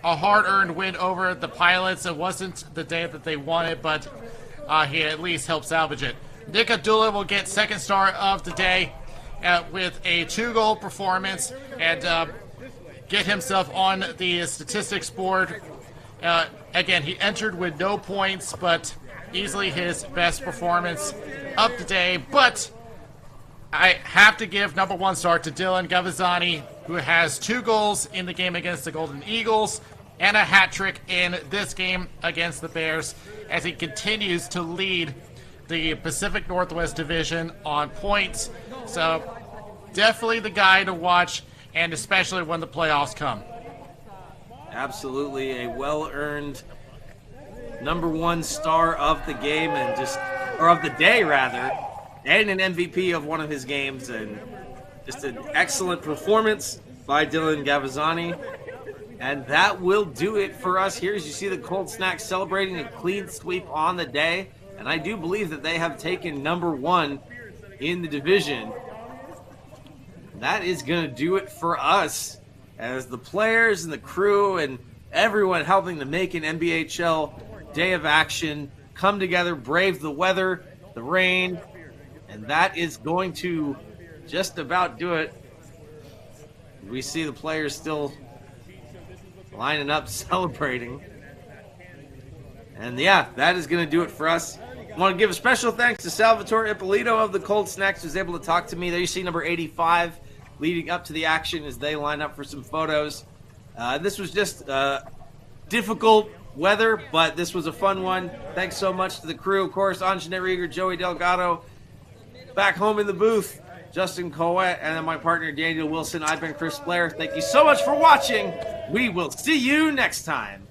hard-earned win over the Pilots. It wasn't the day that they wanted, but he at least helped salvage it. Nick Abdullah will get second star of the day with a 2-goal performance and get himself on the statistics board. Again, he entered with no points, but easily his best performance of the day. But I have to give number 1 star to Dylan Gavazzani, who has 2 goals in the game against the Golden Eagles and a hat trick in this game against the Bears, as he continues to lead the Pacific Northwest Division on points. So definitely the guy to watch, and especially when the playoffs come. Absolutely a well-earned number 1 star of the game, and or of the day rather, and an MVP of one of his games, and just an excellent performance by Dylan Gavazzani. And that will do it for us here, as you see the Cold Snacks celebrating a clean sweep on the day. And I do believe that they have taken number 1 in the division. That is going to do it for us, as the players and the crew and everyone helping to make an NBHL day of action come together, brave the weather, the rain, and that is going to just about do it. We see the players still lining up, celebrating. And yeah, that is going to do it for us. I want to give a special thanks to Salvatore Ippolito of the Cold Snacks, who's able to talk to me. There you see number 85 leading up to the action as they line up for some photos. This was just difficult weather, but this was a fun one. Thanks so much to the crew, of course, Anjana Rieger, Joey Delgado, Back home in the booth, Justin Coet, and then my partner Daniel Wilson. I've been Chris Blair. Thank you so much for watching. We will see you next time.